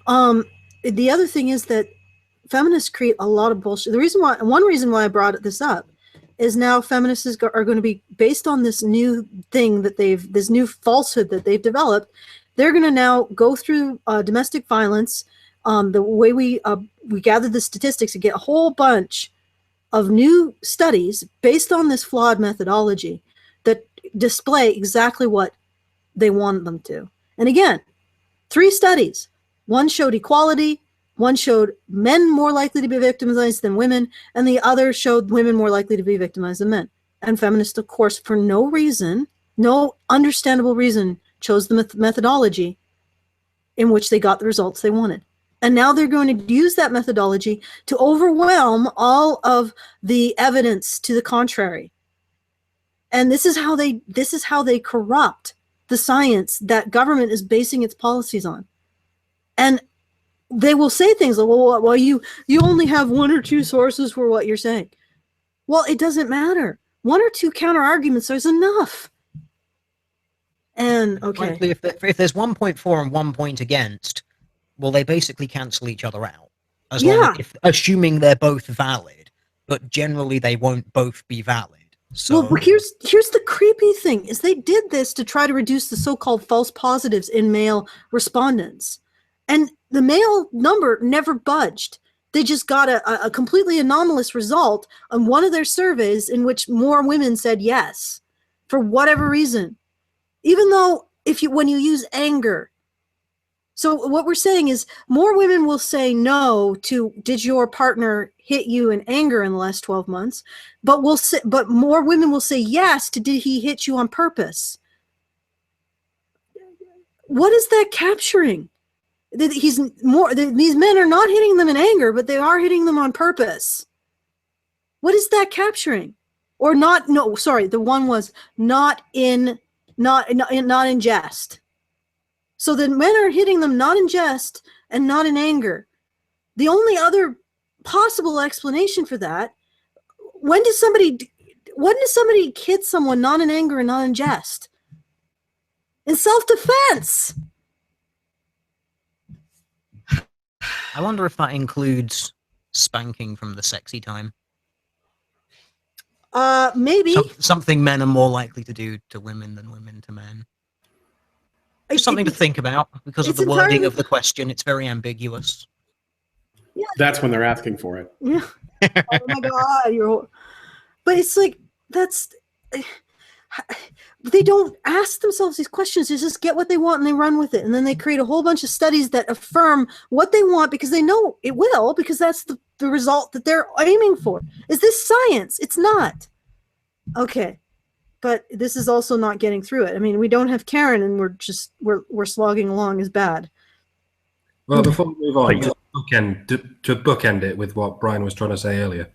The other thing is that feminists create a lot of bullshit. One reason why I brought this up is now feminists are going to be based on this new thing that this new falsehood that they've developed. They're going to now go through domestic violence. The way we gathered the statistics and get a whole bunch of new studies based on this flawed methodology that display exactly what they want them to. And again, 3 studies. One showed equality, one showed men more likely to be victimized than women, and the other showed women more likely to be victimized than men. And feminists, of course, for no reason, no understandable reason, chose the methodology in which they got the results they wanted. And now they're going to use that methodology to overwhelm all of the evidence to the contrary. And this is how they corrupt the science that government is basing its policies on. And they will say things like, well, you only have 1 or 2 sources for what you're saying. Well, it doesn't matter. 1 or 2 counter arguments is enough. And okay,
frankly, if there's 1 point for and 1 point against, well, they basically cancel each other out. Assuming they're both valid, but generally they won't both be valid. So
well, here's the creepy thing: is they did this to try to reduce the so-called false positives in male respondents, and the male number never budged. They just got a completely anomalous result on one of their surveys in which more women said yes, for whatever reason. Even though when you use anger. So what we're saying is more women will say no to, did your partner hit you in anger in the last 12 months? But more women will say yes to, did he hit you on purpose? What is that capturing? These men are not hitting them in anger, but they are hitting them on purpose. What is that capturing? Or not? No, sorry. The one was not in jest. So the men are hitting them not in jest and not in anger. The only other possible explanation for that: when does somebody hit someone not in anger and not in jest? In self-defense.
I wonder if that includes spanking from the sexy time.
Maybe.
Something men are more likely to do to women than women to men. Just something to think about because of the wording of the question. It's very ambiguous.
Yeah.
That's when they're asking for it.
Yeah. Oh my God. But it's like, they don't ask themselves these questions. They just get what they want and they run with it. And then they create a whole bunch of studies that affirm what they want because they know it will, because that's the result that they're aiming for. Is this science? It's not. Okay. But this is also not getting through it. I mean, we don't have Karen, and we're slogging along as bad.
Well, before we move on, just to bookend it with what Brian was trying to say earlier.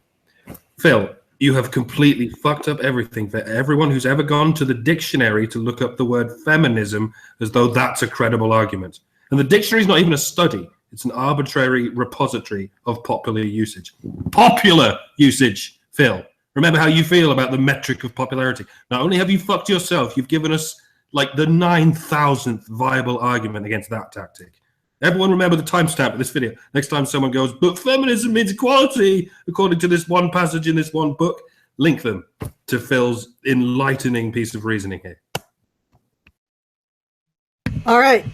Phil, you have completely fucked up everything for everyone who's ever gone to the dictionary to look up the word feminism as though that's a credible argument. And the dictionary is not even a study. It's an arbitrary repository of popular usage. Popular usage, Phil. Remember how you feel about the metric of popularity. Not only have you fucked yourself, you've given us like the 9,000th viable argument against that tactic. Everyone remember the timestamp of this video. Next time someone goes, but feminism means equality, according to this one passage in this one book, link them to Phil's enlightening piece of reasoning here.
All right.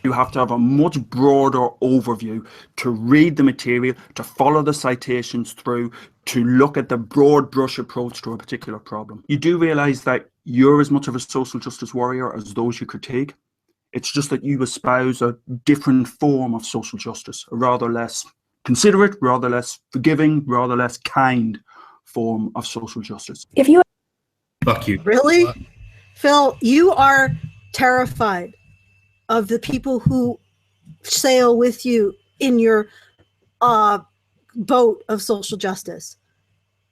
You have to have a much broader overview to read the material, to follow the citations through, to look at the broad brush approach to a particular problem. You do realize that you're as much of a social justice warrior as those you critique. It's just that you espouse a different form of social justice, a rather less considerate, rather less forgiving, rather less kind form of social justice.
If you
Fuck you.
Really? Phil, you are terrified of the people who sail with you in your boat of social justice.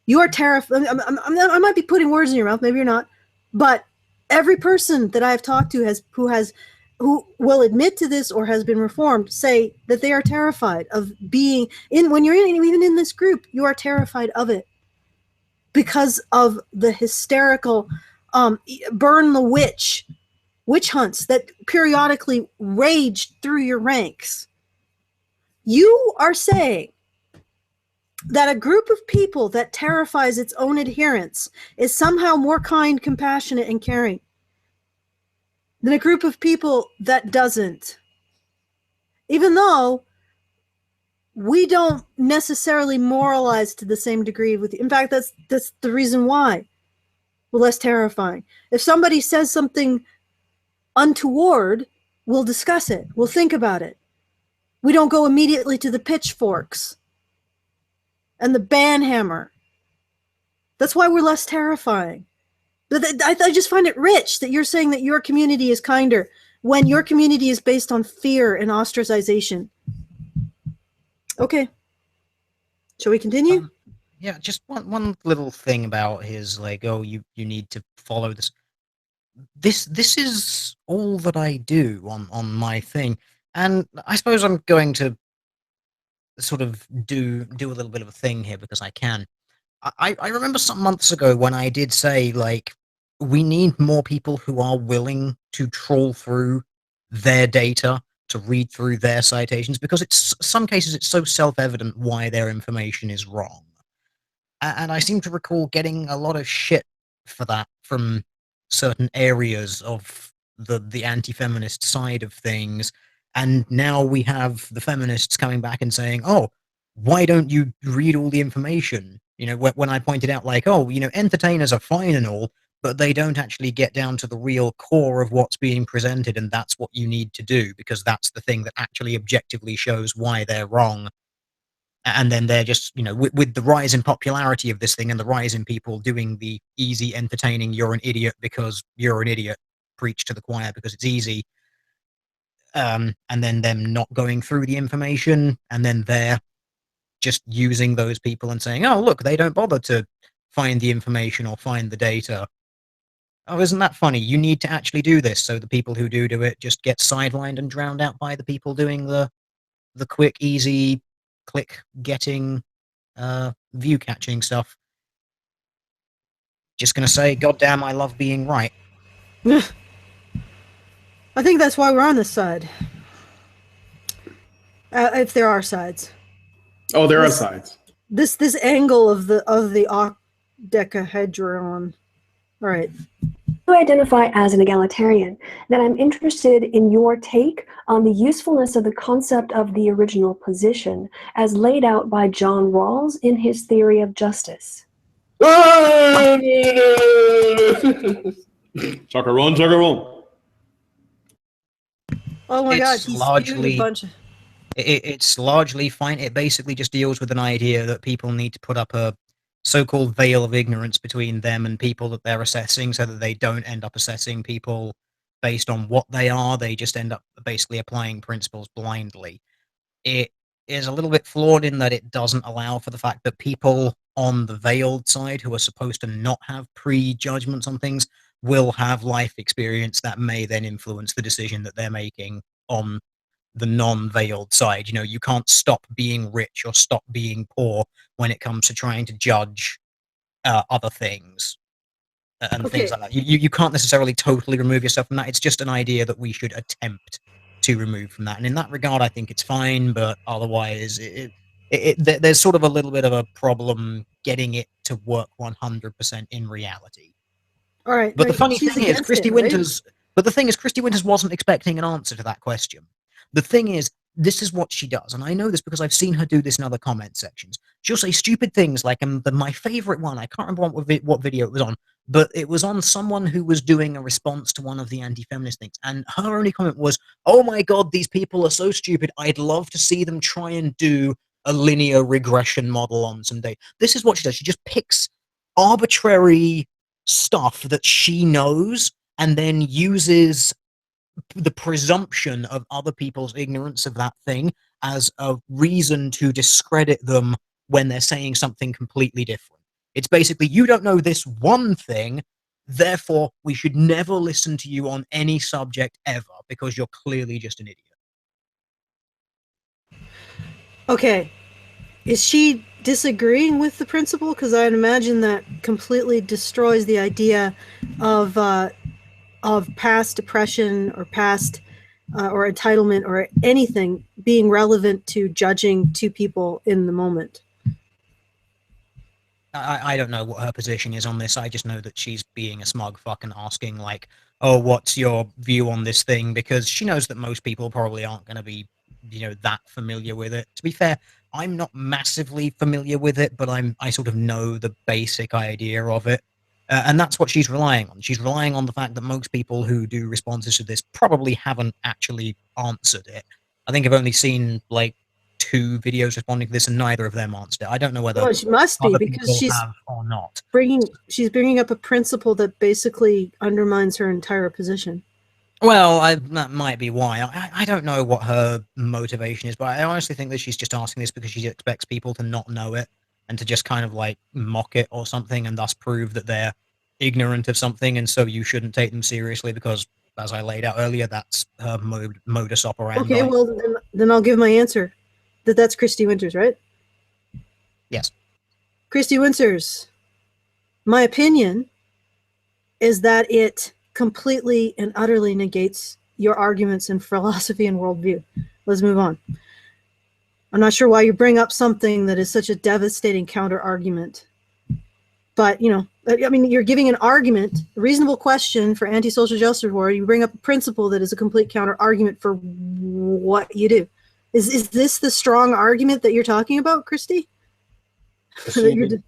You are terrified. I might be putting words in your mouth, maybe you're not, but every person that I've talked to who will admit to this or has been reformed say that they are terrified of being in, when you're even in this group, you are terrified of it because of the hysterical burn the witch hunts that periodically raged through your ranks. You are saying that a group of people that terrifies its own adherents is somehow more kind, compassionate, and caring than a group of people that doesn't. Even though we don't necessarily moralize to the same degree with you. In fact, that's the reason why we're less terrifying. If somebody says something untoward, we'll discuss it. We'll think about it. We don't go immediately to the pitchforks and the banhammer. That's why we're less terrifying. But I just find it rich that you're saying that your community is kinder when your community is based on fear and ostracization. Okay. Shall we continue?
Yeah, just one little thing about his, like, oh, you need to follow this. This is all that I do on my thing. And I suppose I'm going to sort of do a little bit of a thing here because I can. I remember some months ago when I did say, like, we need more people who are willing to trawl through their data, to read through their citations, because it's some cases it's so self-evident why their information is wrong. And I seem to recall getting a lot of shit for that from certain areas of the anti-feminist side of things. And now we have the feminists coming back and saying, oh, why don't you read all the information? You know, when I pointed out, like, oh, you know, entertainers are fine and all, but they don't actually get down to the real core of what's being presented, and that's what you need to do, because that's the thing that actually objectively shows why they're wrong. And then they're just, you know, with the rise in popularity of this thing and the rise in people doing the easy, entertaining, you're an idiot because you're an idiot, preach to the choir because it's easy, and then them not going through the information, and then they're just using those people and saying, oh, look, they don't bother to find the information or find the data. Oh, isn't that funny? You need to actually do this, so the people who do it just get sidelined and drowned out by the people doing the quick, easy, click-getting, view-catching stuff. Just gonna say, goddamn, I love being right.
I think that's why we're on this side. If there are sides.
Oh, there are sides.
This angle of the octahedron. All right.
You identify as an egalitarian, then I'm interested in your take on the usefulness of the concept of the original position as laid out by John Rawls in his theory of justice.
Chuck run, chuck run.
Oh my God,
It's
he's
largely
a bunch of...
It's largely fine. It basically just deals with an idea that people need to put up a so-called veil of ignorance between them and people that they're assessing, so that they don't end up assessing people based on what they are. They just end up basically applying principles blindly. It is a little bit flawed in that it doesn't allow for the fact that people on the veiled side, who are supposed to not have prejudgments on things, will have life experience that may then influence the decision that they're making on the non-veiled side. You know, you can't stop being rich or stop being poor when it comes to trying to judge other things and things like that. You can't necessarily totally remove yourself from that. It's just an idea that we should attempt too removed from that. And in that regard, I think it's fine. But otherwise, there's sort of a little bit of a problem getting it to work 100% in reality.
All right.
But the
right,
funny
she's
thing is,
against
Christy
it, right?
Winters. But the thing is, Christy Winters wasn't expecting an answer to that question. The thing is, this is what she does, and I know this because I've seen her do this in other comment sections. She'll say stupid things like, my favorite one, I can't remember what video it was on, but it was on someone who was doing a response to one of the anti-feminist things, and her only comment was, "Oh my god, these people are so stupid. I'd love to see them try and do a linear regression model on some day." This is what she does. She just picks arbitrary stuff that she knows and then uses the presumption of other people's ignorance of that thing as a reason to discredit them when they're saying something completely different. It's basically, you don't know this one thing, therefore we should never listen to you on any subject ever because you're clearly just an idiot.
Okay. Is she disagreeing with the principle? Because I'd imagine that completely destroys the idea of past oppression or past or entitlement or anything being relevant to judging two people in the moment.
I don't know what her position is on this. I just know that she's being a smug fuck and asking, like, oh, what's your view on this thing? Because she knows that most people probably aren't going to be, that familiar with it. To be fair, I'm not massively familiar with it, but I sort of know the basic idea of it. And that's what she's relying on. She's relying on the fact that most people who do responses to this probably haven't actually answered it. I think I've only seen, like, 2 videos responding to this, and neither of them answered it. I don't know whether
Well, she must be,
other
because
people
she's
have or not.
she's bringing up a principle that basically undermines her entire position.
Well, that might be why. I don't know what her motivation is, but I honestly think that she's just asking this because she expects people to not know it and to just kind of like mock it or something, and thus prove that they're ignorant of something, and so you shouldn't take them seriously because, as I laid out earlier, that's her modus operandi.
Okay, well, then I'll give my answer. That's Christy Winters, right?
Yes.
Christy Winters, my opinion is that it completely and utterly negates your arguments in philosophy and worldview. Let's move on. I'm not sure why you bring up something that is such a devastating counter argument. But, I mean, you're giving an argument, a reasonable question for anti-social justice warrior. You bring up a principle that is a complete counter argument for what you do. Is this the strong argument that you're talking about, Christy?
Assuming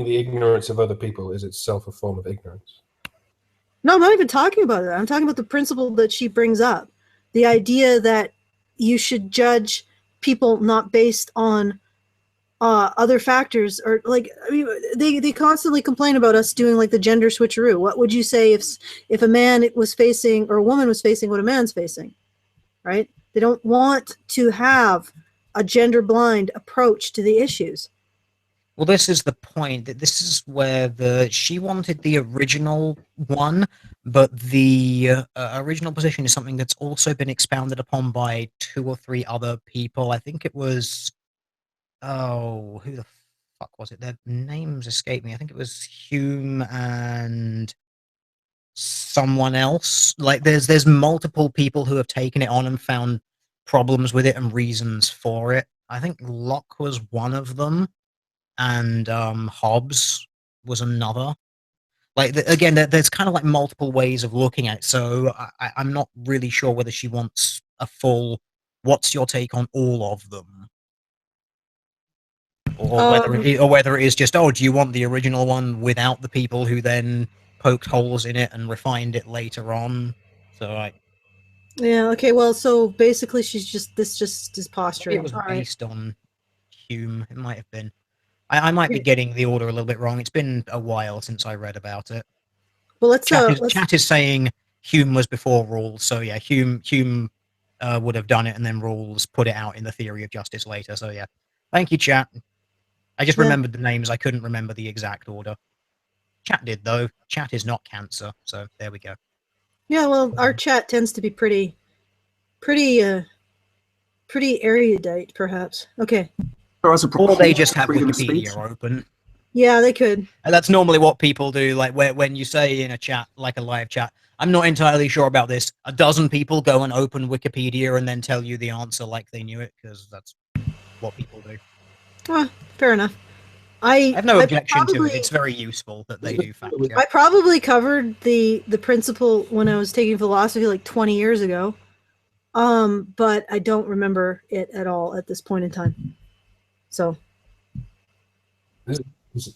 the ignorance of other people is itself a form of ignorance.
No, I'm not even talking about that. I'm talking about the principle that she brings up. The idea that you should judge people not based on other factors, or like, I mean, they constantly complain about us doing like the gender switcheroo. What would you say if a man was facing, or a woman was facing what a man's facing, right? They don't want to have a gender blind approach to the issues.
Well, this is the point. That this is where she wanted the original one, but the original position is something that's also been expounded upon by 2 or 3 other people. I think it was, who the fuck was it? Their names escape me. I think it was Hume and someone else. Like, there's multiple people who have taken it on and found problems with it and reasons for it. I think Locke was one of them, and Hobbes was another. Like, again, there's kind of like multiple ways of looking at it. So I'm not really sure whether she wants a full, what's your take on all of them? Or whether it is just, oh, do you want the original one without the people who then poked holes in it and refined it later on? So
yeah, okay, well, so basically this just is posturing.
Maybe it was based on Hume. It might have been. I might be getting the order a little bit wrong. It's been a while since I read about it.
Well,
chat is saying Hume was before Rawls, so yeah, Hume would have done it, and then Rawls put it out in the Theory of Justice later. So yeah, thank you, chat. I just remembered the names. I couldn't remember the exact order. Chat did though. Chat is not cancer, so there we go.
Yeah, well, our chat tends to be pretty erudite, perhaps. Okay.
Or
they just have Wikipedia open.
Yeah, they could.
And that's normally what people do. Like when you say in a chat, like a live chat, I'm not entirely sure about this. A dozen people go and open Wikipedia and then tell you the answer like they knew it, because that's what people do.
Fair enough.
I have no
I
objection to
probably-
it. It's very useful that they do fact check.
I probably covered the principle when I was taking philosophy like 20 years ago. But I don't remember it at all at this point in time. So
This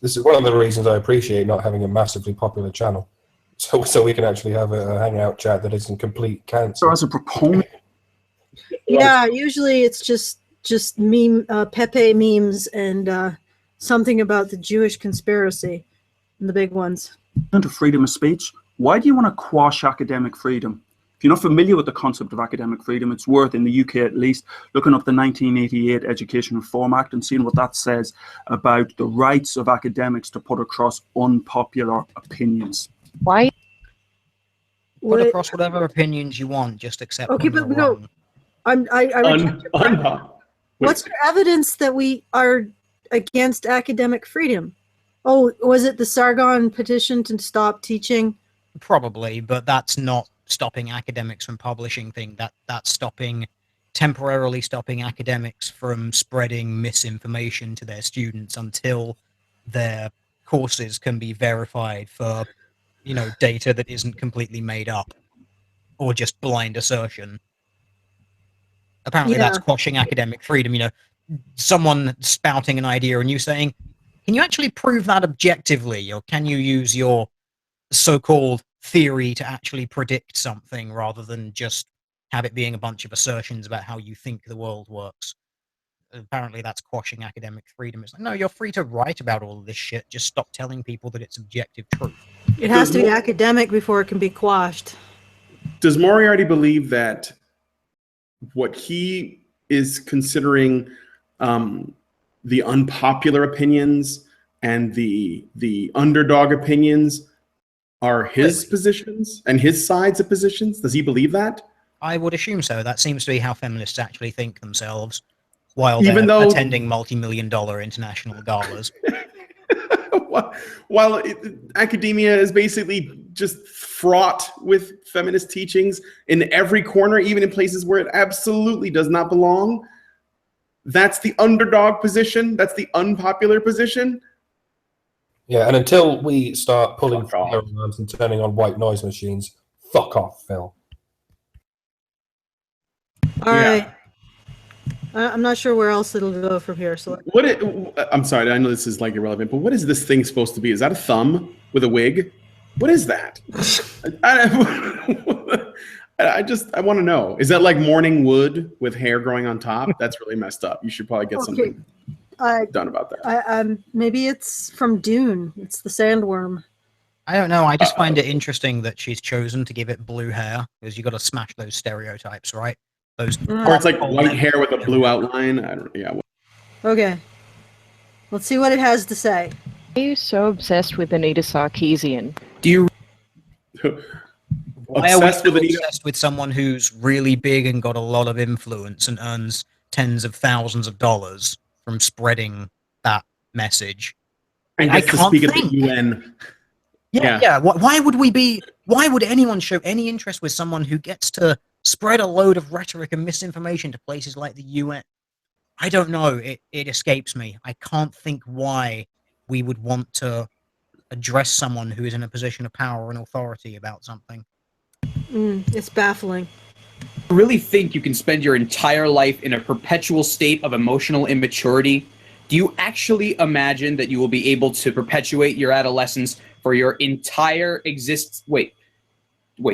is one of the reasons I appreciate not having a massively popular channel, so we can actually have a hangout chat that isn't complete cancer.
So as a proponent,
yeah, usually it's just meme Pepe memes and something about the Jewish conspiracy and the big ones.
of freedom of speech, why do you want to quash academic freedom? If you're not familiar with the concept of academic freedom, it's worth, in the UK at least, looking up the 1988 Education Reform Act and seeing what that says about the rights of academics to put across unpopular opinions.
Why?
Put across whatever opinions you want, just accept.
Okay, but no, I reject your premise. What's your evidence that we are against academic freedom? Oh, was it the Sargon petition to stop teaching?
Probably, but that's not stopping academics from publishing things. That's temporarily stopping academics from spreading misinformation to their students until their courses can be verified for, data that isn't completely made up or just blind assertion. Apparently that's quashing academic freedom. Someone spouting an idea and you saying, can you actually prove that objectively, or can you use your so-called theory to actually predict something rather than just have it being a bunch of assertions about how you think the world works? Apparently that's quashing academic freedom. It's like, no, you're free to write about all of this shit, just stop telling people that it's objective truth.
It has to be academic before it can be quashed.
Does Moriarty believe that what he is considering the unpopular opinions and the underdog opinions are his positions and his sides of positions? Does he believe that?
I would assume so. That seems to be how feminists actually think themselves while
Even
they're
though-
attending multi-million-dollar international galas.
While academia is basically just fraught with feminist teachings in every corner, even in places where it absolutely does not belong, that's the underdog position. That's the unpopular position.
Yeah, and until we start pulling fire alarms and turning on white noise machines, fuck off, Phil.
All right. I'm not sure where else it'll go from here. So
I'm sorry, I know this is like irrelevant, but what is this thing supposed to be? Is that a thumb with a wig? What is that? I want to know. Is that like morning wood with hair growing on top? That's really messed up. You should probably get something done about that.
Maybe it's from Dune. It's the sandworm.
I don't know. I just find it interesting that she's chosen to give it blue hair, because you got to smash those stereotypes, right? Those
or it's like white hair with a blue outline.
Okay. Let's see what it has to say.
Are you so obsessed with Anita Sarkeesian?
Do you? Why are we
Obsessed with Anita?
obsessed with someone who's really big and got a lot of influence and earns tens of thousands of dollars from spreading that message?
And
I
gets to
can't
speak at
think.
the UN.
Yeah. Why would anyone show any interest with someone who gets to spread a load of rhetoric and misinformation to places like the UN? I don't know. It escapes me. I can't think why we would want to address someone who is in a position of power and authority about something.
It's baffling.
You really think you can spend your entire life in a perpetual state of emotional immaturity? Do you actually imagine that you will be able to perpetuate your adolescence for your entire existence? Wait,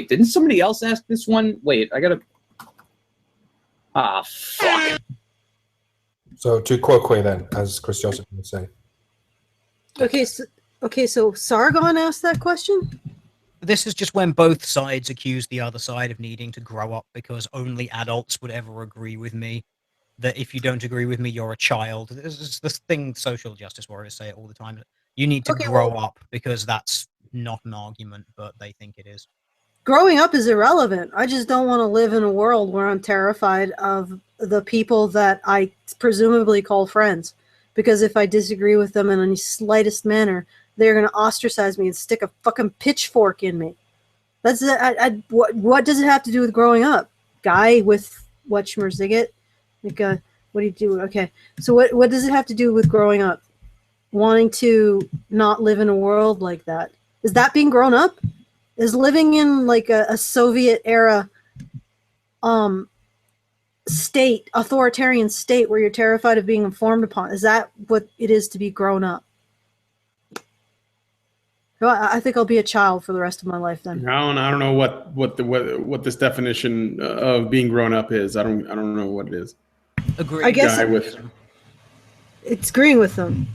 didn't somebody else ask this one? Wait, I gotta... fuck.
So to quoque then, as Chris Joseph would say.
Okay, so Sargon asked that question?
This is just when both sides accuse the other side of needing to grow up because only adults would ever agree with me. That if you don't agree with me, you're a child. This is this thing social justice warriors say it all the time. You need to grow up because that's not an argument, but they think it is.
Growing up is irrelevant. I just don't want to live in a world where I'm terrified of the people that I presumably call friends. because if I disagree with them in any slightest manner, they're going to ostracize me and stick a fucking pitchfork in me. That's what does it have to do with growing up? Guy with what Schmerzigget? Like, what do you do? Okay, so what does it have to do with growing up? Wanting to not live in a world like that? Is that being grown up? Is living in like a Soviet era state, authoritarian state where you're terrified of being informed upon, is that what it is to be grown up? I think I'll be a child for the rest of my life then.
I don't know what this definition of being grown up is. I don't know what it is.
Agree.
I guess
with
it's agreeing with them.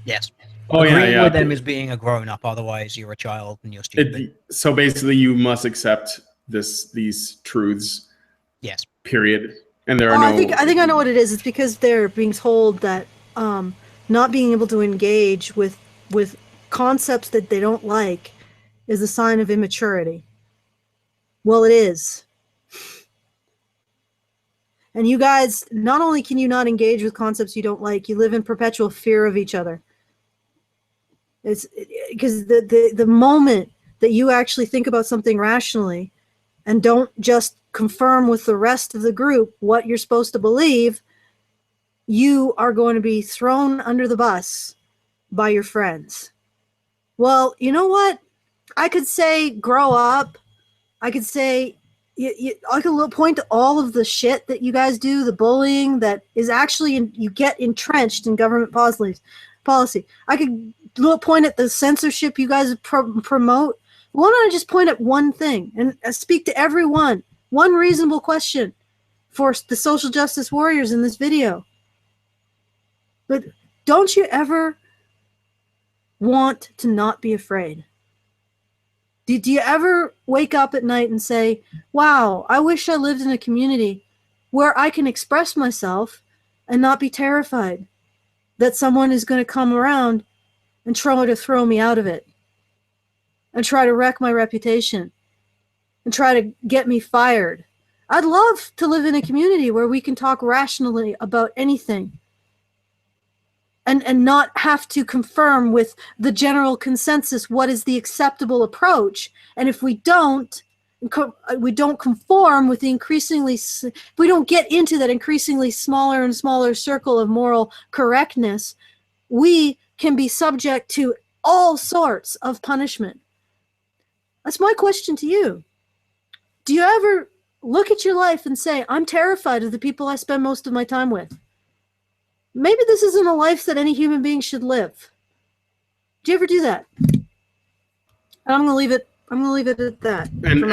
Yes.
Oh,
Agreeing
yeah.
with them is being a grown up. Otherwise, you're a child and you're stupid.
So basically, you must accept these truths.
Yes.
Period. And there are
I think I know what it is. It's because they're being told that not being able to engage with concepts that they don't like is a sign of immaturity. Well, it is. And you guys, not only can you not engage with concepts you don't like, you live in perpetual fear of each other. It's because the moment that you actually think about something rationally and don't just confirm with the rest of the group what you're supposed to believe, you are going to be thrown under the bus by your friends. Well, you know what? I could say grow up. I could say I could point to all of the shit that you guys do, the bullying that is actually you get entrenched in government policy. I could point at the censorship you guys promote. Why don't I just point at one thing and speak to everyone? One reasonable question for the social justice warriors in this video. But don't you ever want to not be afraid? Do you ever wake up at night and say, wow, I wish I lived in a community where I can express myself and not be terrified that someone is going to come around and try to throw me out of it and try to wreck my reputation and try to get me fired. I'd love to live in a community where we can talk rationally about anything and not have to confirm with the general consensus what is the acceptable approach. And if we don't conform with the if we don't get into that increasingly smaller and smaller circle of moral correctness, we can be subject to all sorts of punishment. That's my question to you. Do you ever look at your life and say, I'm terrified of the people I spend most of my time with? Maybe this isn't a life that any human being should live. Do you ever do that? I'm going to leave it at that.
And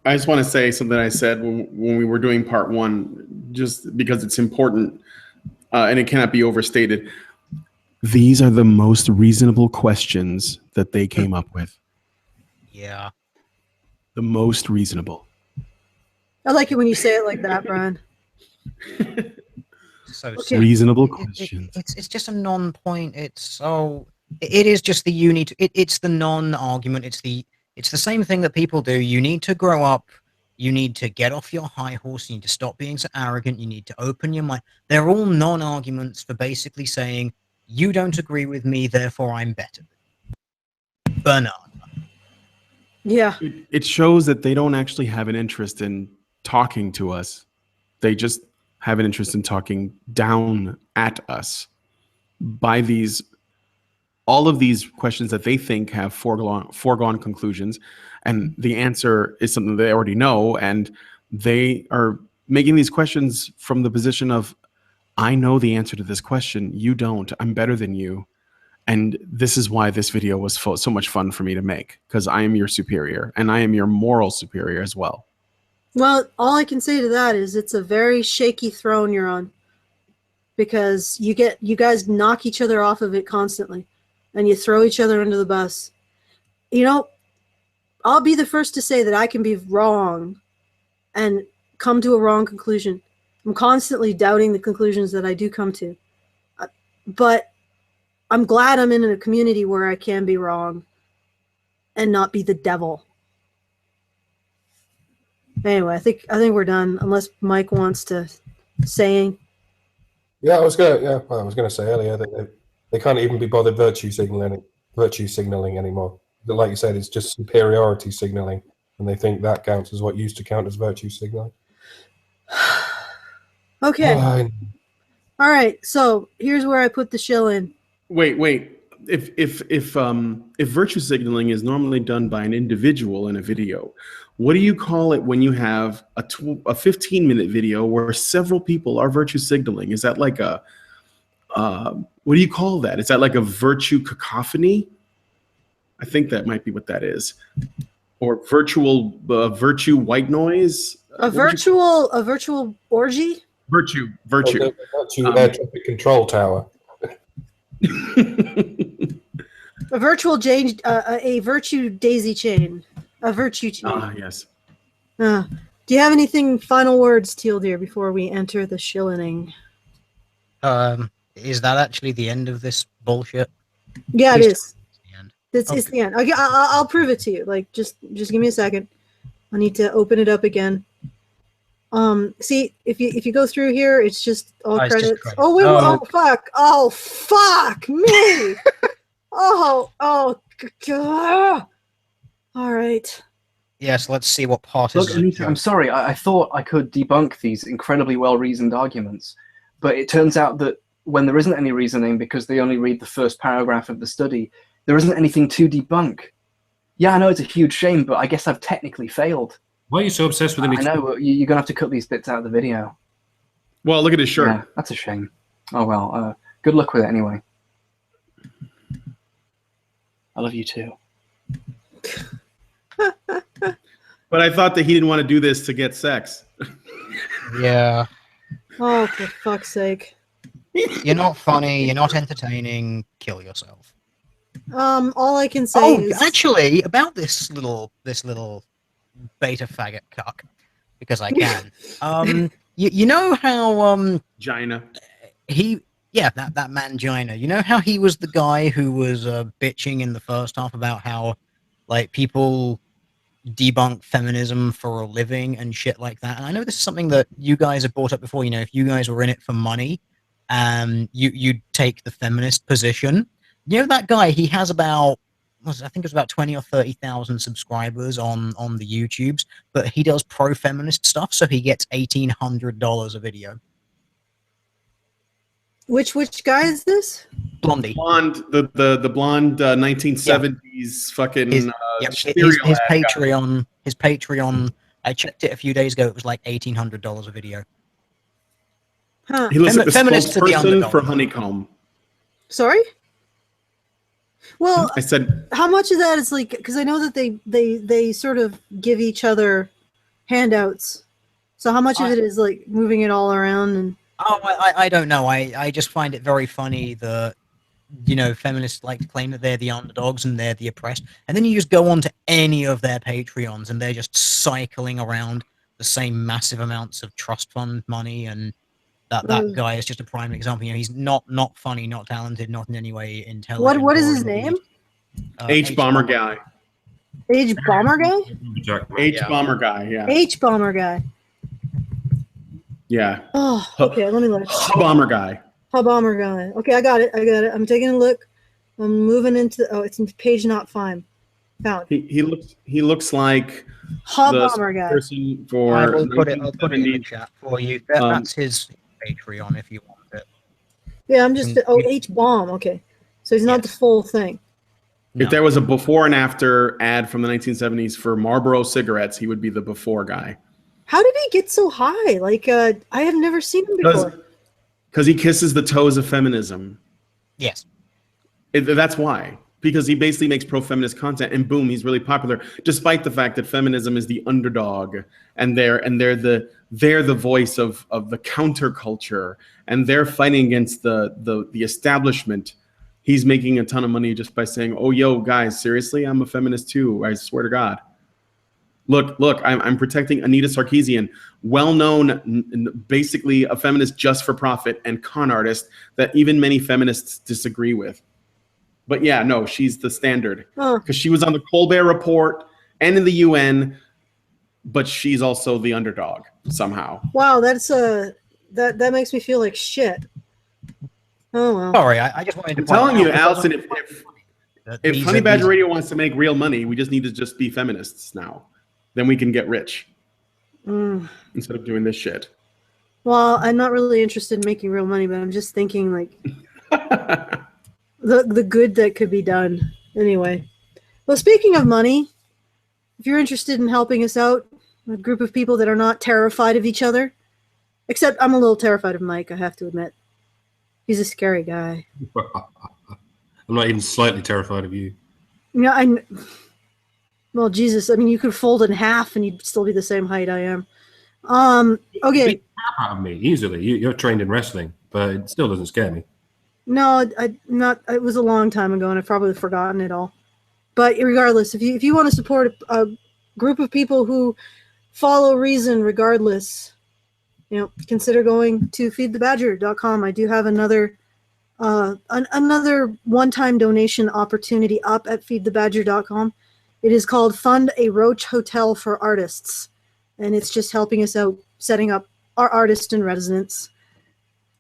I just want to say something I said when we were doing part one, just because it's important and it cannot be overstated. These are the most reasonable questions that they came up with.
Yeah.
The most reasonable.
I like it when you say it like that, Brian.
So
okay.
Reasonable questions.
It's just a non-point. It is just the it's the non-argument. It's the same thing that people do. You need to grow up. You need to get off your high horse. You need to stop being so arrogant. You need to open your mind. They're all non-arguments for basically saying, you don't agree with me, therefore I'm better. Banana.
Yeah.
It shows that they don't actually have an interest in talking to us. They just have an interest in talking down at us by all of these questions that they think have foregone conclusions, and the answer is something they already know, and they are making these questions from the position of, I know the answer to this question, you don't, I'm better than you, and this is why this video was so much fun for me to make, because I am your superior, and I am your moral superior as well.
Well, all I can say to that is it's a very shaky throne you're on, because you guys knock each other off of it constantly, and you throw each other under the bus. You know, I'll be the first to say that I can be wrong and come to a wrong conclusion. I'm constantly doubting the conclusions that I do come to. But I'm glad I'm in a community where I can be wrong and not be the devil. Anyway, I think we're done, unless Mike wants to say.
Yeah, I was gonna say earlier that they can't even be bothered virtue signaling anymore. Like you said, it's just superiority signaling, and they think that counts as what used to count as virtue signaling.
Okay.
Oh,
All right. So here's where I put the shill in.
Wait. If virtue signaling is normally done by an individual in a video, what do you call it when you have a 15-minute video where several people are virtue signaling? Is that like a what do you call that? Is that like a virtue cacophony? I think that might be what that is, or virtue white noise.
A virtual orgy.
Virtue.
Air traffic control tower.
A virtual a virtue daisy chain. A virtue chain.
Ah, yes.
Do you have anything final words, Teal dear, before we enter the shilling?
Is that actually the end of this bullshit?
Yeah,
Please
it is. It's
Okay.
the end. I'll prove it to you. Like, just give me a second. I need to open it up again. See, if you go through here, it's just all
it's just
credits.
credits.
Oh wait,
Oh.
oh fuck me. God. All right.
Yes, let's see what part
Look,
is.
Anita, I'm sorry. I thought I could debunk these incredibly well-reasoned arguments, but it turns out that when there isn't any reasoning because they only read the first paragraph of the study, there isn't anything to debunk. Yeah, I know it's a huge shame, but I guess I've technically failed.
Why are you so obsessed with
I know, but you're going to have to cut these bits out of the video.
Well, look at his shirt.
Yeah, that's a shame. Oh, well, good luck with it anyway. I love you too.
But I thought that he didn't want to do this to get sex.
Yeah.
Oh, for fuck's sake.
You're not funny, you're not entertaining, kill yourself.
All I can say is
actually, about this little beta faggot cuck, because I can. You know how
Gina.
that mangina. You know how he was the guy who was bitching in the first half about how like people debunk feminism for a living and shit like that. And I know this is something that you guys have brought up before. You know, if you guys were in it for money, you'd take the feminist position. You know that guy? He has about, I think it was about 20 or 30,000 subscribers on the YouTubes, but he does pro-feminist stuff, so he gets $1,800 a video.
which guy is this?
Blondie.
Blonde, the blonde 1970s fucking
His
stereo ad guy.
Patreon. I checked it a few days ago. It was like $1,800 a video.
Huh.
He looks like the
Feminists are the
spokesperson
underdog.
for Honeycomb.
Sorry? Well,
I said,
how much of that is like, because I know that they sort of give each other handouts. So how much of it is like moving it all around? And
I don't know. I just find it very funny that, you know, feminists like to claim that they're the underdogs and they're the oppressed. And then you just go on to any of their Patreons and they're just cycling around the same massive amounts of trust fund money. And that guy is just a prime example. You know, he's not funny, not talented, not in any way intelligent.
what is his name?
H Bomber Guy.
H Bomber Guy?
H Bomber Guy, yeah.
H Bomber Guy.
Yeah.
Oh, okay. Let me look.
Bomber Guy.
Bomber Guy. Okay, I got it. I'm taking a look. I'm moving into. Oh, it's in page not fine. Found.
He looks like
Bomber Guy.
person for.
I'll put it in the chat for you. That's his Patreon if you want it.
Yeah, I'm just. Oh, H Bomb. Okay, so he's not the full thing.
If there was a before and after ad from the 1970s for Marlboro cigarettes, he would be the before guy.
How did he get so high? Like, I have never seen him before.
Because he kisses the toes of feminism.
Yes.
That's why. Because he basically makes pro-feminist content, and boom, he's really popular. Despite the fact that feminism is the underdog, and they're the voice of the counterculture, and they're fighting against the establishment. He's making a ton of money just by saying, "Oh, yo, guys, seriously, I'm a feminist too. I swear to God." Look, I'm protecting Anita Sarkeesian, well-known, basically a feminist just for profit and con artist that even many feminists disagree with. But yeah, no, she's the standard because she was on the Colbert Report and in the UN, but she's also the underdog somehow.
Wow, that's that makes me feel like shit. Oh well.
Sorry, I just wanted to
I'm
point
telling
out
you,
because
Allison,
that
if
these
Honey
are-
Badger
these-
Radio wants to make real money, we just need to just be feminists now. Then we can get rich instead of doing this shit.
Well, I'm not really interested in making real money, but I'm just thinking like the good that could be done. Anyway, well, speaking of money, if you're interested in helping us out, a group of people that are not terrified of each other, except I'm a little terrified of Mike, I have to admit. He's a scary guy.
I'm not even slightly terrified of you.
You know, well, Jesus, I mean, you could fold in half and you'd still be the same height I am. Okay.
Beat the crap out of me easily. You're trained in wrestling, but it still doesn't scare me.
No, not. It was a long time ago, and I've probably forgotten it all. But regardless, if you want to support a group of people who follow reason, regardless, consider going to feedthebadger.com. I do have another one-time donation opportunity up at feedthebadger.com. It is called Fund a Roach Hotel for Artists, and it's just helping us out setting up our artist in residence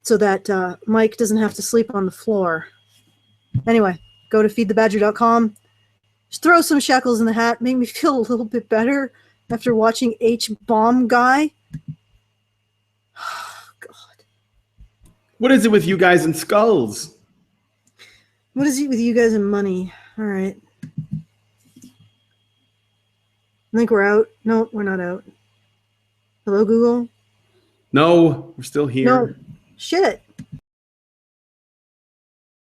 so that Mike doesn't have to sleep on the floor. Anyway, go to feedthebadger.com. Just throw some shekels in the hat. Make me feel a little bit better after watching H-Bomb Guy. God.
What is it with you guys and skulls?
What is it with you guys and money? All right. I think we're out. No, we're not out. Hello, Google?
No, we're still here.
No. Shit.